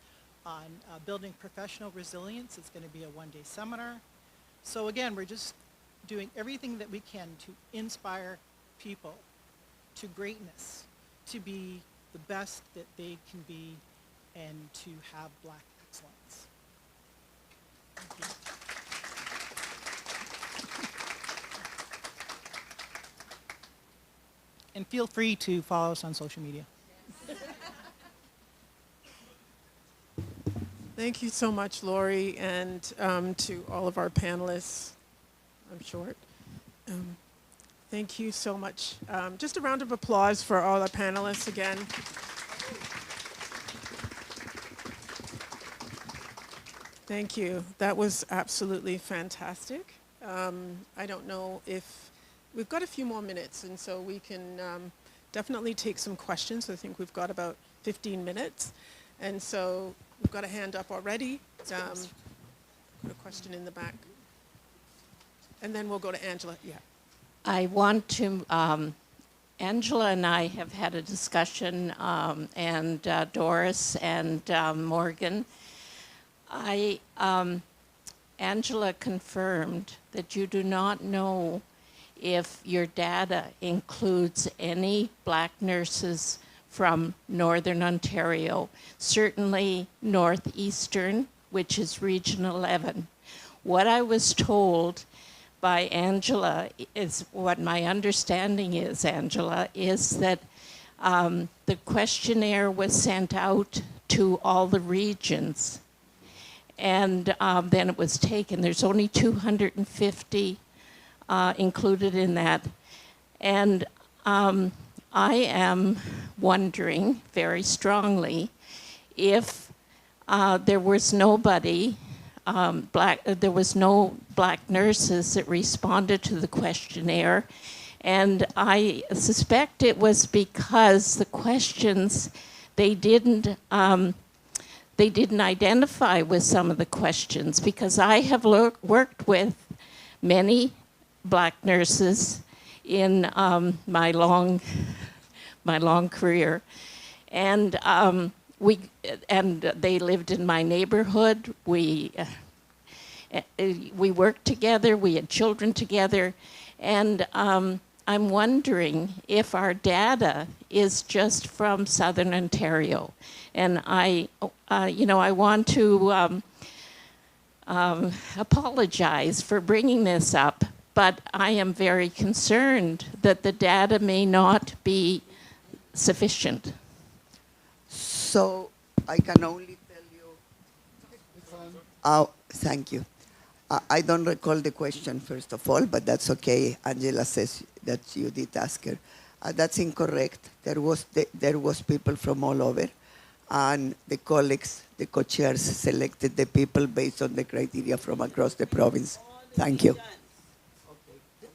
on building professional resilience. It's going to be a one-day seminar. So again, we're just doing everything that we can to inspire people to greatness, to be the best that they can be, and to have Black excellence. Thank you. And feel free to follow us on social media. Thank you so much, Lori, and to all of our panelists. I'm short. Thank you so much. Just a round of applause for all our panelists again. Thank you. That was absolutely fantastic. I don't know if we've got a few more minutes, and so we can definitely take some questions. I think we've got about 15 minutes. And so we've got a hand up already. Got a question in the back. And then we'll go to Angela. Yeah. I want to, Angela and I have had a discussion, and Doris and Morgan. Angela confirmed that you do not know if your data includes any Black nurses from Northern Ontario, certainly Northeastern, which is Region 11. What I was told by Angela is, what my understanding is, Angela, is that the questionnaire was sent out to all the regions, and then it was taken. There's only 250 included in that. And I am wondering very strongly if there was nobody, there was no Black nurses that responded to the questionnaire. And I suspect it was because the questions, they didn't identify with some of the questions, because I have worked with many Black nurses in my long career, and they lived in my neighborhood. We worked together. We had children together, and I'm wondering if our data is just from Southern Ontario. And I want to apologize for bringing this up, but I am very concerned that the data may not be sufficient. So I can only tell you, thank you. I don't recall the question, first of all, but that's okay. Angela says that you did ask her. That's incorrect. There was people from all over, and the colleagues, the co-chairs, selected the people based on the criteria from across the province. Thank you.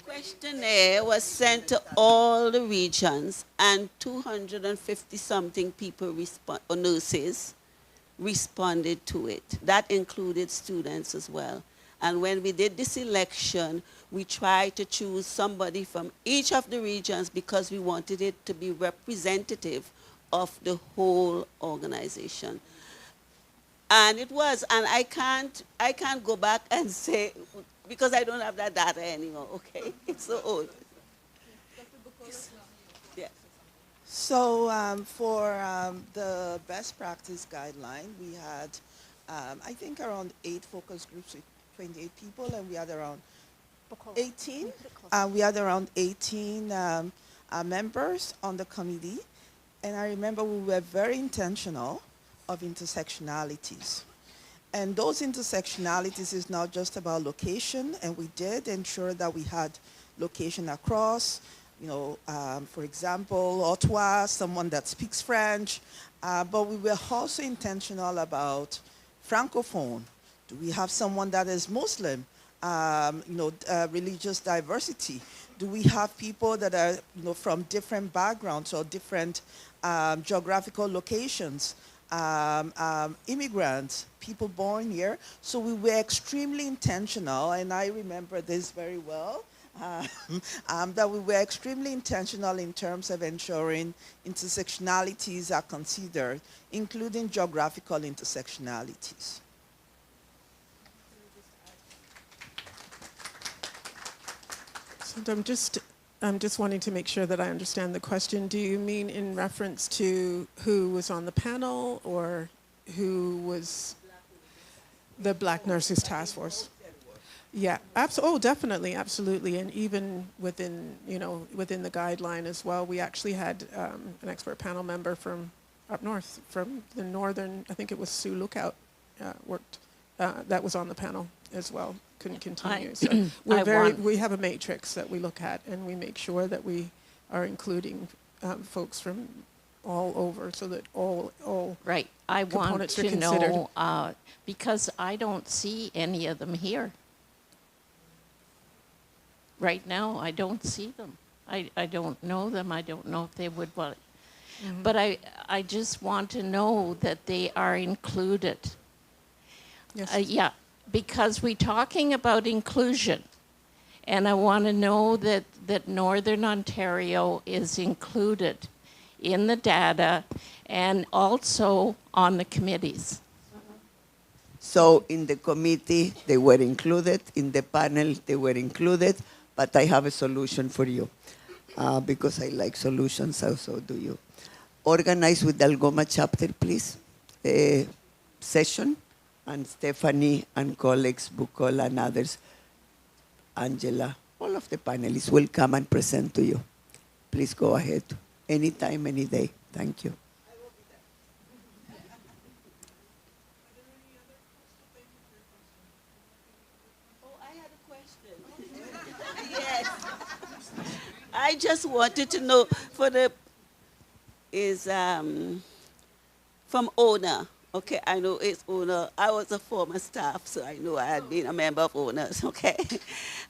Questionnaire was sent to all the regions, and 250 something people or nurses responded to it. That included students as well. And when we did this election, we tried to choose somebody from each of the regions because we wanted it to be representative of the whole organization. And it was, and I can't go back and say, because I don't have that data anymore, okay? It's so old. Yeah. So for the best practice guideline, we had, I think, around 8 focus groups with 28 people, and we had around 18. We had around 18 members on the committee, and I remember we were very intentional of intersectionalities. And those intersectionalities is not just about location, and we did ensure that we had location across, you know, for example, Ottawa, someone that speaks French, but we were also intentional about Francophone. Do we have someone that is Muslim? Religious diversity. Do we have people that are, you know, from different backgrounds or different geographical locations? Immigrants, people born here. So we were extremely intentional, and I remember this very well, that we were extremely intentional in terms of ensuring intersectionalities are considered, including geographical intersectionalities. So I'm just wanting to make sure that I understand the question. Do you mean in reference to who was on the panel or who was the Black Nurses Task Force? Yeah, definitely, absolutely. And even within, within the guideline as well, we actually had an expert panel member from up north, from the northern, I think it was Sioux Lookout, worked, that was on the panel as well. Couldn't continue. So we have a matrix that we look at, and we make sure that we are including folks from all over, so that all right. I want components are to considered. know because I don't see any of them here. Right now, I don't see them. I don't know them. I don't know if they would want. But I just want to know that they are included. Yes. Yeah. Because we're talking about inclusion, and I want to know that Northern Ontario is included in the data and also on the committees. So in the committee, they were included. In the panel, they were included. But I have a solution for you, because I like solutions, so do you. Organize with the Algoma chapter, please, a session. And Stephanie and colleagues, Bukola and others, Angela, all of the panelists will come and present to you. Please go ahead. Anytime, any day. Thank you. Oh, I had a question. Yes. I just wanted to know from owner. Okay, I know it's owner. I was a former staff, so I know I had been a member of owners, okay?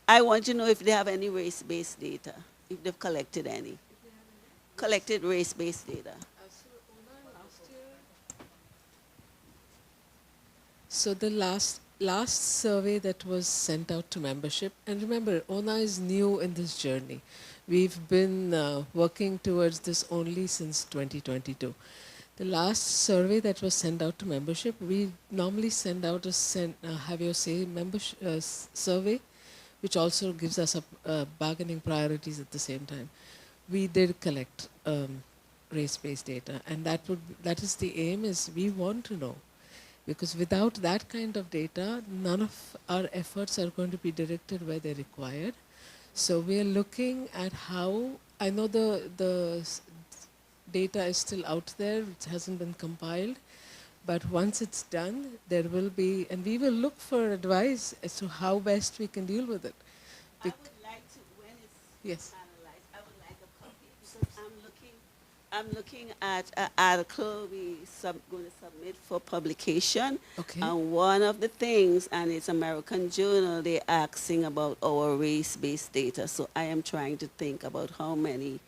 I want to know if they have any race-based data, if they've collected any. Collected race-based data. So the last survey that was sent out to membership, and remember, ONA is new in this journey. We've been working towards this only since 2022. The last survey that was sent out to membership, we normally send out a have your say membership survey, which also gives us bargaining priorities at the same time. We did collect race-based data, and that is the aim. Is we want to know, because without that kind of data, none of our efforts are going to be directed where they're required. So we are looking at how, I know the data is still out there, it hasn't been compiled, But once it's done, there will be, and we will look for advice as to how best we can deal with it. I would like to, when it's Yes. finalized, I would like a copy because I'm looking at an article going to submit for publication. Okay. And one of the things, and it's American Journal, they're asking about our race-based data. So I am trying to think about how many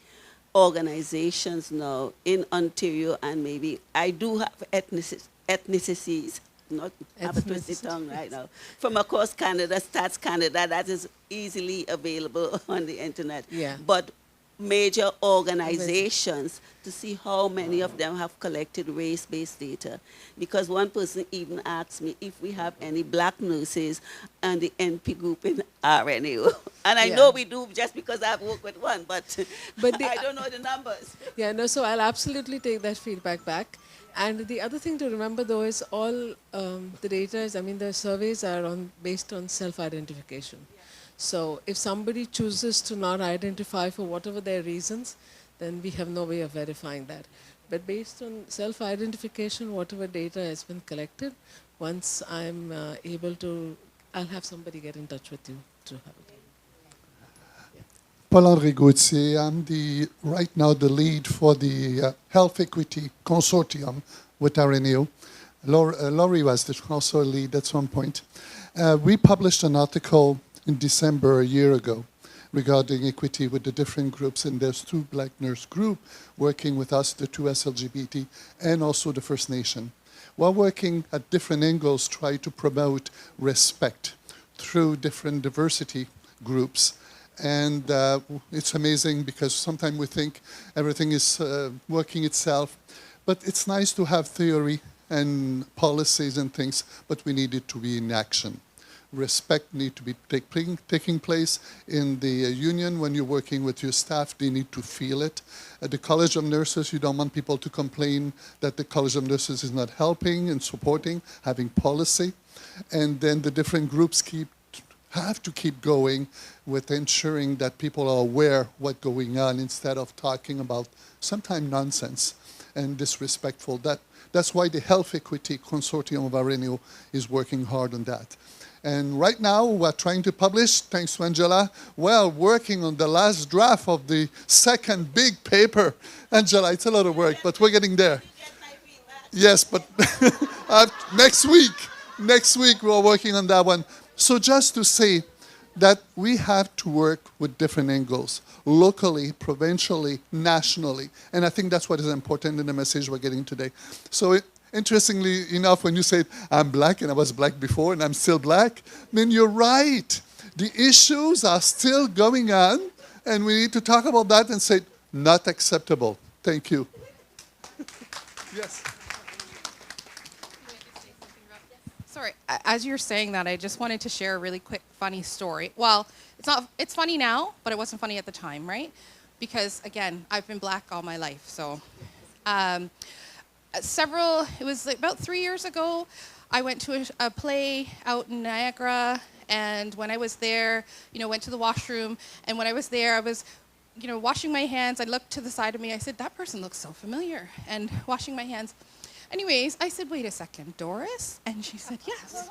organizations now in Ontario, and maybe I do have ethnicities, not have a twisted tongue right now, from across Canada, Stats Canada, that is easily available on the internet. Yeah. But major organizations to see how many of them have collected race-based data. Because one person even asked me if we have any black nurses and the NP group in RNU. And I know we do just because I've worked with one, but I don't know the numbers. Yeah, no, so I'll absolutely take that feedback back. And the other thing to remember, though, is all the data is, I mean, the surveys are based on self-identification. So if somebody chooses to not identify for whatever their reasons, then we have no way of verifying that. But based on self-identification, whatever data has been collected, once I'm able to, I'll have somebody get in touch with you to have it. Paul-André Gauthier, I'm right now the lead for the Health Equity Consortium with RNU. Laurie was also a lead at some point. We published an article in December a year ago regarding equity with the different groups, and there's two Black nurse group working with us, the two SLGBT, and also the First Nation. We're working at different angles, try to promote respect through different diversity groups. And it's amazing because sometimes we think everything is working itself, but it's nice to have theory and policies and things, but we need it to be in action. Respect need to be taking place in the union. When you're working with your staff, they need to feel it. At the College of Nurses, you don't want people to complain that the College of Nurses is not helping and supporting, having policy. And then the different groups have to keep going with ensuring that people are aware what's going on instead of talking about sometimes nonsense and disrespectful. That's why the Health Equity Consortium of RNU is working hard on that. And right now, we're trying to publish, thanks to Angela, we're working on the last draft of the second big paper. Angela, it's a lot of work, but we're getting there. Yes, but next week we're working on that one. So just to say that we have to work with different angles, locally, provincially, nationally. And I think that's what is important in the message we're getting today. So interestingly enough, when you say, I'm black and I was black before and I'm still black, then you're right. The issues are still going on and we need to talk about that and say, not acceptable. Thank you. Yes. Sorry, as you're saying that, I just wanted to share a really quick funny story. Well, it's funny now, but it wasn't funny at the time, right? Because again, I've been black all my life. So it was like about 3 years ago, I went to a play out in Niagara, and when I was there, went to the washroom, and when I was there, I was washing my hands. I looked to the side of me, I said, that person looks so familiar, and washing my hands. Anyways, I said, wait a second, Doris? And she said, yes.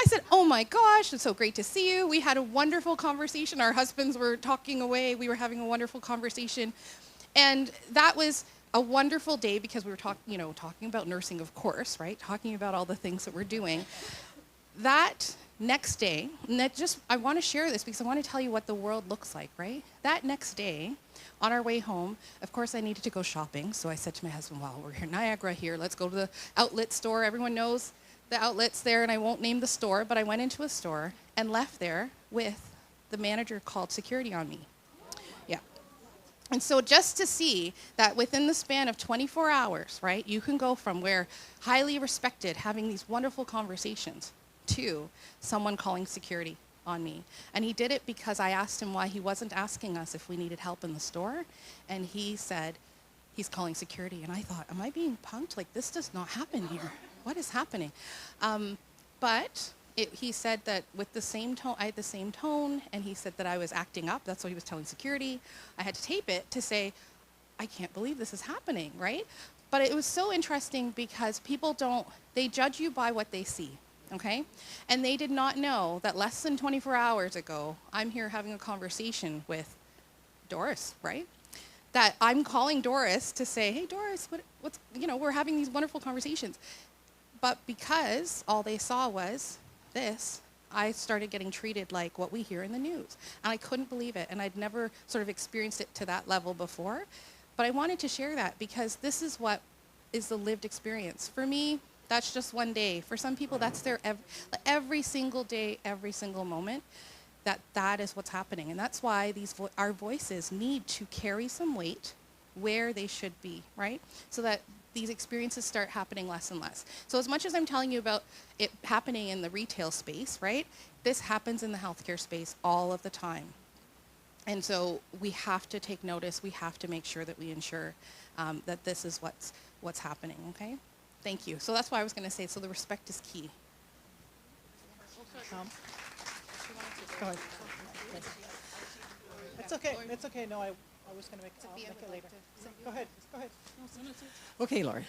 I said, oh my gosh, it's so great to see you. We had a wonderful conversation. Our husbands were talking away. We were having a wonderful conversation. And that was a wonderful day because we were talking about nursing, of course, right? Talking about all the things that we're doing. That next day, and I want to share this because I want to tell you what the world looks like, right? That next day, on our way home, of course, I needed to go shopping. So I said to my husband, well, we're here in Niagara here. Let's go to the outlet store. Everyone knows the outlets there, and I won't name the store, but I went into a store and left there with the manager called security on me. Yeah. And so just to see that within the span of 24 hours, right, you can go from where highly respected, having these wonderful conversations, to someone calling security on me. And he did it because I asked him why he wasn't asking us if we needed help in the store. And he said, he's calling security. And I thought, am I being punked? Like, this does not happen here. What is happening? But he said that with the same tone, I had the same tone, and he said that I was acting up. That's what he was telling security. I had to tape it to say, I can't believe this is happening, right? But it was so interesting because people they judge you by what they see, okay? And they did not know that less than 24 hours ago, I'm here having a conversation with Doris, right? That I'm calling Doris to say, hey, Doris, what's, we're having these wonderful conversations. But because all they saw was this, I started getting treated like what we hear in the news. And I couldn't believe it. And I'd never sort of experienced it to that level before. But I wanted to share that because this is what is the lived experience. For me, that's just one day. For some people, that's their every single day, every single moment. That is what's happening. And that's why our voices need to carry some weight where they should be, right? So that these experiences start happening less and less. So as much as I'm telling you about it happening in the retail space, right? This happens in the healthcare space all of the time. And so we have to take notice. We have to make sure that we ensure that this is what's happening, okay? Thank you. So that's why I was going to say, so the respect is key. Go ahead. It's okay. It's okay. No, I was going to make it later. Go ahead. Go ahead. Okay, Lori.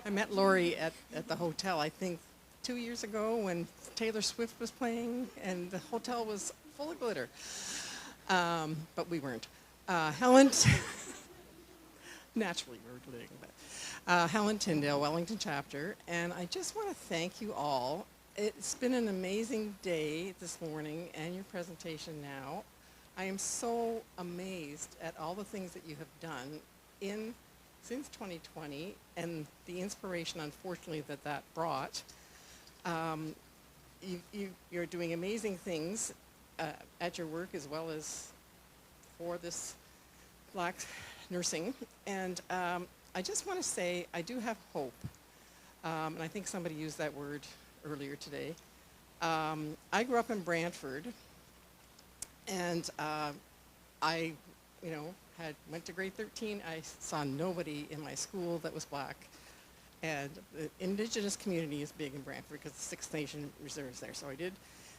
I met Lori at the hotel, I think, 2 years ago when Taylor Swift was playing, and the hotel was full of glitter. But we weren't. Helen, naturally we were glitting, but Helen Tyndale, Wellington chapter, and I just want to thank you all. It's been an amazing day this morning and your presentation now. I am so amazed at all the things that you have done since 2020 and the inspiration, unfortunately, that brought. You're doing amazing things at your work as well as for this Black nursing. And I just want to say I do have hope. And I think somebody used that word earlier today. I grew up in Brantford, and I, went to grade 13. I saw nobody in my school that was Black, and the Indigenous community is big in Brantford because the Six Nation Reserve is there. So I did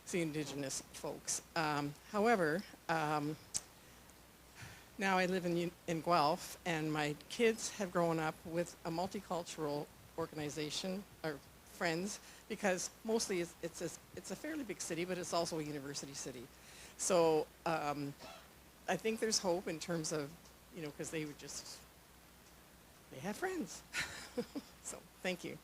see Indigenous folks. However, now I live in Guelph, and my kids have grown up with a multicultural organization or friends, because mostly it's a fairly big city, but it's also a university city. So I think there's hope in terms of, because they had friends. So thank you.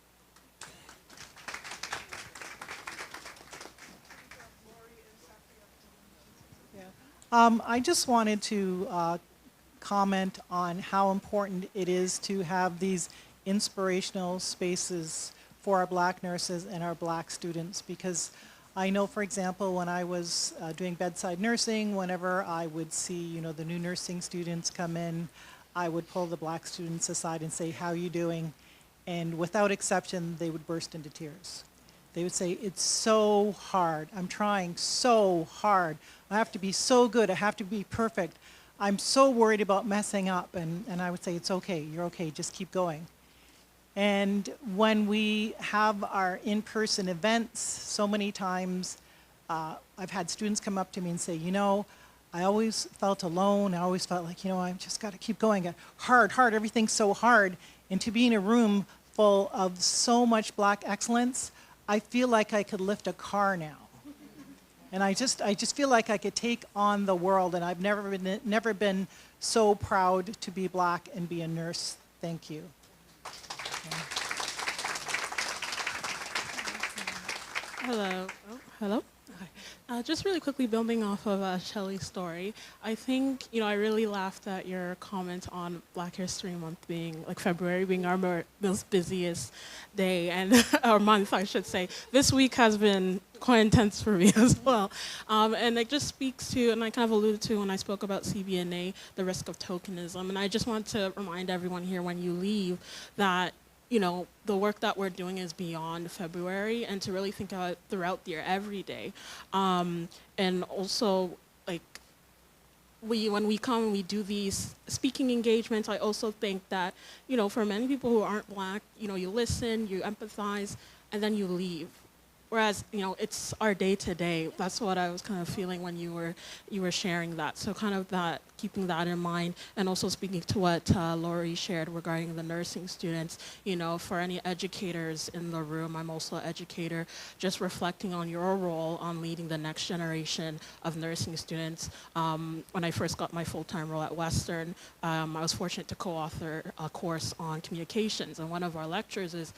I just wanted to comment on how important it is to have these inspirational spaces for our Black nurses and our Black students, because I know, for example, when I was doing bedside nursing, whenever I would see, the new nursing students come in, I would pull the Black students aside and say, how are you doing? And without exception, they would burst into tears. They would say, it's so hard. I'm trying so hard. I have to be so good. I have to be perfect. I'm so worried about messing up. And I would say, it's okay. You're okay. Just keep going. And when we have our in-person events, so many times I've had students come up to me and say, I always felt alone. I always felt like, I've just got to keep going. Hard, everything's so hard. And to be in a room full of so much Black excellence, I feel like I could lift a car now. And I just feel like I could take on the world, and I've never been so proud to be Black and be a nurse. Thank you. Hello. Oh, hello. Hi. Just really quickly building off of Shelley's story, I think, I really laughed at your comment on Black History Month being, February being our most busiest day, and our month, I should say. This week has been quite intense for me as well. And it just speaks to, and I kind of alluded to when I spoke about CBNA, the risk of tokenism. And I just want to remind everyone here when you leave that the work that we're doing is beyond February, and to really think about it throughout the year, every day. And also, when we come and we do these speaking engagements, I also think that, for many people who aren't Black, you listen, you empathize, and then you leave. whereas it's our day to day. That's what I was kind of feeling when you were sharing that. So kind of that, keeping that in mind, and also speaking to what Lori shared regarding the nursing students. For any educators in the room, I'm also an educator. Just reflecting on your role on leading the next generation of nursing students. When I first got my full-time role at Western, I was fortunate to co-author a course on communications, and one of our lectures is,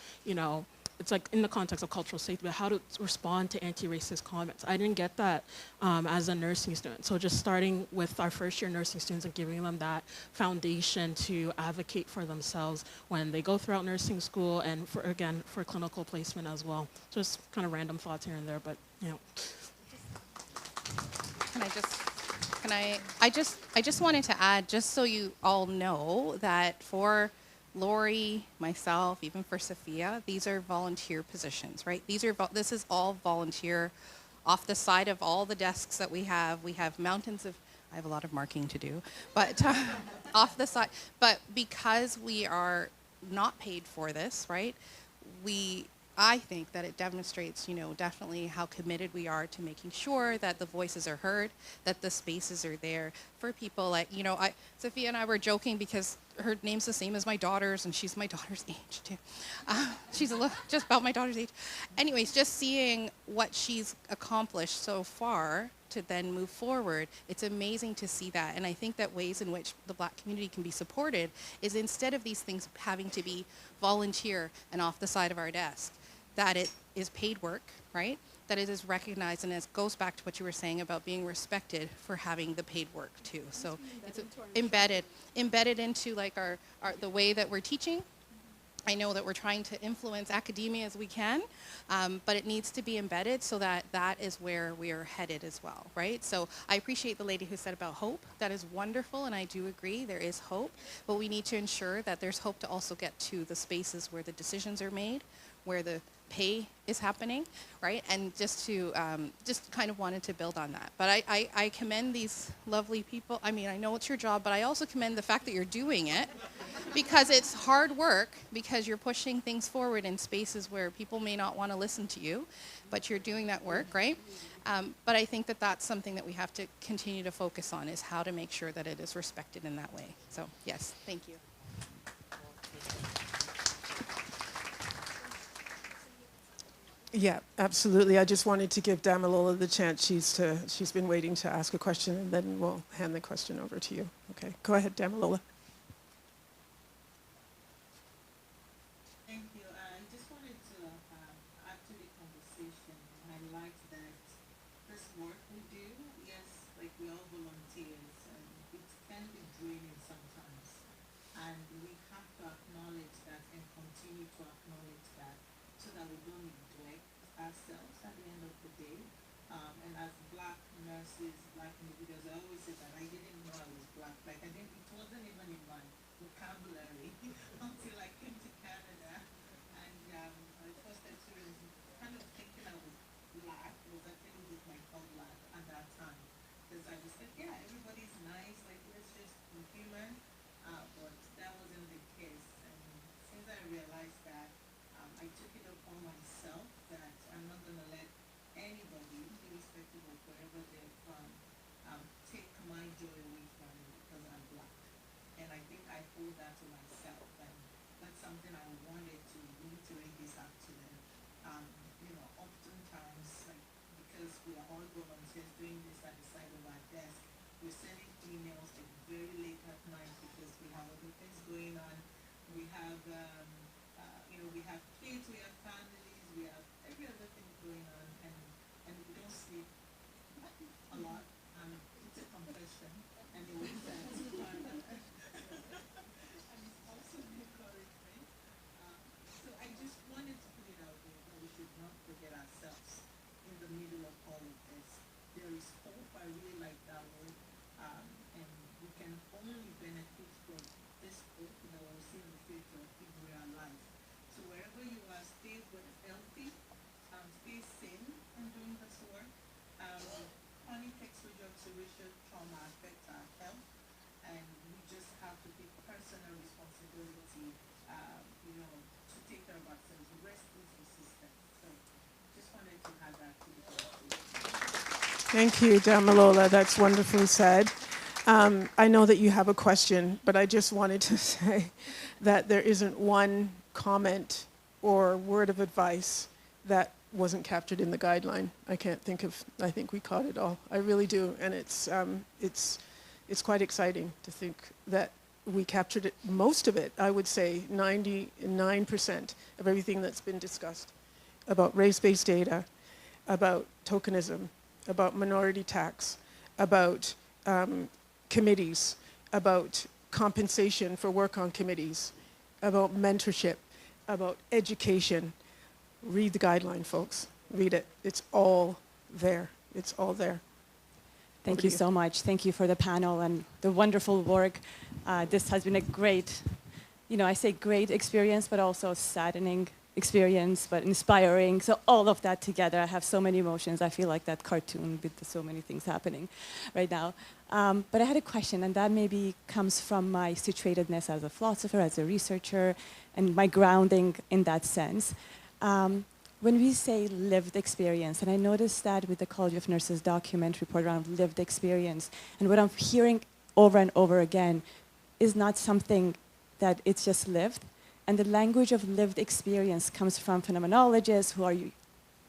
it's like in the context of cultural safety, but how to respond to anti-racist comments. I didn't get that as a nursing student. So just starting with our first year nursing students and giving them that foundation to advocate for themselves when they go throughout nursing school, and for clinical placement as well. Just kind of random thoughts here and there, but I just wanted to add, just so you all know, that for Lori, myself, even for Sophia, these are volunteer positions, right? This is all volunteer. Off the side of all the desks that we have mountains of, I have a lot of marking to do, but off the side, but because we are not paid for this, right? I think that it demonstrates, definitely how committed we are to making sure that the voices are heard, that the spaces are there for people like, Sophia and I were joking because her name's the same as my daughter's, and she's my daughter's age too. She's just about my daughter's age. Anyways, just seeing what she's accomplished so far to then move forward, it's amazing to see that. And I think that ways in which the Black community can be supported is, instead of these things having to be volunteer and off the side of our desk, that it is paid work, right? That it is recognized, and it goes back to what you were saying about being respected for having the paid work too. So it's embedded into like the way that we're teaching. I know that we're trying to influence academia as we can, but it needs to be embedded so that is where we are headed as well, right? So I appreciate the lady who said about hope. That is wonderful, and I do agree there is hope, but we need to ensure that there's hope to also get to the spaces where the decisions are made, where the pay is happening, right? And just kind of wanted to build on that. But I commend these lovely people. I mean, I know it's your job, but I also commend the fact that you're doing it, because it's hard work, because you're pushing things forward in spaces where people may not want to listen to you, but you're doing that work, right? But I think that that's something that we have to continue to focus on, is how to make sure that it is respected in that way. So yes, thank you. Yeah, absolutely. I just wanted to give Damilola the chance. She's been waiting to ask a question, and then we'll hand the question over to you. Okay, go ahead, Damilola. Thank you. I just wanted to add to the conversation. I like that this work we do, yes, like we all volunteers, and it can be draining sometimes. And we have to acknowledge that and continue to acknowledge that, so that we don't neglect ourselves at the end of the day. And as Black nurses, Black individuals, I always say that I didn't know I was Black. Like it wasn't even in my vocabulary until I came to Canada. And my first experience kind of thinking I was Black was actually with my toddler at that time. Because I just said, yeah, everybody's nice, like let's just be human. But that wasn't the case. And since I realized that, I took it upon myself that I'm not going to let anybody, irrespective of wherever they're from, take my joy away from me because I'm Black. And I think I hold that to myself, and that's something I wanted to reiterate this out to them. Oftentimes, like, because we are all volunteers doing this at the side of our desk, we're sending emails like very late at night because we have other things going on. We have we have kids, we have families, we have every other thing going on, and we don't sleep a lot. It's a confession, and it was that. And it's also an encouragement. So I just wanted to put it out there that we should not forget ourselves in the middle of all of this. There is hope. I really like that word, and we can only benefit from this hope that we'll see in the future if we are alive. So wherever you are, stay healthy, stay sane in doing this work, Thank you, Damalola. That's wonderfully said. I know that you have a question, but I just wanted to say that there isn't one comment or word of advice that wasn't captured in the guideline. I can't think of, I think we caught it all. I really do, and it's quite exciting to think that we captured it, most of it, I would say 99% of everything that's been discussed about race-based data, about tokenism, about minority tax, about committees, about compensation for work on committees, about mentorship, about education. Read the guideline, folks. Read it. It's all there. It's all there. Thank you so much. Thank you for the panel and the wonderful work. This has been a great, I say great experience, but also saddening experience, but inspiring. So all of that together, I have so many emotions. I feel like that cartoon with so many things happening right now. But I had a question, and that maybe comes from my situatedness as a philosopher, as a researcher, and my grounding in that sense. When we say lived experience, and I noticed that with the College of Nurses document report around lived experience, and what I'm hearing over and over again is not something that it's just lived. And the language of lived experience comes from phenomenologists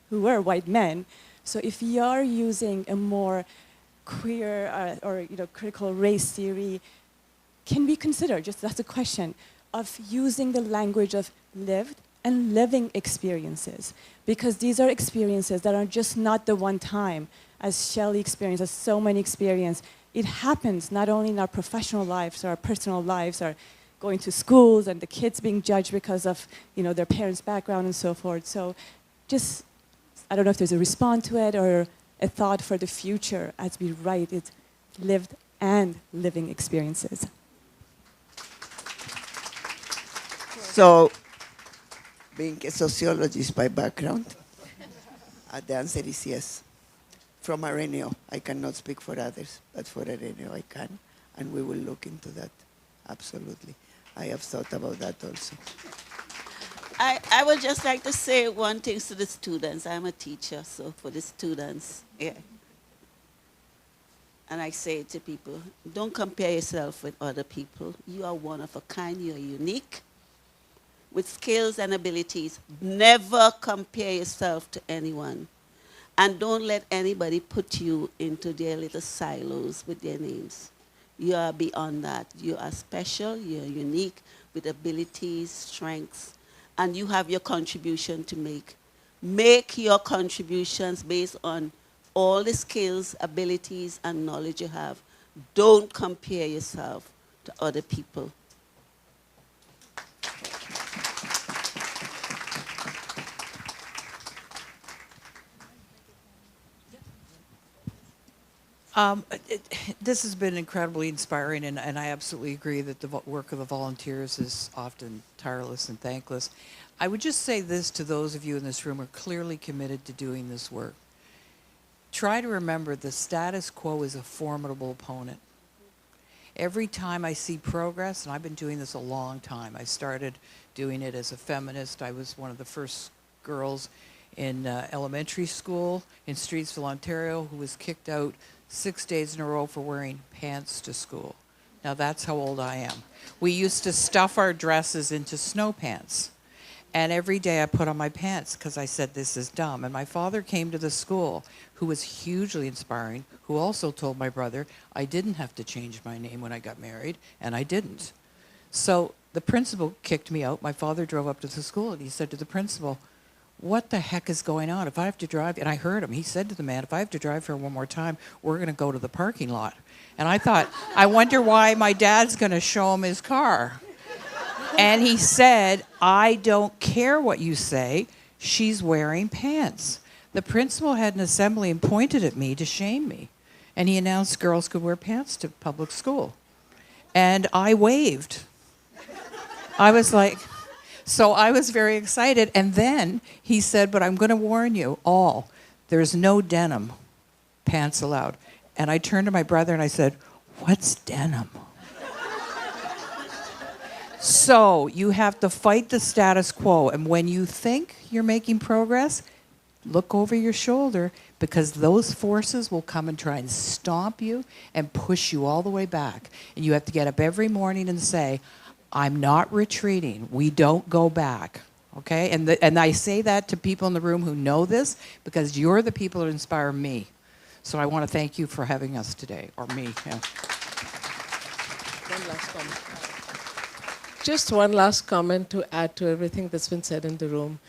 who are white men. So if you're using a more queer or critical race theory, can we consider, just that's a question, of using the language of lived and living experiences? Because these are experiences that are just not the one time, as Shelley experienced, as so many experience. It happens not only in our professional lives or our personal lives, or going to schools and the kids being judged because of their parents' background and so forth. So just, I don't know if there's a response to it or a thought for the future as we write it, lived and living experiences. So, being a sociologist by background, the answer is yes. From Arenio, I cannot speak for others, but for Arenio I can, and we will look into that, absolutely. I have thought about that also. I would just like to say one thing to the students. I'm a teacher, so for the students, yeah. And I say to people, don't compare yourself with other people. You are one of a kind, you are unique, with skills and abilities. Never compare yourself to anyone. And don't let anybody put you into their little silos with their names. You are beyond that. You are special, you are unique, with abilities, strengths, and you have your contribution to make. Make your contributions based on all the skills, abilities, and knowledge you have. Don't compare yourself to other people. This has been incredibly inspiring, and I absolutely agree that the work of the volunteers is often tireless and thankless. I would just say this to those of you in this room who are clearly committed to doing this work. Try to remember the status quo is a formidable opponent. Every time I see progress, and I've been doing this a long time, I started doing it as a feminist. I was one of the first girls in elementary school in Streetsville, Ontario, who was kicked out 6 days in a row for wearing pants to school. Now that's how old I am. We used to stuff our dresses into snow pants. And every day I put on my pants because I said this is dumb. And my father came to the school, who was hugely inspiring, who also told my brother I didn't have to change my name when I got married, and I didn't. So the principal kicked me out. My father drove up to the school and he said to the principal, what the heck is going on? If I have to drive, and I heard him, he said to the man, if I have to drive here one more time, we're going to go to the parking lot. And I thought, I wonder why my dad's going to show him his car. And he said, I don't care what you say, she's wearing pants. The principal had an assembly and pointed at me to shame me. And he announced girls could wear pants to public school. And I waved. I was like, so I was very excited. And then he said, but I'm going to warn you all, there's no denim pants allowed. And I turned to my brother and I said, what's denim? So you have to fight the status quo. And when you think you're making progress, look over your shoulder, because those forces will come and try and stomp you and push you all the way back. And you have to get up every morning and say, I'm not retreating. We don't go back. Okay? And I say that to people in the room who know this, because you're the people that inspire me. So I want to thank you for having us today, or me. Yeah. One last comment. Just one last comment to add to everything that's been said in the room.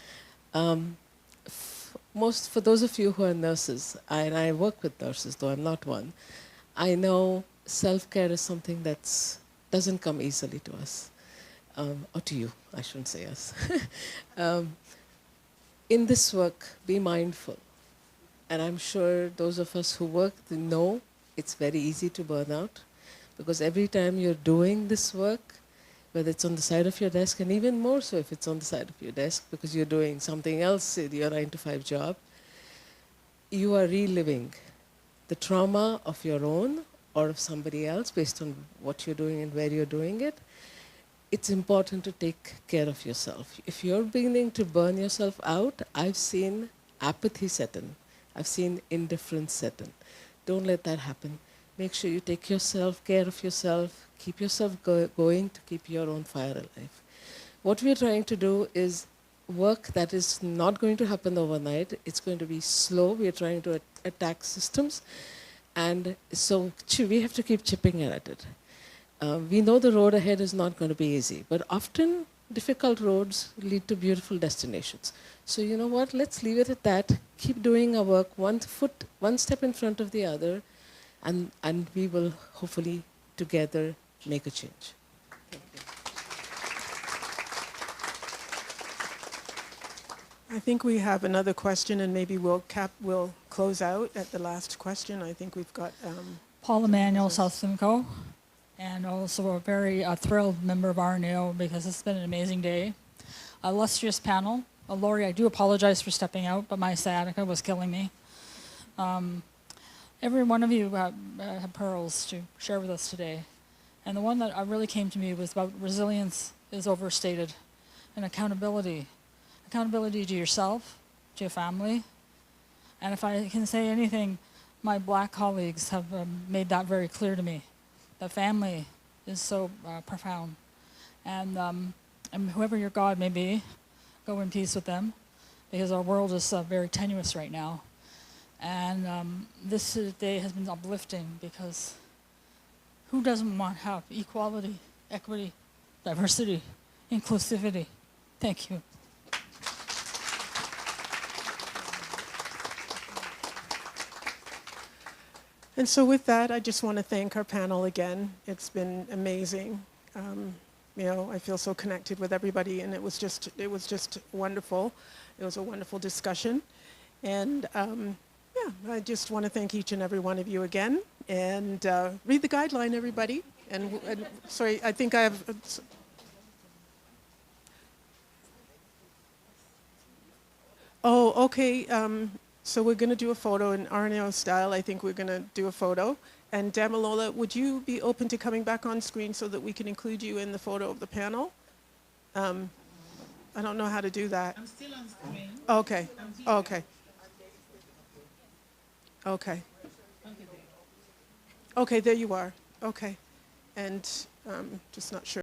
For those of you who are nurses, and I work with nurses, though I'm not one, I know self-care is something that doesn't come easily to us, or to you, I shouldn't say us. In this work, be mindful. And I'm sure those of us who work know it's very easy to burn out, because every time you're doing this work, whether it's on the side of your desk, and even more so if it's on the side of your desk because you're doing something else in your 9-to-5 job, you are reliving the trauma of your own or of somebody else based on what you're doing and where you're doing it. It's important to take care of yourself. If you're beginning to burn yourself out, I've seen apathy set in. I've seen indifference set in. Don't let that happen. Make sure you take care of yourself, keep yourself going to keep your own fire alive. What we're trying to do is work that is not going to happen overnight. It's going to be slow. We're trying to attack systems. And so we have to keep chipping at it. We know the road ahead is not going to be easy, but often difficult roads lead to beautiful destinations. So you know what, let's leave it at that. Keep doing our work, one step in front of the other, and we will hopefully together make a change. Thank you. I think we have another question, and maybe we'll close out at the last question. I think we've got Paul Emanuel, South Simcoe, and also a very thrilled member of RNAO, because it's been an amazing day. Illustrious panel. Lori, I do apologize for stepping out, but my sciatica was killing me. Every one of you have pearls to share with us today. And the one that really came to me was about resilience is overstated, and accountability. Accountability to yourself, to your family. And if I can say anything, my black colleagues have made that very clear to me. The family is so profound. And whoever your God may be, go in peace with them, because our world is very tenuous right now. And this day has been uplifting, because who doesn't want to have equality, equity, diversity, inclusivity? Thank you. And so with that, I just want to thank our panel again. It's been amazing. You know, I feel so connected with everybody, and it was just wonderful. It was a wonderful discussion. And yeah, I just want to thank each and every one of you again. And read the guideline, everybody. And sorry, I think I have... Oh, okay. So we're going to do a photo in RNAO style. I think we're going to do a photo. And Damilola, would you be open to coming back on screen so that we can include you in the photo of the panel? I don't know how to do that. I'm still on screen. Okay. Okay. Okay. Okay, there you are. Okay. And just not sure.